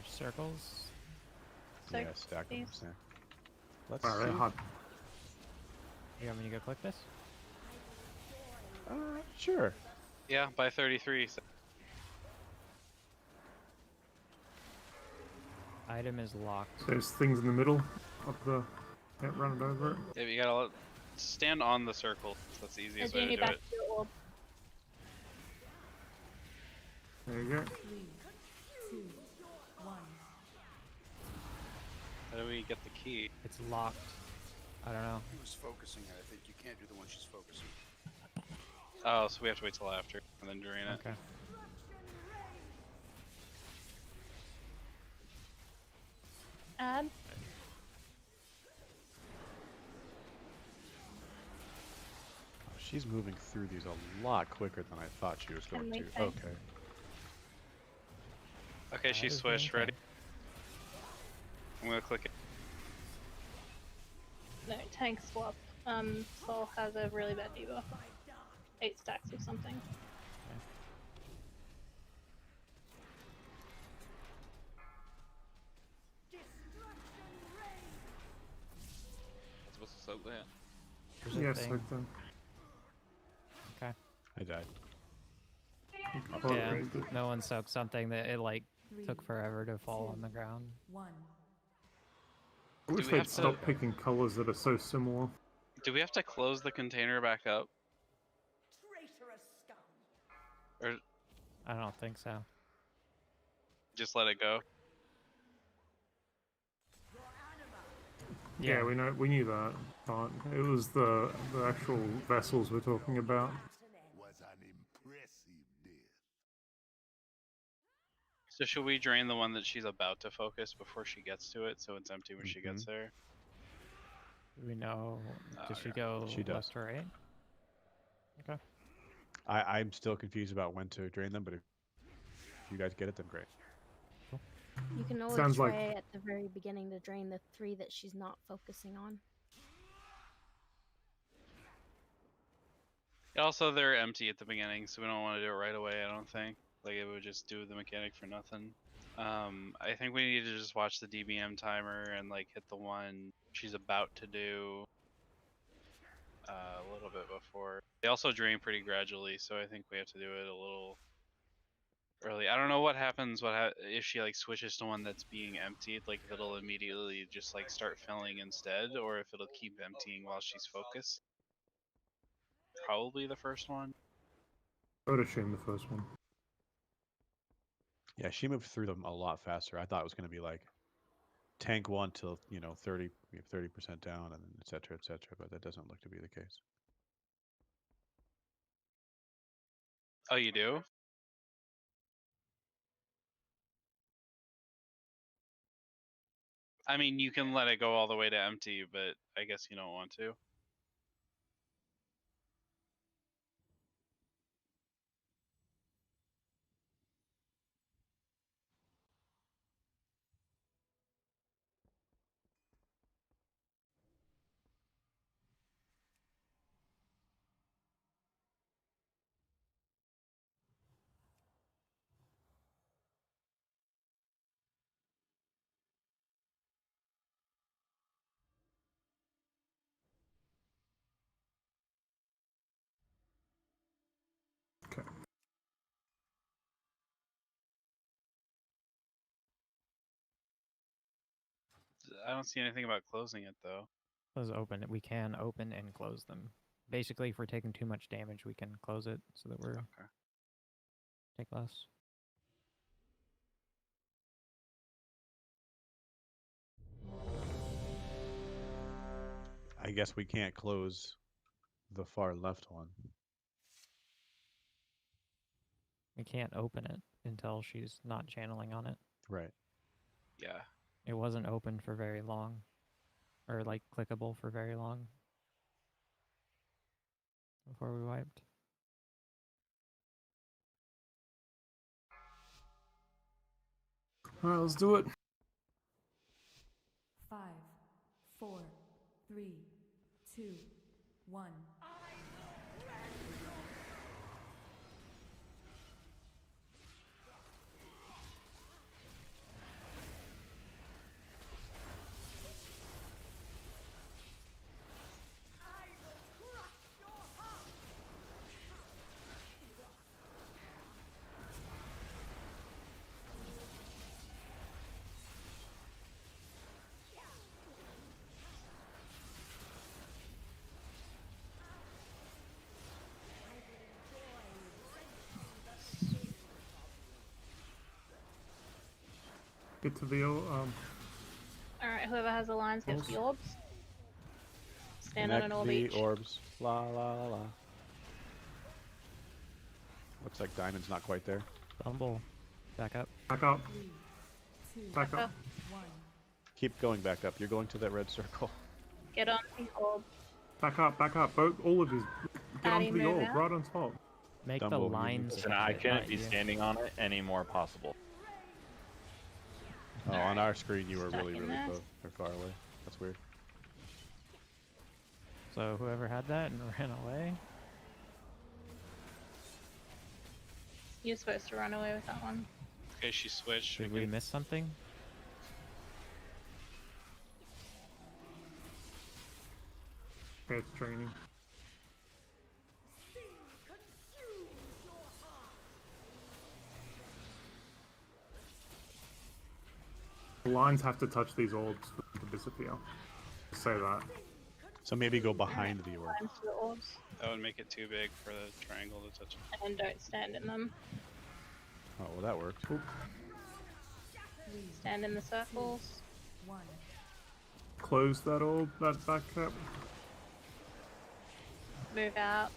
Circles. Yeah, stack them. Stack. Let's Alright, see. hot. You want me to go click this? Sure. Yeah, by 33. So Item is locked. There's things in the middle of the. Yeah, run it over it. yeah, you gotta stand on the circle. That's the easiest way to Deanie, do back it. to your orb. There you go. 3, 2, 1. How do we get the key? It's locked. I don't know. Who's focusing it? I think you can't do the one she's focusing. Oh, so we have to wait till after and then drain it. Okay. Add. Oh, she's moving through these a lot quicker than I thought she was going Can we to. thank- Okay. Okay, she's is switched. being Ready? I'm gonna click it. No, tank swap. Sol has a really bad debuff. 8 stacks or something. That's supposed to soak that. There's a Yes, thing. like them. Okay. I died. Oh, Yeah. raised it. No one soaked something that it like 3, took forever to fall on the ground. 1. I wish we they'd have to- stop picking colors that are so similar. Do we have to close the container back up? Or I don't think so. just let it go? Yeah, we knew that. But it was the actual vessels we're talking about. So should we drain the one that she's about to focus before she gets to it, so it's empty when she gets there? Do we know? Does she Okay. go She does. left to right? Okay. I'm still confused about when to drain them, but if you guys get it, then great. You can always Sounds try like- at the very beginning to drain the 3 that she's not focusing on. Also, they're empty at the beginning, so we don't want to do it right away. I don't think. Like it would just do the mechanic for nothing. I think we need to just watch the DBM timer and like hit the one she's about to do a little bit before. They also drain pretty gradually, so I think we have to do it a little early. I don't know what happens. If she like switches to one that's being emptied? Like if it'll immediately just like start filling instead, or if it'll keep emptying while she's focused. Probably the first one. I would assume the first one. Yeah, she moved through them a lot faster. I thought it was going to be like tank 1 till 30% down, and then et cetera, but that doesn't look to be the case. Oh, you do? I mean, you can let it go all the way to empty, but I guess you don't want to. I don't see anything about closing it though. Let's open it. We can open and close them. Basically, if we're taking too much damage, we can close it so that we're take less. I guess we can't close the far left one. We can't open it until she's not channeling on it. Right. Yeah. It wasn't open for very long, or like clickable for very long before we wiped. All right, let's do it. 5, 4, 3, 2, 1. Get to the Alright, whoever has the lines gets the orbs. Stand on Connect an orb the each. orbs. La la la la. Looks like Diamond's not quite there. Bumble. Back up. Back up. 3, 2, Back up. 1. Keep going back up. You're going to that red circle. Get on the orb. Back up. Back up. Both, all of you. Get Patty, onto the move orb, out. right on top. Make Dumbo, the you need lines. Listen, hit I it, couldn't not be you. standing on it any more possible. Oh, on our screen you were Stuck really, in really there. close or far away. That's weird. So whoever had that and ran away. You're supposed to run away with that one. Okay, she switched. Did we miss something? Okay, it's training. The lines have to touch these orbs for them to disappear. Say that. So maybe go behind the orb. Lines to the orbs. That would make it too big for the triangle to touch. And don't stand in them. Oh, well, that worked. Stand in the circles. 1. Close that orb, that back up. Move out.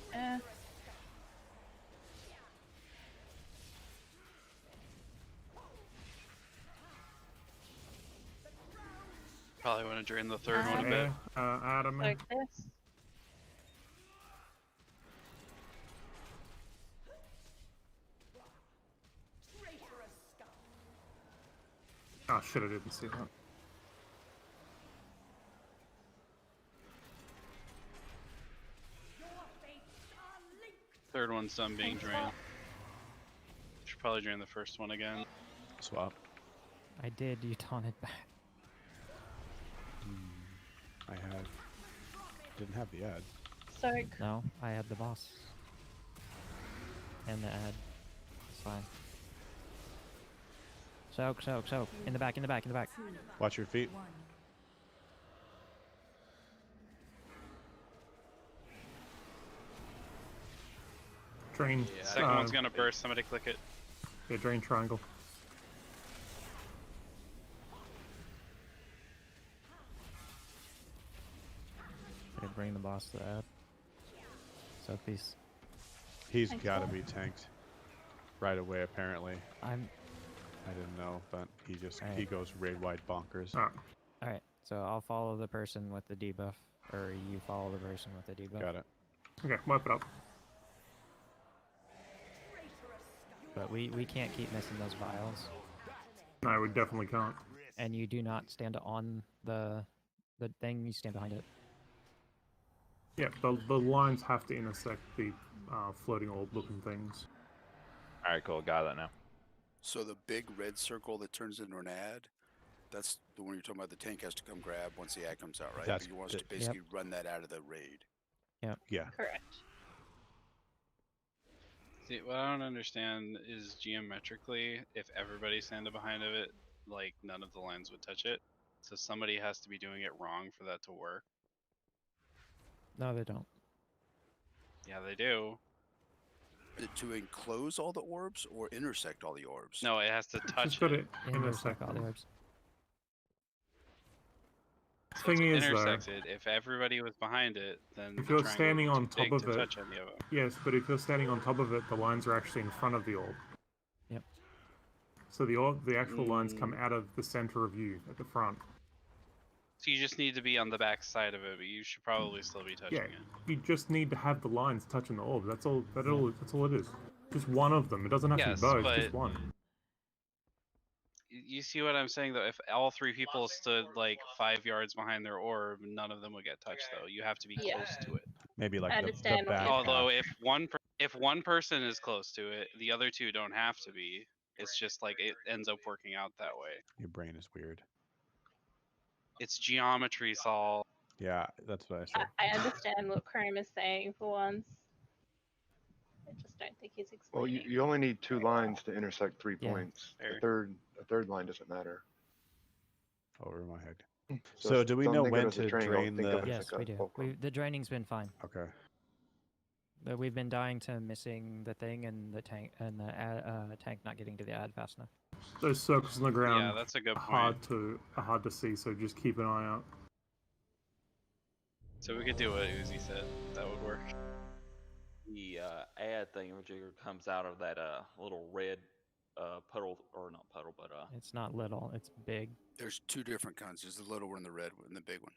Probably want to drain the third one a bit. Adam. Like this. Oh shit, I didn't see that. Third one's done being drained. Should probably drain the first one again. Swap. I did. You taunted back. I had. Didn't have the ad. Sorry. No, I had the boss. And the ad. It's fine. Soak, soak, soak. In the back, in the back, in the back. Watch your feet. Drain. Second one's gonna burst. Somebody click it. Yeah, drain triangle. Okay, bring the boss to the ad. Soak piece. He's gotta be tanked right away, apparently. I didn't know, but he just he goes raid wide bonkers. Alright, so I'll follow the person with the debuff, or you follow the person with the debuff. Got it. Okay, wipe it up. But we can't keep missing those vials. No, we definitely can't. And you do not stand on the thing, you stand behind it. Yeah, the lines have to intersect the floating orb looking things. Alright, cool. Got that now. So the big red circle that turns into an ad, that's the one you're talking about. The tank has to come grab once the ad comes out, right? That's But you want us to basically run that out of the raid. Yep. Yeah. Correct. See, what I don't understand is geometrically, if everybody standing behind of it, like none of the lines would touch it. So somebody has to be doing it wrong for that to work. No, they don't. Yeah, they do. Is it to enclose all the orbs or intersect all the orbs? No, it has to touch Just got it. it intersect all the orbs. So Thing to is, intersect it, if everybody was behind it, then if the you're triangle standing would on be too top big of to it, touch any of them. yes, but if you're standing on top of it, the lines are actually in front of the orb. Yep. So the actual lines come out of the center of you at the front. So you just need to be on the back side of it, but you should probably still be touching Yeah, it. you just need to have the lines touching the orb. That's all. That's all it is. Just one of them. It doesn't have to be Yes, both. but Just one. You see what I'm saying, though? If all three people stood like 5 yards behind their orb, none of them would get touched, though. You have to be close to it. Maybe like I the understand what back. you're Although half. if one person is close to it, the other two don't have to be. It's just like it ends up working out that way. Your brain is weird. It's geometry, Saul. Yeah, that's what I said. I understand what Chrome is saying for once. I just don't think he's Well, explaining. you only need 2 lines to intersect 3 Yeah. points. Fair. A third line doesn't matter. Over my head. So So do we don't know think of it when as a to triangle, drain think of the? it as Yes, like we a do. fulcrum. The draining's been fine. Okay. But we've been dying to missing the thing and the tank and the tank not getting to the ad fast enough. Those circles on the ground. Yeah, that's a good are point. hard to see. So just keep an eye out. So we could do what Uzi said. That would work. The ad thingamajigger comes out of that little red puddle, or not puddle, but It's not little, it's big. There's 2 different kinds. There's the little one and the red one and the big one.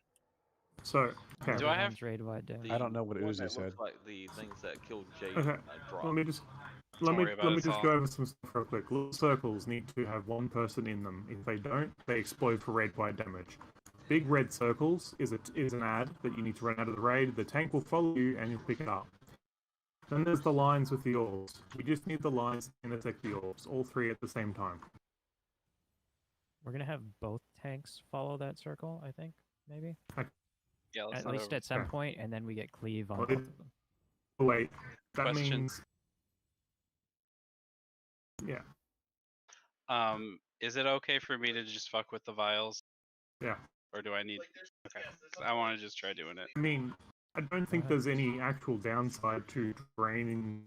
So okay. Do I have- raid wide damage. I don't know what one Uzi that said. looks like the things that killed Jade Okay. drop. Let me just Don't worry about it, just Saul. go over some stuff real quick. Little circles need to have one person in them. If they don't, they explode for raid wide damage. Big red circles is an ad that you need to run out of the raid. The tank will follow you and you'll pick it up. Then there's the lines with the orbs. We just need the lines to intersect the orbs, all 3 at the same time. We're gonna have both tanks follow that circle, I think, maybe. Yeah, let's At not least over- at some Okay. point, and then we get cleave on Well, both of them. Oh, wait, that Question. means yeah, Is it okay for me to just fuck with the vials, yeah. or do I need? Okay, I want to just try doing it. I mean, I don't think there's any actual downside to draining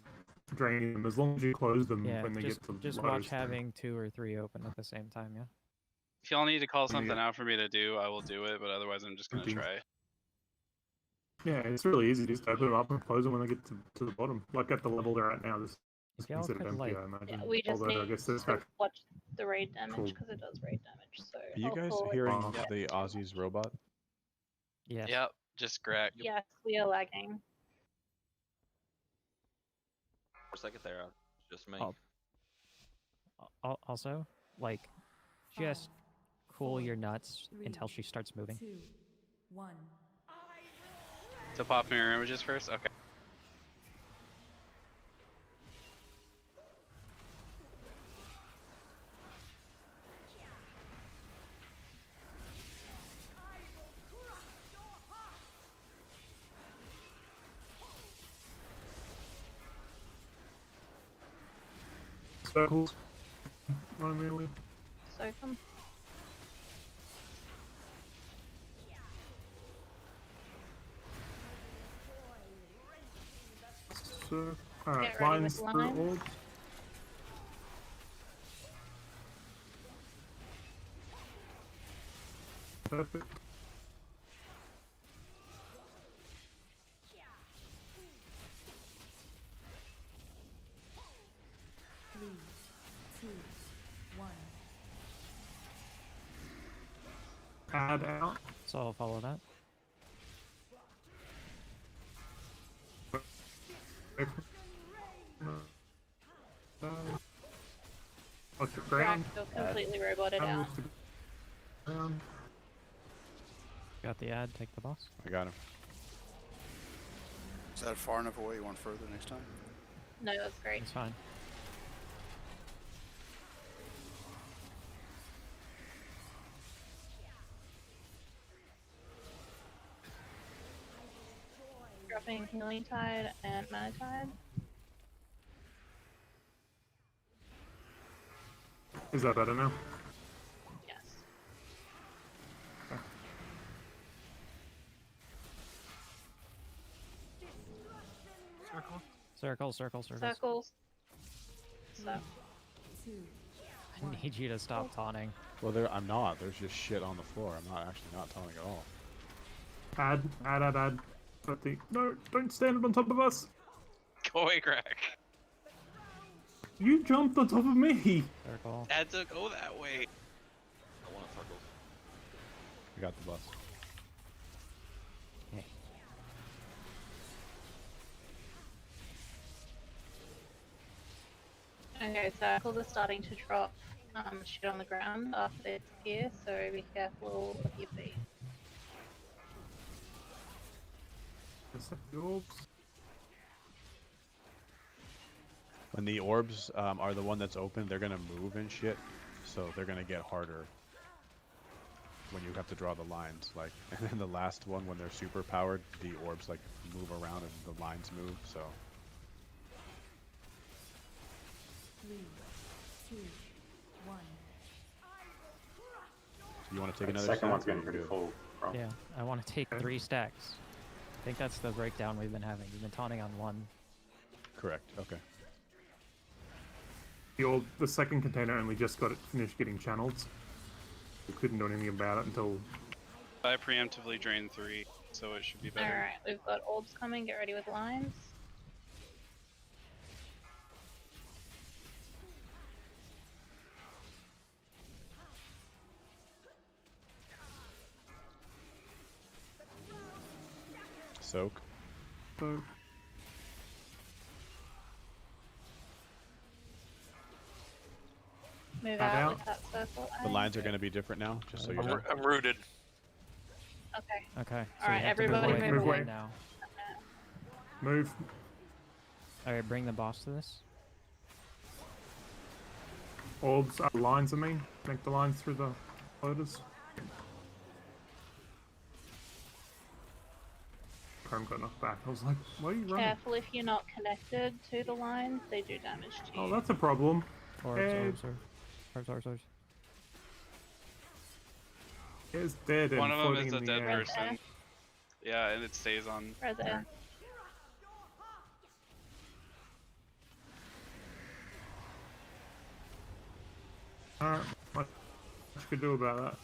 them as long as you close them Yeah, when they just, get to just lows, watch then. having 2 or 3 open at the same time, yeah? If y'all need to call Yeah. something out for me to do, I will do it. But otherwise, I'm just gonna Okay. try. Yeah, it's really easy. Just open them up and close them when they get to the bottom. Like at the level they're at now, this is If y'all considered could, empty, like- I imagine. Yeah, we just Although I need guess there's to watch the raid damage Cool. because it does raid damage. So Are you I'll guys call it hearing in. the Aussie's robot? Yes. Yep, just Greg. Yes, we are lagging. For a second there, just me. Also, like, just cool your nuts until she starts moving. 2, 1. So pop mirror images first? Okay. Circles. Run really. So come. So, alright, Get ready lines with through lines. orbs. Perfect. Three, two, one. Add out. So I'll follow that. Watch the ground. You're completely roboted out. Ground. Got the ad, take the boss. I got him. Is that far enough away? You want further next time? No, that's great. It's fine. Dropping Healing Tide and Mana Tide. Is that better now? Yes. Circle. Circle, circle, circles. Circles. So. I need you to stop taunting. Well, I'm not. There's just shit on the floor. I'm not actually not taunting at all. Add. No, don't stand on top of us. Go away, Greg. You jumped on top of me. Circle. Had to go that way. I want circles. I got the bus. Okay. Okay, circles are starting to drop shit on the ground after they disappear, so be careful with your feet. The orbs. When the orbs are the one that's open, they're gonna move and shit, so they're gonna get harder when you have to draw the lines. Like, and then the last one, when they're super powered, the orbs like move around and the lines move. So 3, 2, 1. you want to take The another second step? one's getting Or pretty good? full. Bro. Yeah, I want to take 3 stacks. I think that's the breakdown we've been having. We've been taunting on 1. Correct. Okay. The second container only just got it finished getting channeled. We couldn't do anything about it until. I preemptively drained 3, so it should be better. Alright, we've got orbs coming, get ready with lines. Soak. So, Move Add out out. with that circle. The lines are gonna be different now, just so you know. I'm rooted. Okay. Okay. So Alright, we have to move everybody away move from away. it now. move. Alright, bring the boss to this. Orbs are lines, I mean. Make the lines through the loaders. Chrome got knocked back. I was like, why are you running? Careful if you're not connected to the lines, they do damage to you. Oh, that's a problem. Orbs, Hey. orbs. It's dead and One of them floating is a in the dead air. person. Yeah, and it stays on. Right there. Alright, what you could do about that?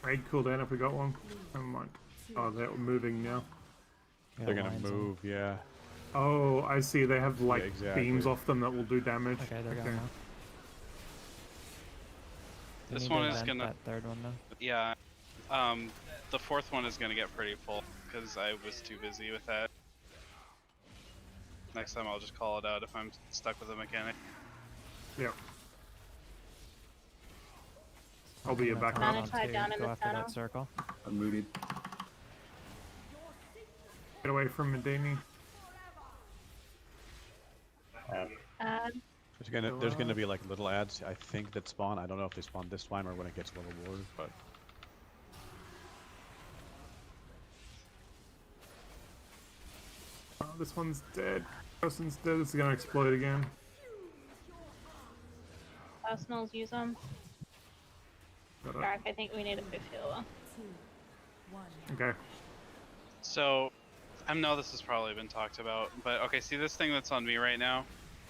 Raid cooldown if we got one. Never mind. Oh, they're moving now. Yeah, They're gonna lines on. move, yeah. Oh, I see. They have like exactly. beams off them that will do damage. Okay, they're going now. We This need one to is vent gonna. that third one though. Yeah. The fourth one is gonna get pretty full because I was too busy with that. Next time I'll just call it out if I'm stuck with a mechanic. Yep. I'll be your backup. Manatide down in Go the after center. that circle. I'm rooted. Get away from Medini. There's gonna be like little ads, I think, that spawn. I don't know if they spawn this time or when it gets a little warm, but Oh, this one's dead. Person's dead. This is gonna explode again. Personals use them. Got it. Garrick, I think we need a fifth healer. Okay. So, I know this has probably been talked about, but okay, see this thing that's on me right now?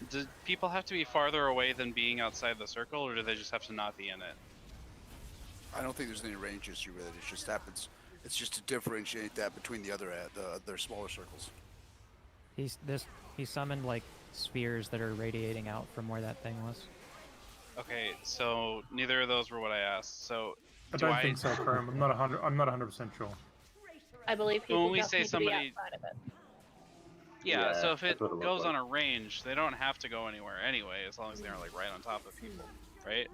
Do people have to be farther away than being outside the circle, or do they just have to not be in it? I don't think there's any range issue with it. It just happens. It's just to differentiate that between the other smaller circles. He summoned like spheres that are radiating out from where that thing was. Okay, so neither of those were what I asked. So, I don't think so, Chrome. I'm not 100% sure. I believe people when we just say need somebody, to be outside of it. yeah, so if that's it what it looked goes like. on a range, they don't have to go anywhere anyway, as long as they aren't like right on top of people, right?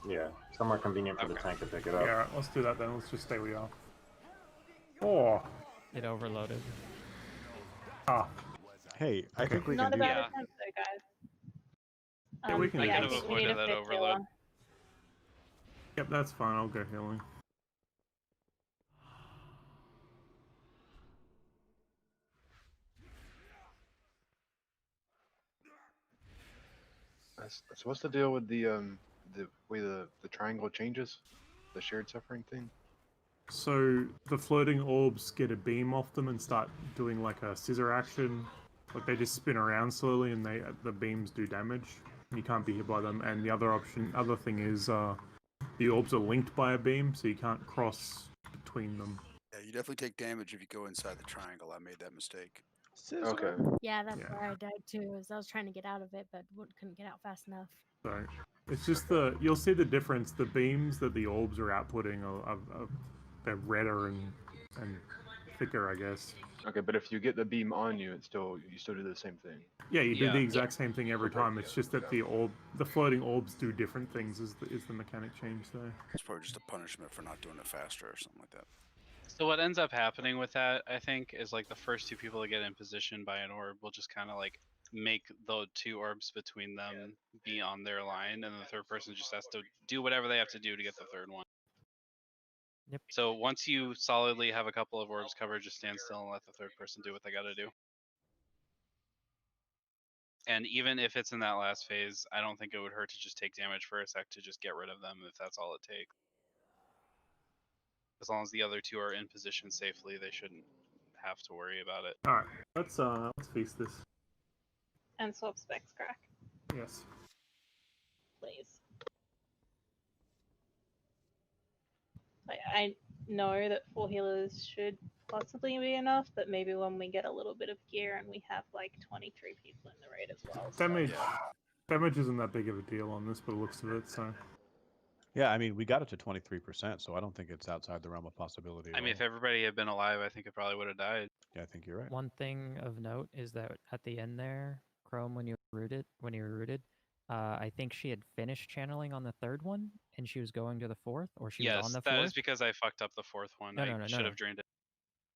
Yeah, somewhere convenient for the tank to pick it up. Yeah, let's do that then. Let's just stay where we are. Oh. It overloaded. Ah. Hey, I think we Not can a do bad that. attempt though, guys. Yeah, we can I do could this. have think we need avoided a that fifth overload. healer. Yep, that's fine. I'll go healing. So what's the deal with the way the triangle changes, the shared suffering thing? So the floating orbs get a beam off them and start doing like a scissor action. Like they just spin around slowly and the beams do damage. You can't be hit by them. And the other thing is the orbs are linked by a beam, so you can't cross between them. Yeah, you definitely take damage if you go inside the triangle. I made that mistake. Okay. Yeah, that's Yeah. where I died too. Is I was trying to get out of it, but couldn't get out fast enough. So it's just you'll see the difference. The beams that the orbs are outputting are they're redder and thicker, I guess. Okay, but if you get the beam on you, you still do the same thing. Yeah, you do the exact same thing every time. It's just that the floating orbs do different things. Is the mechanic change there? It's probably just a punishment for not doing it faster or something like that. So what ends up happening with that, I think, is like the first two people to get in position by an orb will just kind of like make the two orbs between them be on their line, and the third person just has to do whatever they have to do to get the third one. Yep. So once you solidly have a couple of orbs covered, just stand still and let the third person do what they got to do. And even if it's in that last phase, I don't think it would hurt to just take damage for a sec to just get rid of them if that's all it takes. As long as the other two are in position safely, they shouldn't have to worry about it. All right, let's feast this. And swap specs, crack, Yes. please. Like, I know that 4 healers should possibly be enough, but maybe when we get a little bit of gear and we have like 23 people in the raid as well. Damage isn't that big of a deal on this, but it looks of it. So. Yeah, I mean, we got it to 23%, so I don't think it's outside the realm of possibility. I mean, if everybody had been alive, I think it probably would have died. Yeah, I think you're right. One thing of note is that at the end there, Chrome, when you were rooted, I think she had finished channeling on the third one, and she was going to the fourth, or she was on the fourth. That is because I fucked up the fourth one. I should have drained it.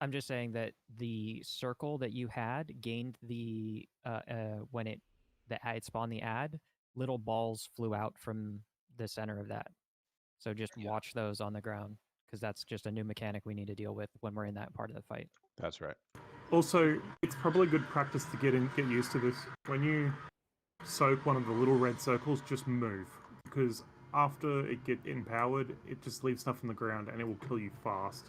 I'm just saying that the circle that you had gained the when it spawned the ad, little balls flew out from the center of that. So just watch those on the ground, because that's just a new mechanic we need to deal with when we're in that part of the fight. That's right. Also, it's probably good practice to get used to this. When you soak one of the little red circles, just move, because after it get empowered, it just leaves stuff on the ground and it will kill you fast.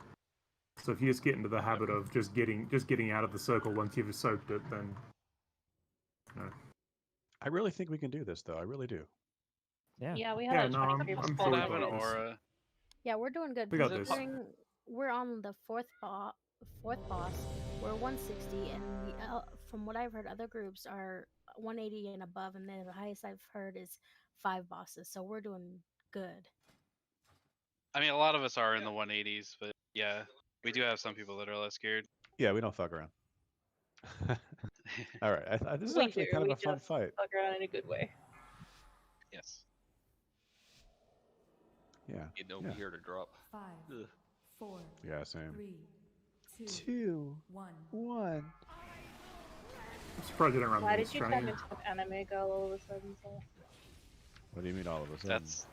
So if you just get into the habit of just getting out of the circle once you've soaked it, then I really think we can do this, though. I really do. Yeah, we have I'm people fully have an got this. aura. Yeah, we're doing good. We got this. We're on the fourth fourth boss, we're 160, and from what I've heard, other groups are 180 and above, and then the highest I've heard is 5 bosses. So we're doing good. I mean, a lot of us are in the 180s, but yeah, we do have some people that are less geared. Yeah, we don't fuck around. All right, this is We actually do. kind of We a fun just fight. fuck around in a good way. Yes. Yeah. Getting over Yeah. here to drop. 5, Ugh. 4, Yeah, same. 3, 2, 1. 1. I'm surprised you don't run Why these did you turn train. into an anime girl all of a sudden? So What do you mean all of a sudden? That's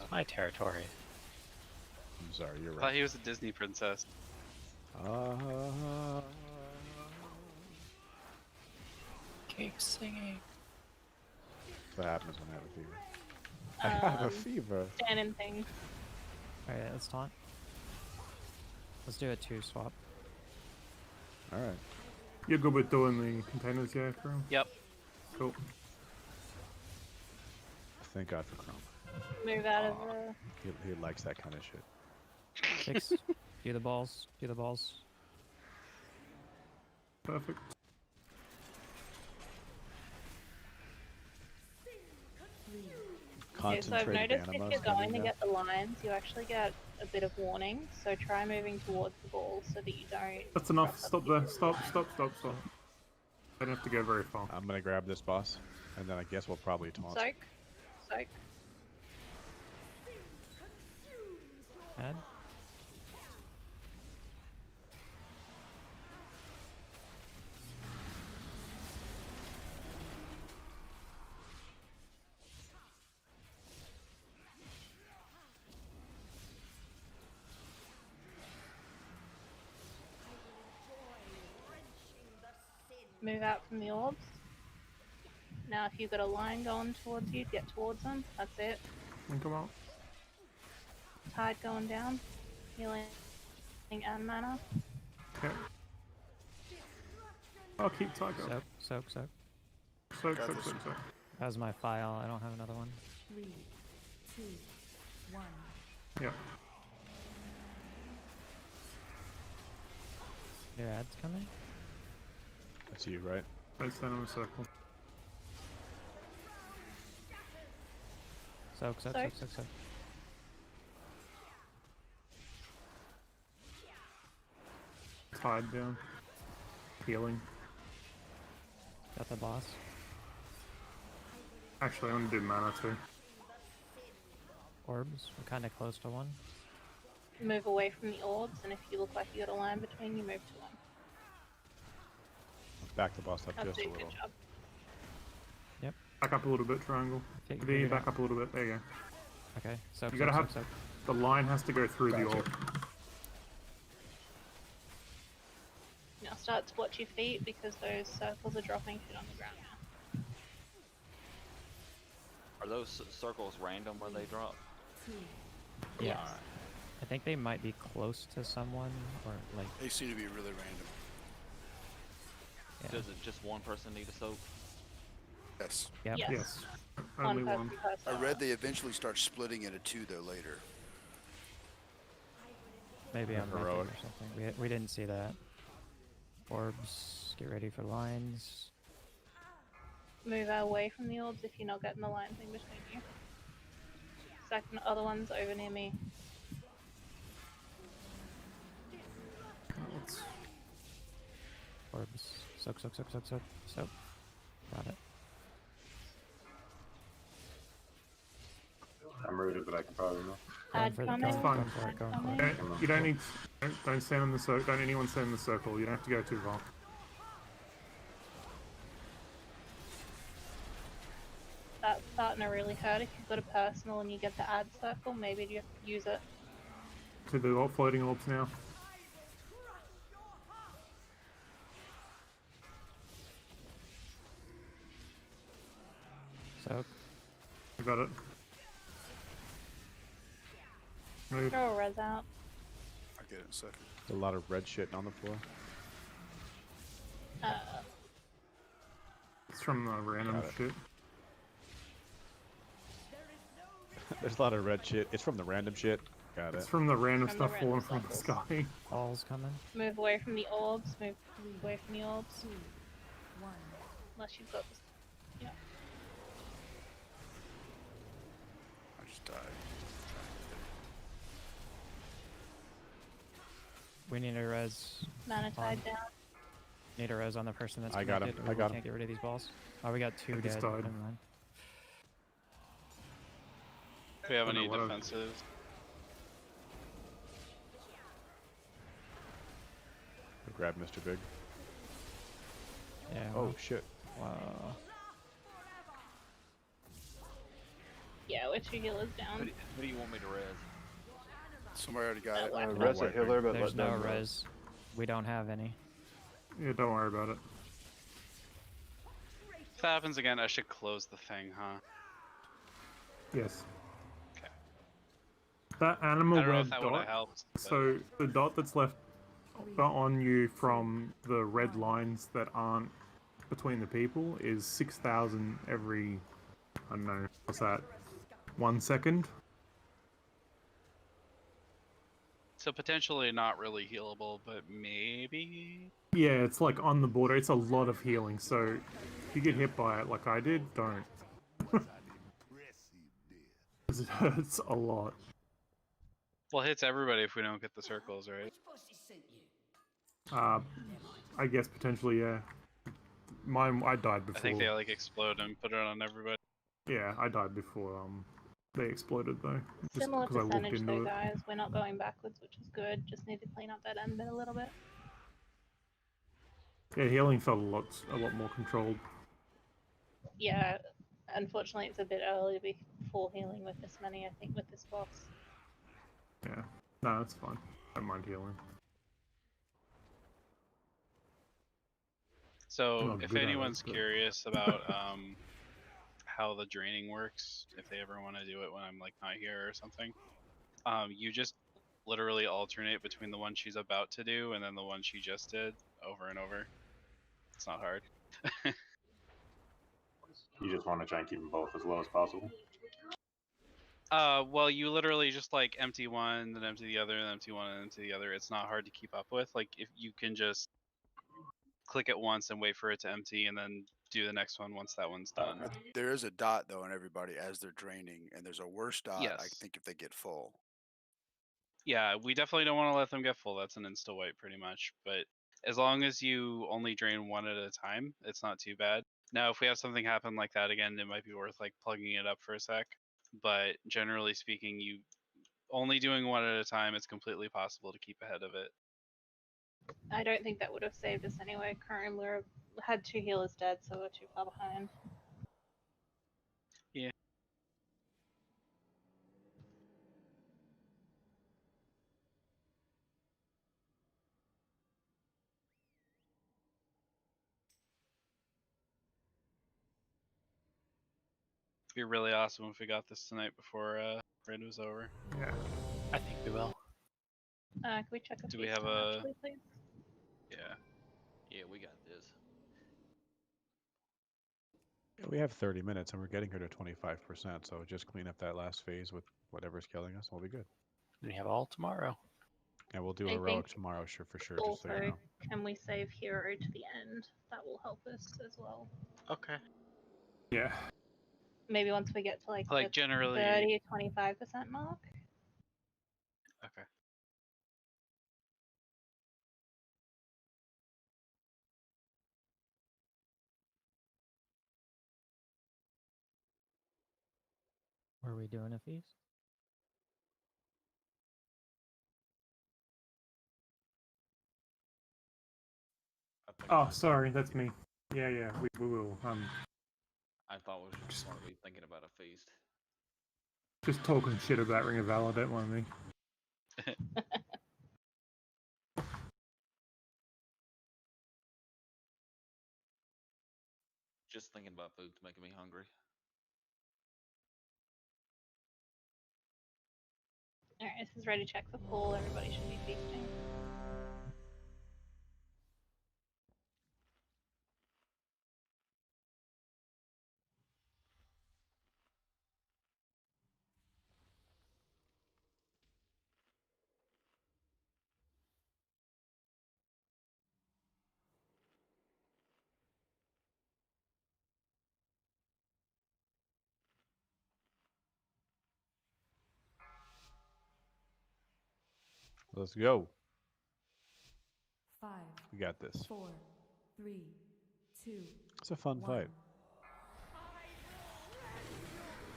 It's my territory. I'm sorry, you're I right. thought he was a Disney princess. Cake singing. What happens when I have a fever? I have a fever. Standing thing. Alright, let's taunt. Let's do a 2 swap. Alright. You're good with doing the containers, yeah, Chrome? Yep. Cool. Thank God for Chrome. Move out of the. He likes that kind of shit. 6. Do the balls. Do the balls. Perfect. Okay, so I've Concentrated noticed if animas you're going coming to up. get the lines, you actually get a bit of warning. So try moving towards the ball so that you don't. That's enough. Stop there. Stop. I don't have to go very far. I'm gonna grab this boss, and then I guess we'll probably taunt. Soak. Soak. Add. Move out from the orbs. Now, if you've got a line going towards you, get towards them. That's it. And come on. Tide going down. Healing and mana. Okay. I'll keep Tycho. Soak. Soak. That was my file. I don't have another one. 3, 2, 1. Yeah. Your ad's coming? That's you, right? I stand in a circle. Soak. Tide down. Healing. Got the boss. Actually, I want to do mana too. Orbs. We're kind of close to one. Move away from the orbs, and if you look like you got a line between you, move to one. Back the boss up That's just a a little. good job. Yep. Back up a little bit, triangle. Figure it Back out. up a little bit. There you go. Okay. Soak. You gotta have the line has to go through the Gotcha. orb. Now start to watch your feet because those circles are dropping shit on the ground now. Are those circles random where they drop? Yeah. I think they might be close to someone, or like. They seem to be really random. Yeah. Does it just one person need a soak? Yes. Yep. Yes. Only one. I read they eventually start splitting into two though later. Maybe on Reddit Heroic. or something. We didn't see that. Orbs. Get ready for lines. Move away from the orbs if you're not getting the line thing between you. Second, other one's over near me. Orbs. Soak. Got it. I'm rooted, but I can probably move. Add Going coming. fine. Going for it. You don't need. Don't stand in the circle. Don't anyone stand in the circle. You don't have to go too far. That's starting to really hurt. If you've got a personal and you get the add circle, maybe you use it. To the floating orbs now. Soak. You got it. Move. Throw a res out. I'll get it in a second. There's a lot of red shit on the floor. It's from the random Got it. shit. There's a lot of red shit. It's from the random shit. Got It's it. from the random From the stuff falling random from the stuff. sky. Balls coming. Move away from the orbs. Move away from the orbs. 2, 1. Unless you've got this. Yeah. I just died. We need a res. Mana tied down. Need a res on the person that's I got him. connected, or I got we him. can't get rid of these balls. Oh, we got 2 I just dead. died. Never mind. Do we have I don't any know what defenses? Grab Mr. Big. Yeah. Oh shit. Wow. Yeah, with 2 healers down. Who do you want me to res? Somebody already got it. Res a healer, but There's let no them res. We don't have any. Yeah, don't worry about it. If that happens again, I should close the thing, huh? Yes. Okay. That animal I don't know web if that would have dot. helped. but- So the dot that's left on you from the red lines that aren't between the people is 6,000 every, I don't know, what's that, 1 second? So potentially not really healable, but maybe. Yeah, it's like on the border. It's a lot of healing, so if you get hit by it like I did, don't. 'Cause it hurts a lot. Well, it hits everybody if we don't get the circles, right? I guess potentially, yeah. Mine, I died before. I think they like explode and put it on everybody. Yeah, I died before they exploded though. Just Similar because I walked percentage into though, it. guys. We're not going backwards, which is good. Just need to clean up that end bit a little bit. Yeah, healing felt a lot more controlled. Yeah, unfortunately, it's a bit early to be full healing with this many. I think with this boss. Yeah, no, that's fine. I don't mind healing. So not if good at it, anyone's but- curious about how the draining works, if they ever want to do it when I'm like not here or something, you just literally alternate between the one she's about to do and then the one she just did over and over. It's not hard. You just want to try and keep them both as low as possible. Well, you literally just like empty one, then empty the other, then empty one, and empty the other. It's not hard to keep up with. Like if you can just click it once and wait for it to empty, and then do the next one once that one's done. There is a dot though in everybody as they're draining, and there's a worse dot. I Yes. think if they get full. Yeah, we definitely don't want to let them get full. That's an insta wipe pretty much. But as long as you only drain one at a time, it's not too bad. Now, if we have something happen like that again, it might be worth like plugging it up for a sec. But generally speaking, you only doing one at a time, it's completely possible to keep ahead of it. I don't think that would have saved us anyway. Currently, we had 2 healers dead, so we're too far behind. Yeah. It'd be really awesome if we got this tonight before raid was over. Yeah. I think we will. Can we check a Do we feast have time, a- actually, please? Yeah. Yeah, we got this. Yeah, we have 30 minutes and we're getting here to 25%, so just clean up that last phase with whatever's killing us, we'll be good. We have all tomorrow. And we'll do I a relic think tomorrow, sure, for sure, just so Also, you know. can we save hero to the end? That will help us as well. Okay. Yeah. Maybe once we get to like Like the generally. 30 25% mark. Okay. Were we doing a feast? Oh, sorry, that's me. Yeah, yeah, we will. I thought we were just smartly thinking about a feast. Just talking shit about Ring of Valor, don't mind me. Just thinking about food's making me hungry. Alright, this is ready to check the pool. Everybody should be feasting. Let's go. 5. We got this. 4, 3, 2. It's a fun fight.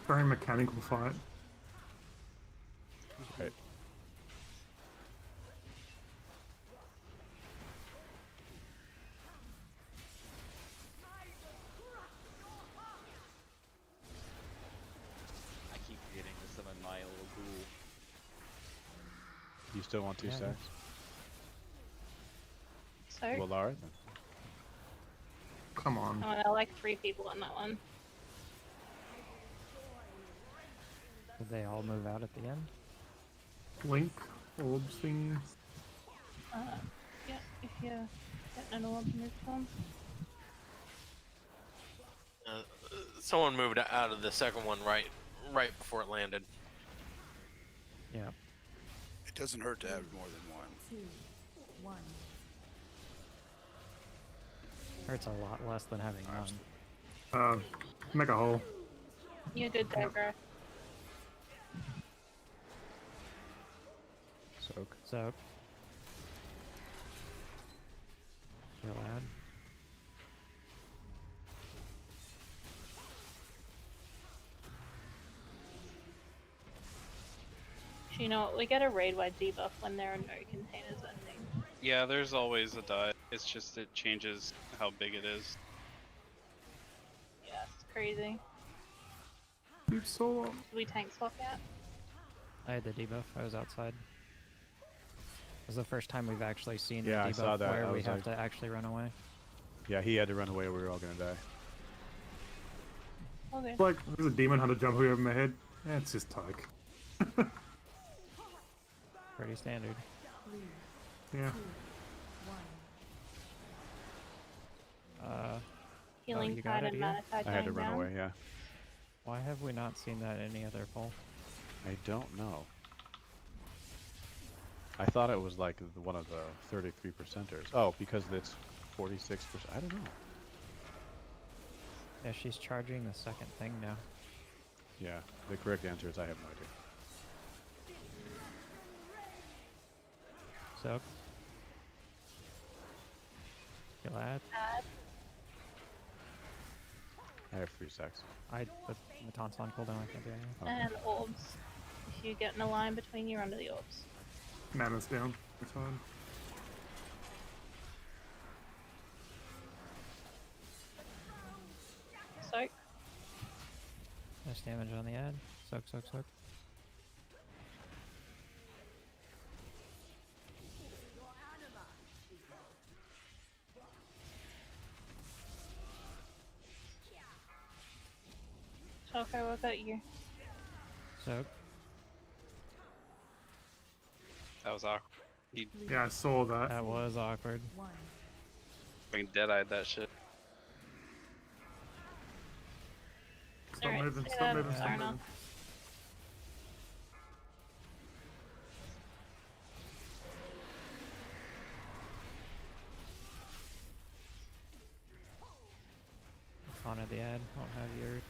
Very mechanical fight. Right. I keep forgetting to summon my little ghoul. You still want 2 Yeah. stacks? So, Well, alright then. Come on. I like 3 people on that one. Did they all move out at the end? Link, orbs thing. Yeah, if you're getting an orb, move to them. Someone moved out of the second one right before it landed. Yeah. It doesn't hurt to have more than one. 2, 1. Hurts a lot less than having none. Make a hole. You're good there, bro. Soak. Soak. Kill add. You know what? We get a raid-wide debuff when there are no containers ending. Yeah, there's always a die. It's just it changes how big it is. Yeah, it's crazy. You saw. Did we tank swap yet? I had the debuff. I was outside. It was the first time we've actually seen Yeah, the I debuff saw that. where I we was have like- to actually run away. Yeah, he had to run away or we were all gonna die. Okay. Like, there's a demon hunter jumping over my head. Yeah, it's just Tyke. Pretty standard. 3, Yeah. 2, 1. Healing you got tide it, and yeah? Malachite I had to going run down. away, yeah. Why have we not seen that in any other poll? I don't know. I thought it was like one of the 33 percenters. Oh, because it's 46%. I don't know. Yeah, she's charging the second thing now. Yeah, the correct answer is I have no idea. Soak. Kill add. I have 3 stacks. The taunt's on cooldown, I can't do anything. Okay. And orbs. If you get in a line between you, under the orbs. Mana's down. It's fine. Soak. Nice damage on the ad. Soak, soak, soak. Okay, what about you? Soak. That was awkward. He Yeah, I saw that. That was awkward. 1. fucking dead-eyed that shit. Stop Alright, moving, say stop that, moving, fair stop enough. moving. On at the ad. Won't have your.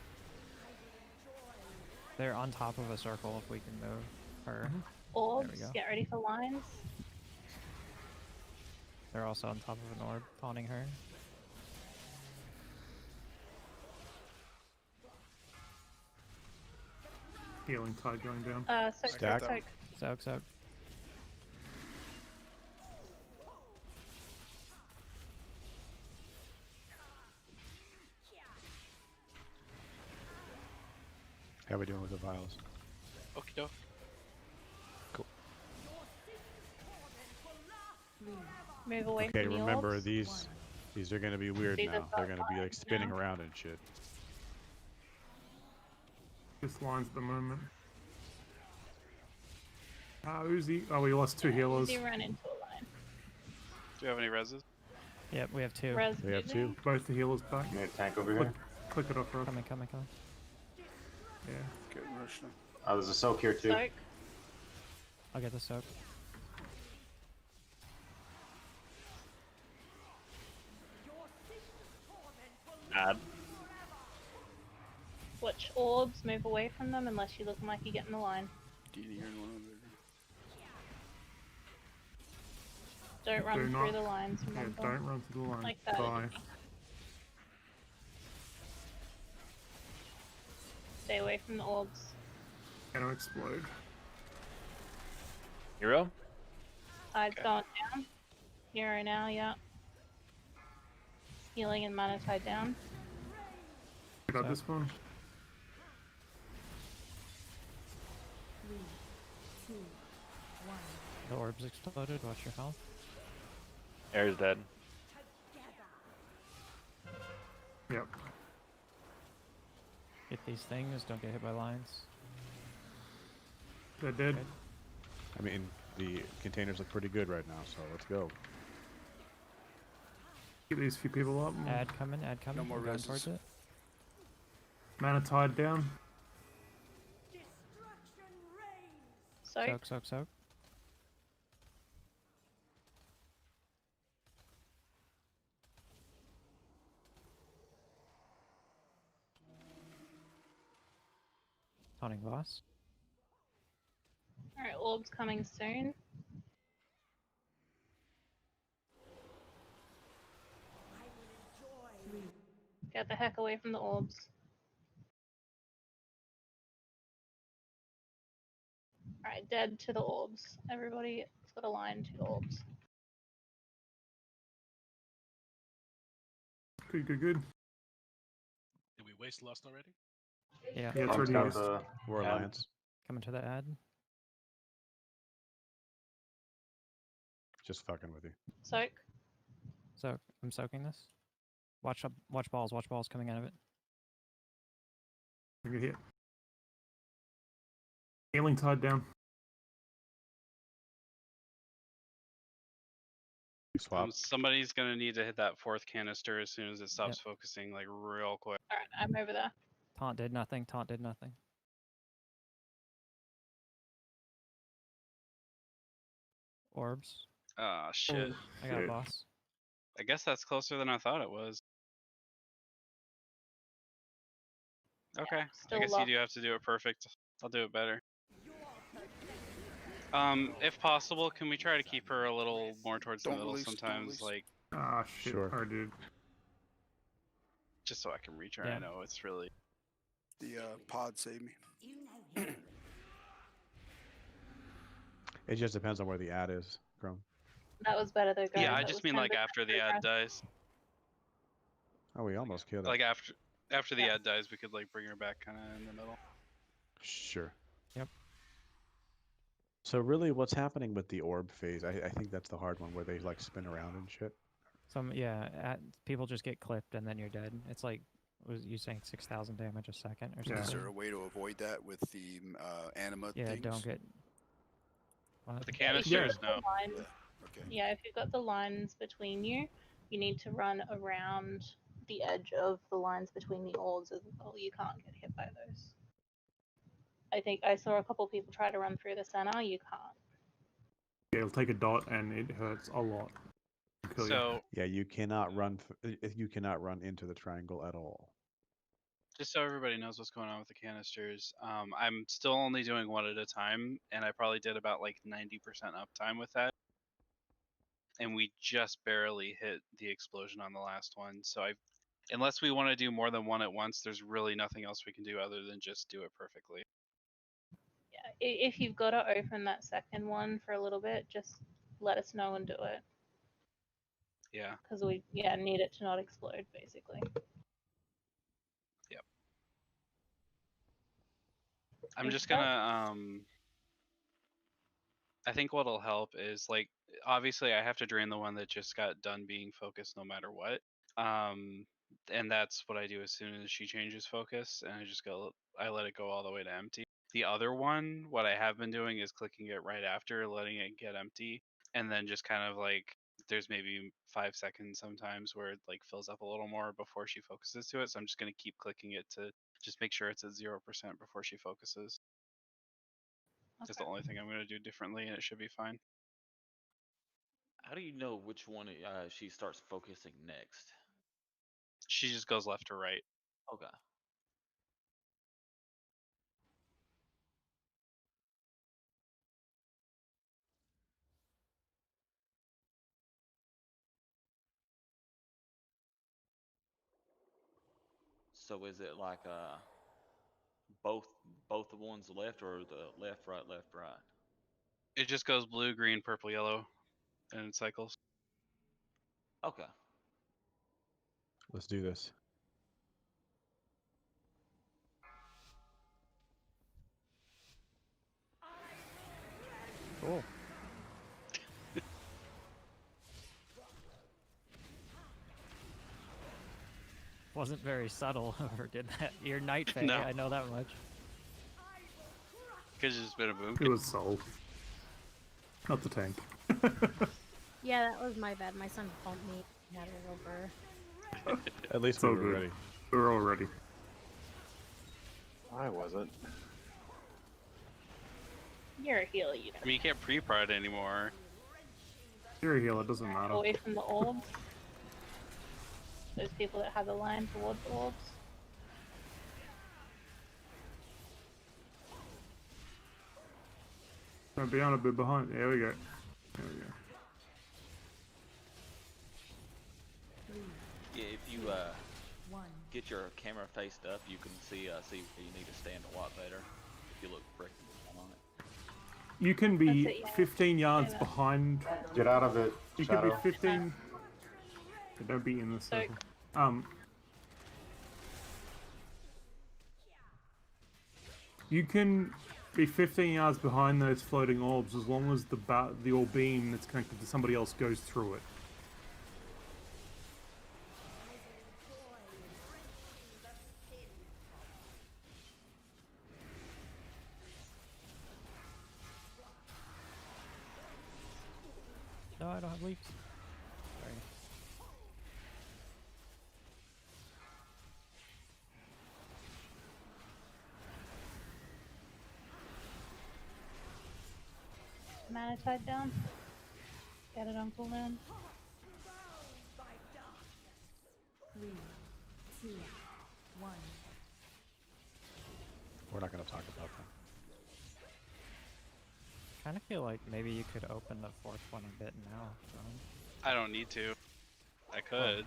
They're on top of a circle if we can move her. Orbs, go. get ready for lines. They're also on top of an orb, taunting her. Healing tide going down. Soak, Stack. soak, soak. Soak, soak. How are we doing with the vials? Okie doke. Cool. Move away Okay, from the remember orbs. these are gonna be weird These are now. They're gonna be like lines spinning now. around and shit. Just lines at the moment. Uzi. Oh, we lost 2 healers. Uzi ran into a line. Do you have any reses? Yep, we have 2. Res We have Uzi. 2. Both the healers back. Need a tank over Click, here. click it off, Rob. Coming, coming, coming. Yeah. Getting rushed now. Oh, there's a soak here too. Soak. I'll get the soak. Add. Watch orbs, move away from them unless you're looking like you're getting the line. Do you hear one over Don't run Do through not. the lines, Yeah, remember? don't run through the lines. Like that. Die. Stay away from the orbs. Gonna explode. Hero? Tide's going down. Hero now, yeah. Healing and mana tide down. I got this one. 3, 2, 1. The orbs exploded. Watch your health. Air's dead. Yep. Get these things. Don't get hit by lines. They're dead. Good. I mean, the containers look pretty good right now, so let's go. Get these few people up. Ad coming. Ad coming. No more I'm going reses. towards it. Mana tide down. Soak. Soak. Taunting boss. Alright, orbs coming soon. Get the heck away from the orbs. Alright, dead to the orbs. Everybody got a line to the orbs. Good. Did we waste lust already? Yeah. Yeah, it's Tom's already got used. the We're ad. Alliance. Coming to the ad. Just fucking with you. Soak. Soak. I'm soaking this. Watch up. Watch balls. Watch balls coming out of it. Good hit. Healing tide down. Swap. Somebody's gonna need to hit that fourth canister as soon as it stops focusing, like real quick. Alright, I'm over there. Taunt did nothing. Taunt did nothing. Orbs. Ah, shit. I got a boss. I guess that's closer than I thought it was. Okay, I still guess you locked. do have to do it perfect. I'll do it better. If possible, can we try to keep her a little more towards the Don't middle release, don't sometimes, release. like, Ah, shit. Sure. I did. just so I can reach her? Yeah. I know it's really... The pod saved me. It just depends on where the ad is, Chrome. That was better though, guys. Yeah, I That just was mean like 10% after the ad progress. dies. Oh, we almost killed it. Like after the ad dies, we could like bring her back kind of in the middle. Sure. Yep. So really, what's happening with the orb phase? I think that's the hard one, where they like spin around and shit. People just get clipped and then you're dead. It's like, was you saying 6,000 damage a second or something? Is there a way to avoid that with the anima Yeah, things? don't get. What? The canisters, no. Yeah. Okay. Yeah, if you've got the lines between you, you need to run around the edge of the lines between the orbs as well. You can't get hit by those. I think I saw a couple people try to run through the center. You can't. Yeah, it'll take a dot and it hurts a lot. Kill you. So Yeah, you cannot run. You cannot run into the triangle at all. just so everybody knows what's going on with the canisters, I'm still only doing one at a time, and I probably did about like 90% uptime with that. And we just barely hit the explosion on the last one. So unless we want to do more than one at once, there's really nothing else we can do other than just do it perfectly. Yeah, if you've got to open that second one for a little bit, just let us know and do it. Yeah. Because we need it to not explode, basically. Yep. I'm just gonna I think what'll help is like obviously I have to drain the one that just got done being focused no matter what. And that's what I do as soon as she changes focus, and I let it go all the way to empty. The other one, what I have been doing is clicking it right after, letting it get empty, and then just kind of like there's maybe 5 seconds sometimes where it like fills up a little more before she focuses to it. So I'm just gonna keep clicking it to just make sure it's at 0% before she focuses. That's the only thing I'm gonna do differently, and it should be fine. How do you know which one she starts focusing next? She just goes left or right. Okay. So is it like both the ones left, or the left, right, left, right? It just goes blue, green, purple, yellow, and it cycles. Okay. Let's do this. Cool. Wasn't very subtle whoever did that. You're Night Fae, No. I know that much. Could have just been a boom. It was Soul. Not the tank. Yeah, that was my bad. My son bumped me. He had it over. At least It's we all were good. ready. We're all ready. I wasn't. You're a healer, you I mean, you can't pre-pride anymore. You're a healer, it doesn't matter. away from the orbs. Those people that have the line towards the orbs. Don't be on a bit behind. There we go. There we go. Yeah, if you get your camera faced up, you can see where you need to stand a lot better. If you look freaking on it. You can be That's it, yeah. 15 yards behind. Get out of it, You could be Shadow. 15. But don't be in the circle. You can be 15 yards behind those floating orbs as long as the orb beam that's connected to somebody else goes through it. No, I don't have leaps. Sorry. Mana tied down. Get it on cooldown. 3, 2, 1. We're not going to talk about that. Kind of feel like maybe you could open the fourth one a bit now. I don't need to. I could,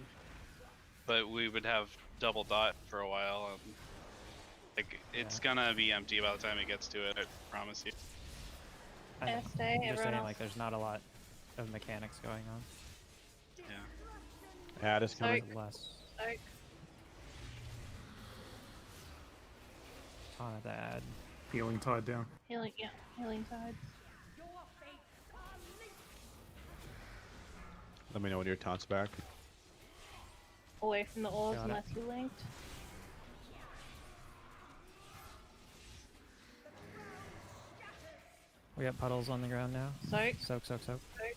but we would have double dot for a while. Like it's gonna be empty by the time it gets to it. I promise you. I know. Yeah, stay, I'm just everyone saying, else. like, there's not a lot of mechanics going on. Yeah. Ad is coming. Less. Soak. Ton of the ad. Healing tied down. Healing, yeah. Healing tides. Let me know when your taunt's back. Away from the orbs Got it. unless you linked. We got puddles on the ground now. Soak. Soak, soak, soak. Soak.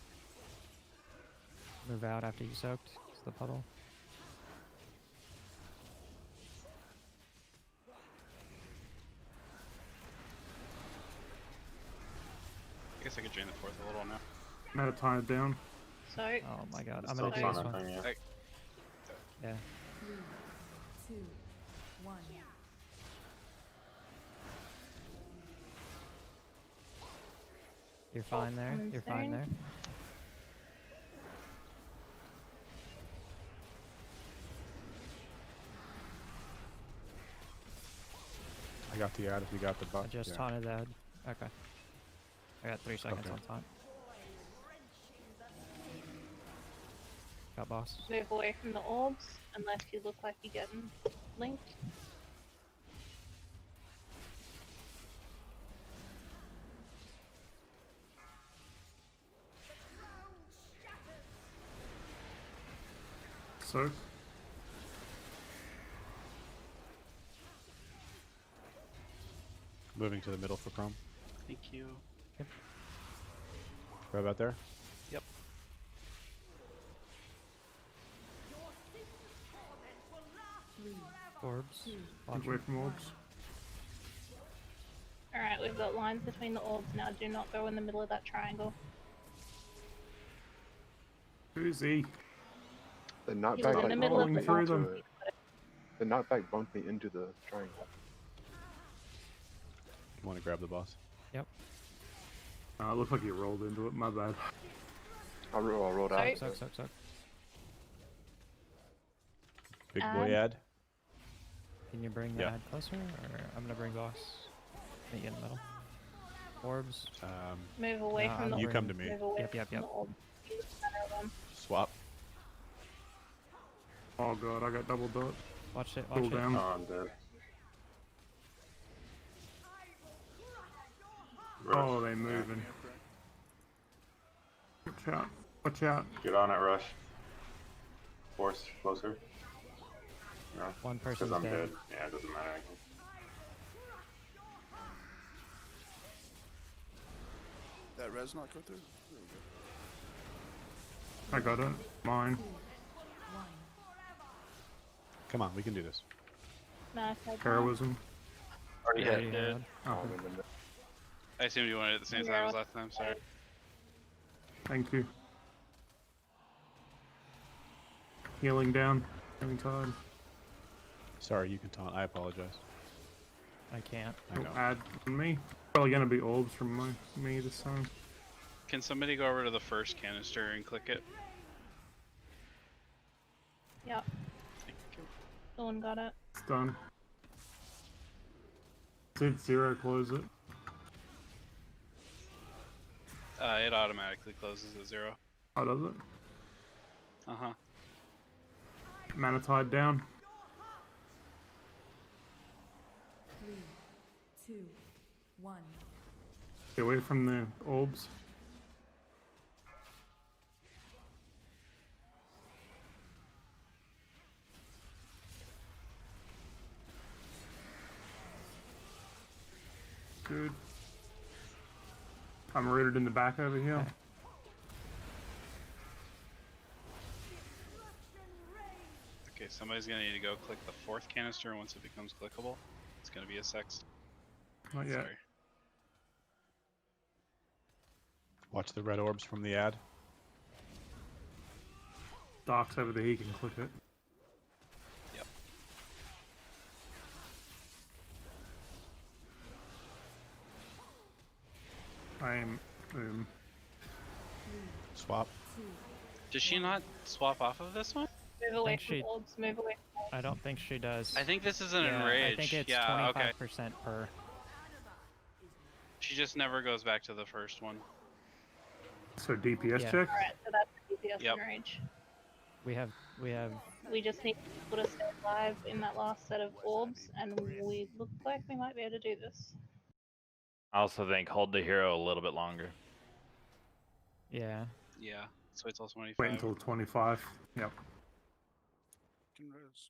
Move out after you soaked. It's the puddle. I guess I could drain the fourth a little now. Mana tied down. Soak. Oh my god, It's I'm gonna do still this fun, one. I think, I, Yeah. 3, 2, 1. You're fine there. You're fine there. I got the ad if you got the I buff. just Yeah. taunted that. Okay. I got 3 seconds Okay. on taunt. Got boss. Move away from the orbs unless you look like you're getting linked. Soak. Moving to the middle for Chrome. thank you. Right about there. Yep. Orbs. Keep away from orbs. Alright, we've got lines between the orbs now. Do not go in the middle of that triangle. Who's he? The He knockback was in the middle of Falling the through box. them. The knockback bumped me into the triangle. You want to grab the boss? Yep. It looked like you rolled into it. My bad. I rolled out. Sorry. Soak, soak, soak. Big Ad. boy ad. Can you bring the Yeah. ad closer, or I'm gonna bring boss? Meet you in the middle. Orbs. Move away No, from I'm the You come to me. Move away Yep. from the old. Use the center one. Swap. Oh god, I got double dot. Watch it. Cool Watch it. down. Oh, I'm dead. Oh, they moving. Watch out. Watch out. Get on it, Rush. Force closer. No, One because person's I'm dead. dead. Yeah, it doesn't matter. That res not go through? There we go. I got it. Mine. Come on, we can do this. Nice. Heroism. Already Already hit. had. Oh, I assumed you wanted it at the same time as last time. Sorry. thank you. Healing down. Healing tide. Sorry, you can taunt. I apologize. I can't. I know. Add on me. Probably gonna be orbs from me this time. Can somebody go over to the first canister and click it? Yep. Someone got it. It's done. Did zero close it? It automatically closes at 0. Oh, does it? Uh-huh. Mana tide down. 3, 2, 1. Get away from the orbs. Good. I'm rooted in the back over here. Okay. Okay, somebody's gonna need to go click the 4th canister, and once it becomes clickable, it's gonna be a sex. Not yet. Sorry. Watch the red orbs from the ad. Dark's over there, he can click it. Yep. I'm Swap. Does she not swap off of this one? Move away think from she- orbs. Move away from orbs. I don't think she does. I think this is an Yeah, enrage. I think it's yeah, okay. 25% per. She just never goes back to the first one. so DPS Yeah. check. Alright, so that's the DPS Yep. enrage. We have. We just need people to stay alive in that last set of orbs, and we look like we might be able to do this. I also think hold the hero a little bit longer. Yeah. Yeah, so it's also 25. Wait until 25. Yep. Can res.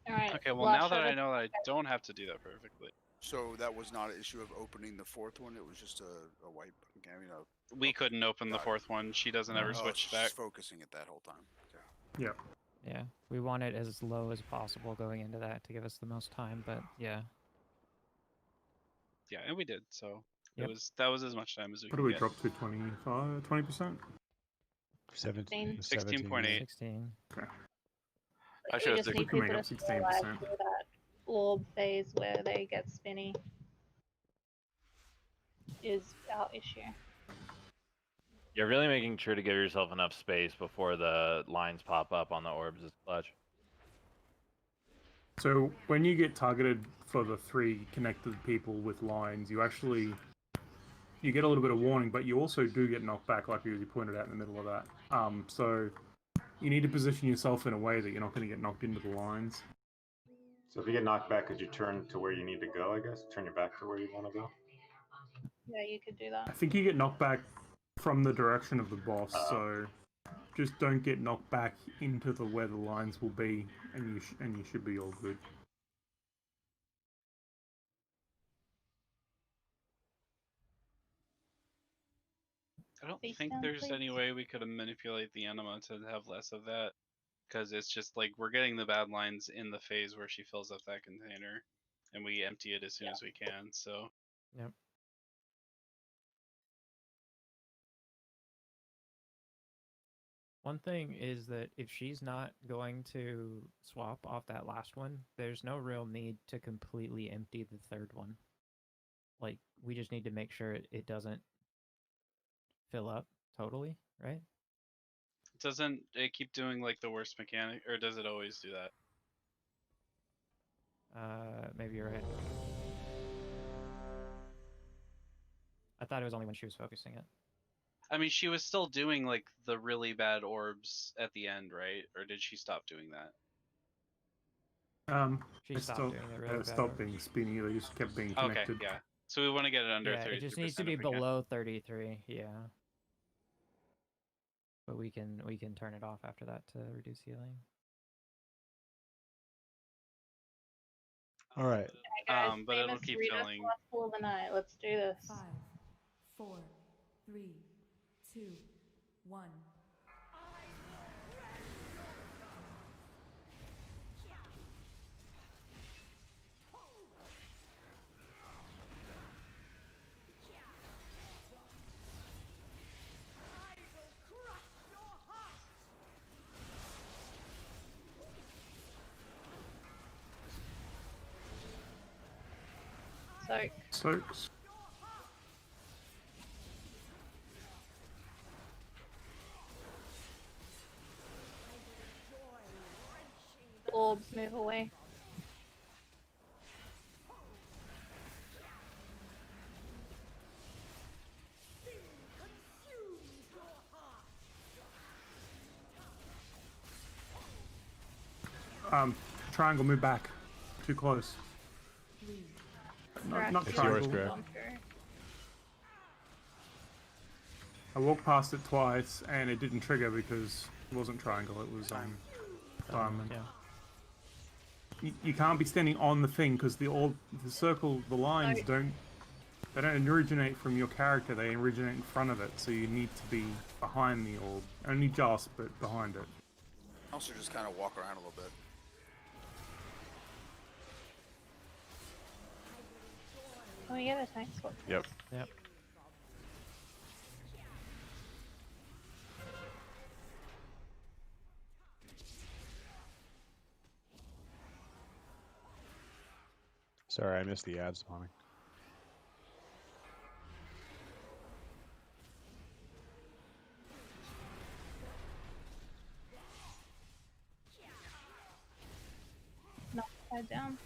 Alright. Okay, well now that I know that I don't have to do that perfectly. So that was not an issue of opening the 4th one. It was just a wipe. Okay, I mean, We couldn't open the 4th one. She doesn't ever oh, switch it's back. just focusing it that whole time. Okay. Yep. Yeah. We want it as low as possible going into that to give us the most time, but yeah. Yeah, and we did. So Yep. that was as much time as we What could do we get. drop to? 25, 20%? 17. 16.8. 16. Okay. I We should have just six. need We can make people up to stay alive 16%. through that orb phase where they get spinny. Is our issue. You're really making sure to give yourself enough space before the lines pop up on the orbs is clutch. So when you get targeted for the 3 connected people with lines, you get a little bit of warning, but you also do get knocked back, like you pointed out in the middle of that. So you need to position yourself in a way that you're not going to get knocked into the lines. So if you get knocked back, could you turn to where you need to go, I guess? Turn your back to where you want to go? Yeah, you could do I that. think you get knocked back from the direction of the boss, so just don't get knocked back into the where the lines will be, and you should be all good. I don't Face think down, there's please. any way we could manipulate the anima to have less of that. Because it's just like we're getting the bad lines in the phase where she fills up that container. And we empty it as soon as we can, so. Yep. One thing is that if she's not going to swap off that last one, there's no real need to completely empty the 3rd one. Like, we just need to make sure it doesn't fill up totally, right? Doesn't it keep doing like the worst mechanic, or does it always do that? Maybe you're right. I thought it was only when she was focusing it. I mean, she was still doing like the really bad orbs at the end, right? Or did she stop doing that? She They stopped stopped, doing the really bad stopped orbs. being spinny. They just kept being Okay, connected. yeah. So we want to get it under Yeah, 33%. it just needs to be if we can. below 33. Yeah. But we can turn it off after that to reduce healing. All right. Hey guys, But it'll famous keep read us filling. the last pool of the night. Let's do this. 5, 4, 3, 2, 1. Soaks. Orbs, move away. Triangle, move back. Too close. Not It's triangle. yours, Greg. I walked past it twice and it didn't trigger because it wasn't triangle, it was diamond. Yeah. You can't be standing on the thing because the circle, the lines don't originate from your character, they originate in front of it, so you need to be behind the orb. Only just, but behind it. Also just kind of walk around a little bit. Oh, we get a tank swap. Yep. Yep. Sorry, I missed the ad spawning. Knock head down.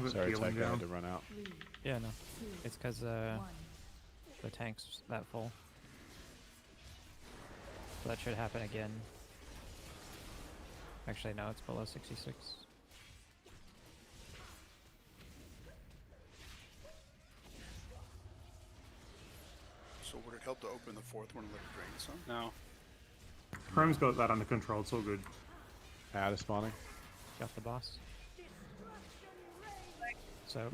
Sorry, healing Tyke, I had down. to run out. Yeah, no. It's because the tank's that full. So that should happen again. Actually, no, it's below 66. So would it help to open the fourth one and let it drain some? No. Chrome's got that under control, it's all good. Ad is spawning. Got the boss. So.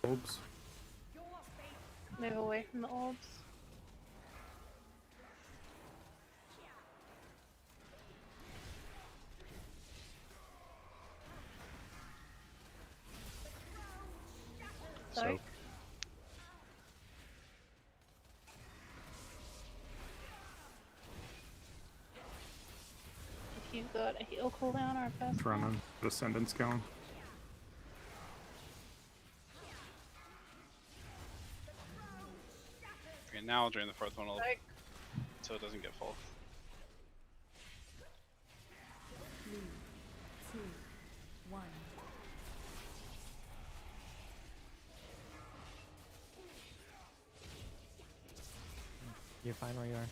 Orbs. Move away from the orbs. Sorry. If you've got a heal cooldown or a fast Running. Descendants going. Okay, now I'll drain the fourth one a little bit so it doesn't get full. 3, 2, 1. You're fine where you are.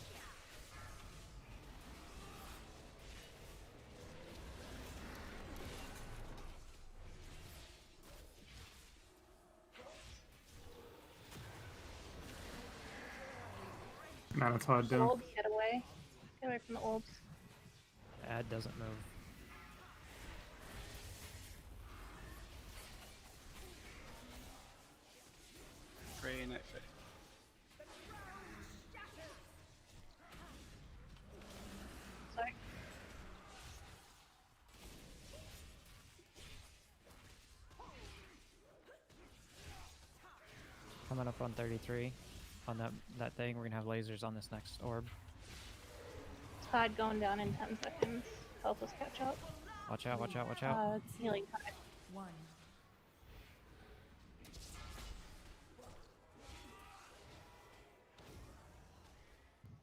Manatide down. Orbs, get away. Get away from the orbs. Ad doesn't move. Pray night faith. Sorry. Coming up on 33. On that thing, we're gonna have lasers on this next orb. Tide going down in 10 seconds. Help us catch up. Watch out, watch out, watch out. Healing tide. 1.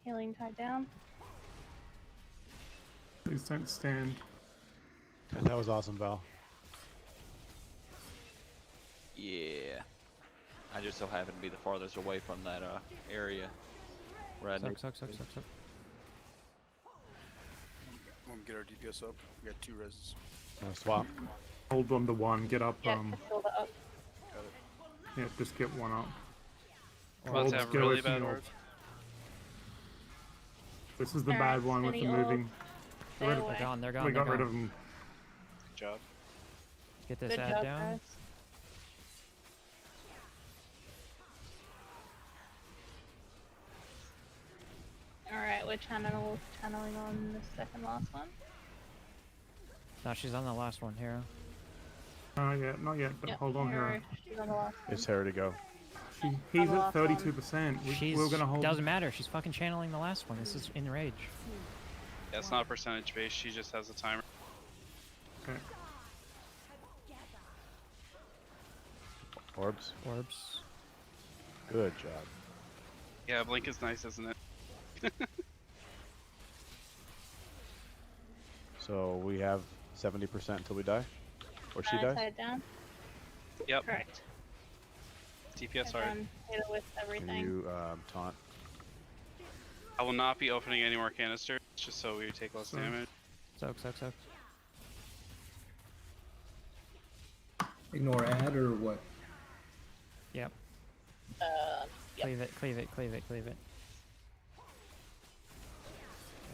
Healing tied down. Please don't stand. That was awesome, Val. Yeah. I just so happen to be the farthest away from that area. Where I Suck. Want to get our DPS up? We got 2 reses. Swap. Hold on to one. Get up. Yeah, fill that up. Got it. Yeah, just get one up. About to have Get away really from bad the orb. orbs. This is the Alright, bad one with the any moving. Stay Rid of- away. They're gone. They're gone. We they're got rid gone. of them. Good job. Get this Good ad job, down. guys. Alright, we're channeling on the second last one. No, she's on the last one, Hero. Not yet, but Yep, hold on, Hero. she's on the last one. It's her to go. He's the at last one. 32%. We're gonna hold. Doesn't matter. She's fucking channeling the last one. This is Enrage. Yeah, it's not percentage based. She just has a timer. Okay. Orbs. Good job. Yeah, Blink is nice, isn't it? So we have 70% until we die? Or she dies? Tied down. Yep. Correct. DPS And hard. then hit it with Can everything. you taunt? I will not be opening any more canisters, just so we take less damage. Soak. Ignore ad or what? Yep. Yep. Cleave it. I'll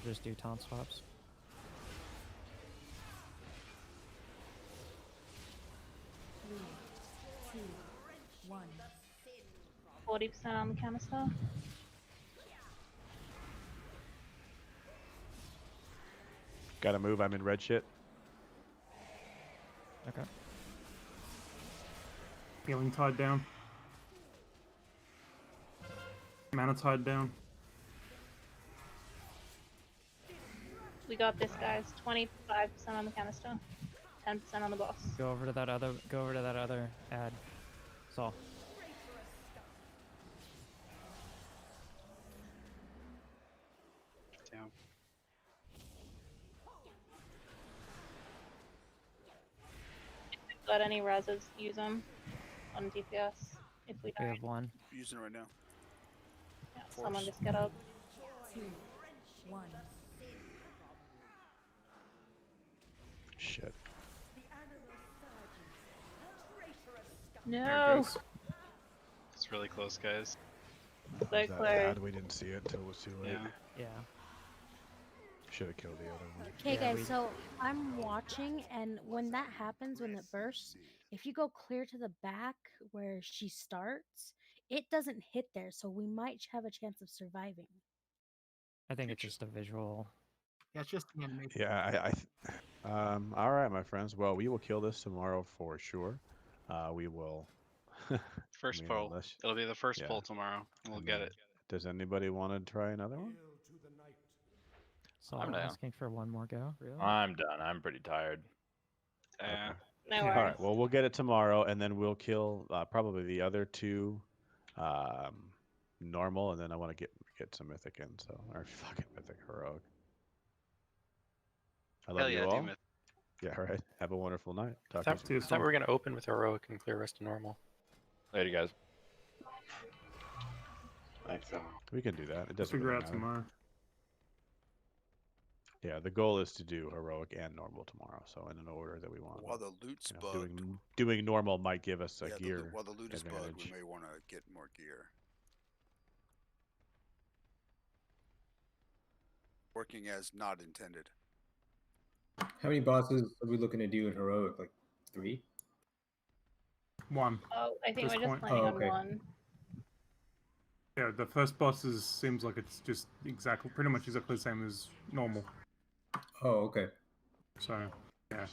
just do taunt swaps. Two, 1. 40% on the canister. Gotta move, I'm in red shit. Okay. Healing tied down. Mana tied down. We got this, guys. 25% on the canister. 10% on the boss. Go over to that other ad. Saul. Damn. If we've got any reses, use them on DPS. If we We don't, have one. Using it right now. yeah, someone Force. just get up. 2, 1. Shit. There it No! goes. It's really close, guys. So That close. ad, we didn't see it until it was too late. Yeah. Yeah. Should have killed the other one. Okay, Yeah, guys, so I'm watching, and when that happens, when it bursts, if you go clear to the back where she starts, it doesn't hit there, so we might have a chance of surviving. I think it's just a visual. Yeah, it's just the animation. Yeah, all right, my friends. Well, we will kill this tomorrow for sure. We will. First I mean, pull. unless- It'll be the first yeah. pull tomorrow. We'll And get then- it. Does anybody want to try another one? So I'm I'm down. asking for one more go. Really? I'm done. I'm pretty tired. Yeah. No All worries. right. Well, we'll get it tomorrow, and then we'll kill probably the other two normal, and then I want to get some mythic in. So, or fucking mythic heroic. I love Hell you yeah, all. do myth. Yeah. All right. Have a wonderful night. I Talk to you thought we were gonna open with heroic and clear rest to normal. Later, guys. Thanks, Val. We can do that. It We'll doesn't figure really out matter. tomorrow. Yeah, the goal is to do heroic and normal tomorrow. So in an order that we want. While the loot's You know, bugged, doing normal might give us a yeah, gear while the loot is bugged, advantage. we may want to get more gear. Working as not intended. How many bosses are we looking to do in heroic? Like 3? One. Oh, I think This we're just point. planning Oh, on okay. one. Yeah, the first boss seems like it's just pretty much exactly the same as normal. Oh, okay. So, yeah.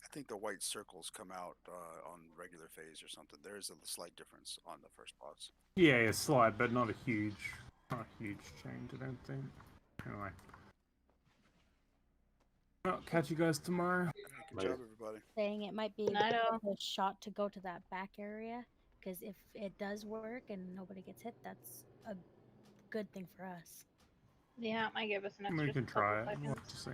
I think the white circles come out on regular phase or something. There is a slight difference on the first boss. Yeah, slight, but not a huge change, I don't think. Anyway. Well, catch you guys tomorrow. Good job, everybody. Saying it might be Night, all. a shot to go to that back area, because if it does work and nobody gets hit, that's a good thing for us. Yeah, it might give us an We extra can couple try it. seconds. We'll have to see.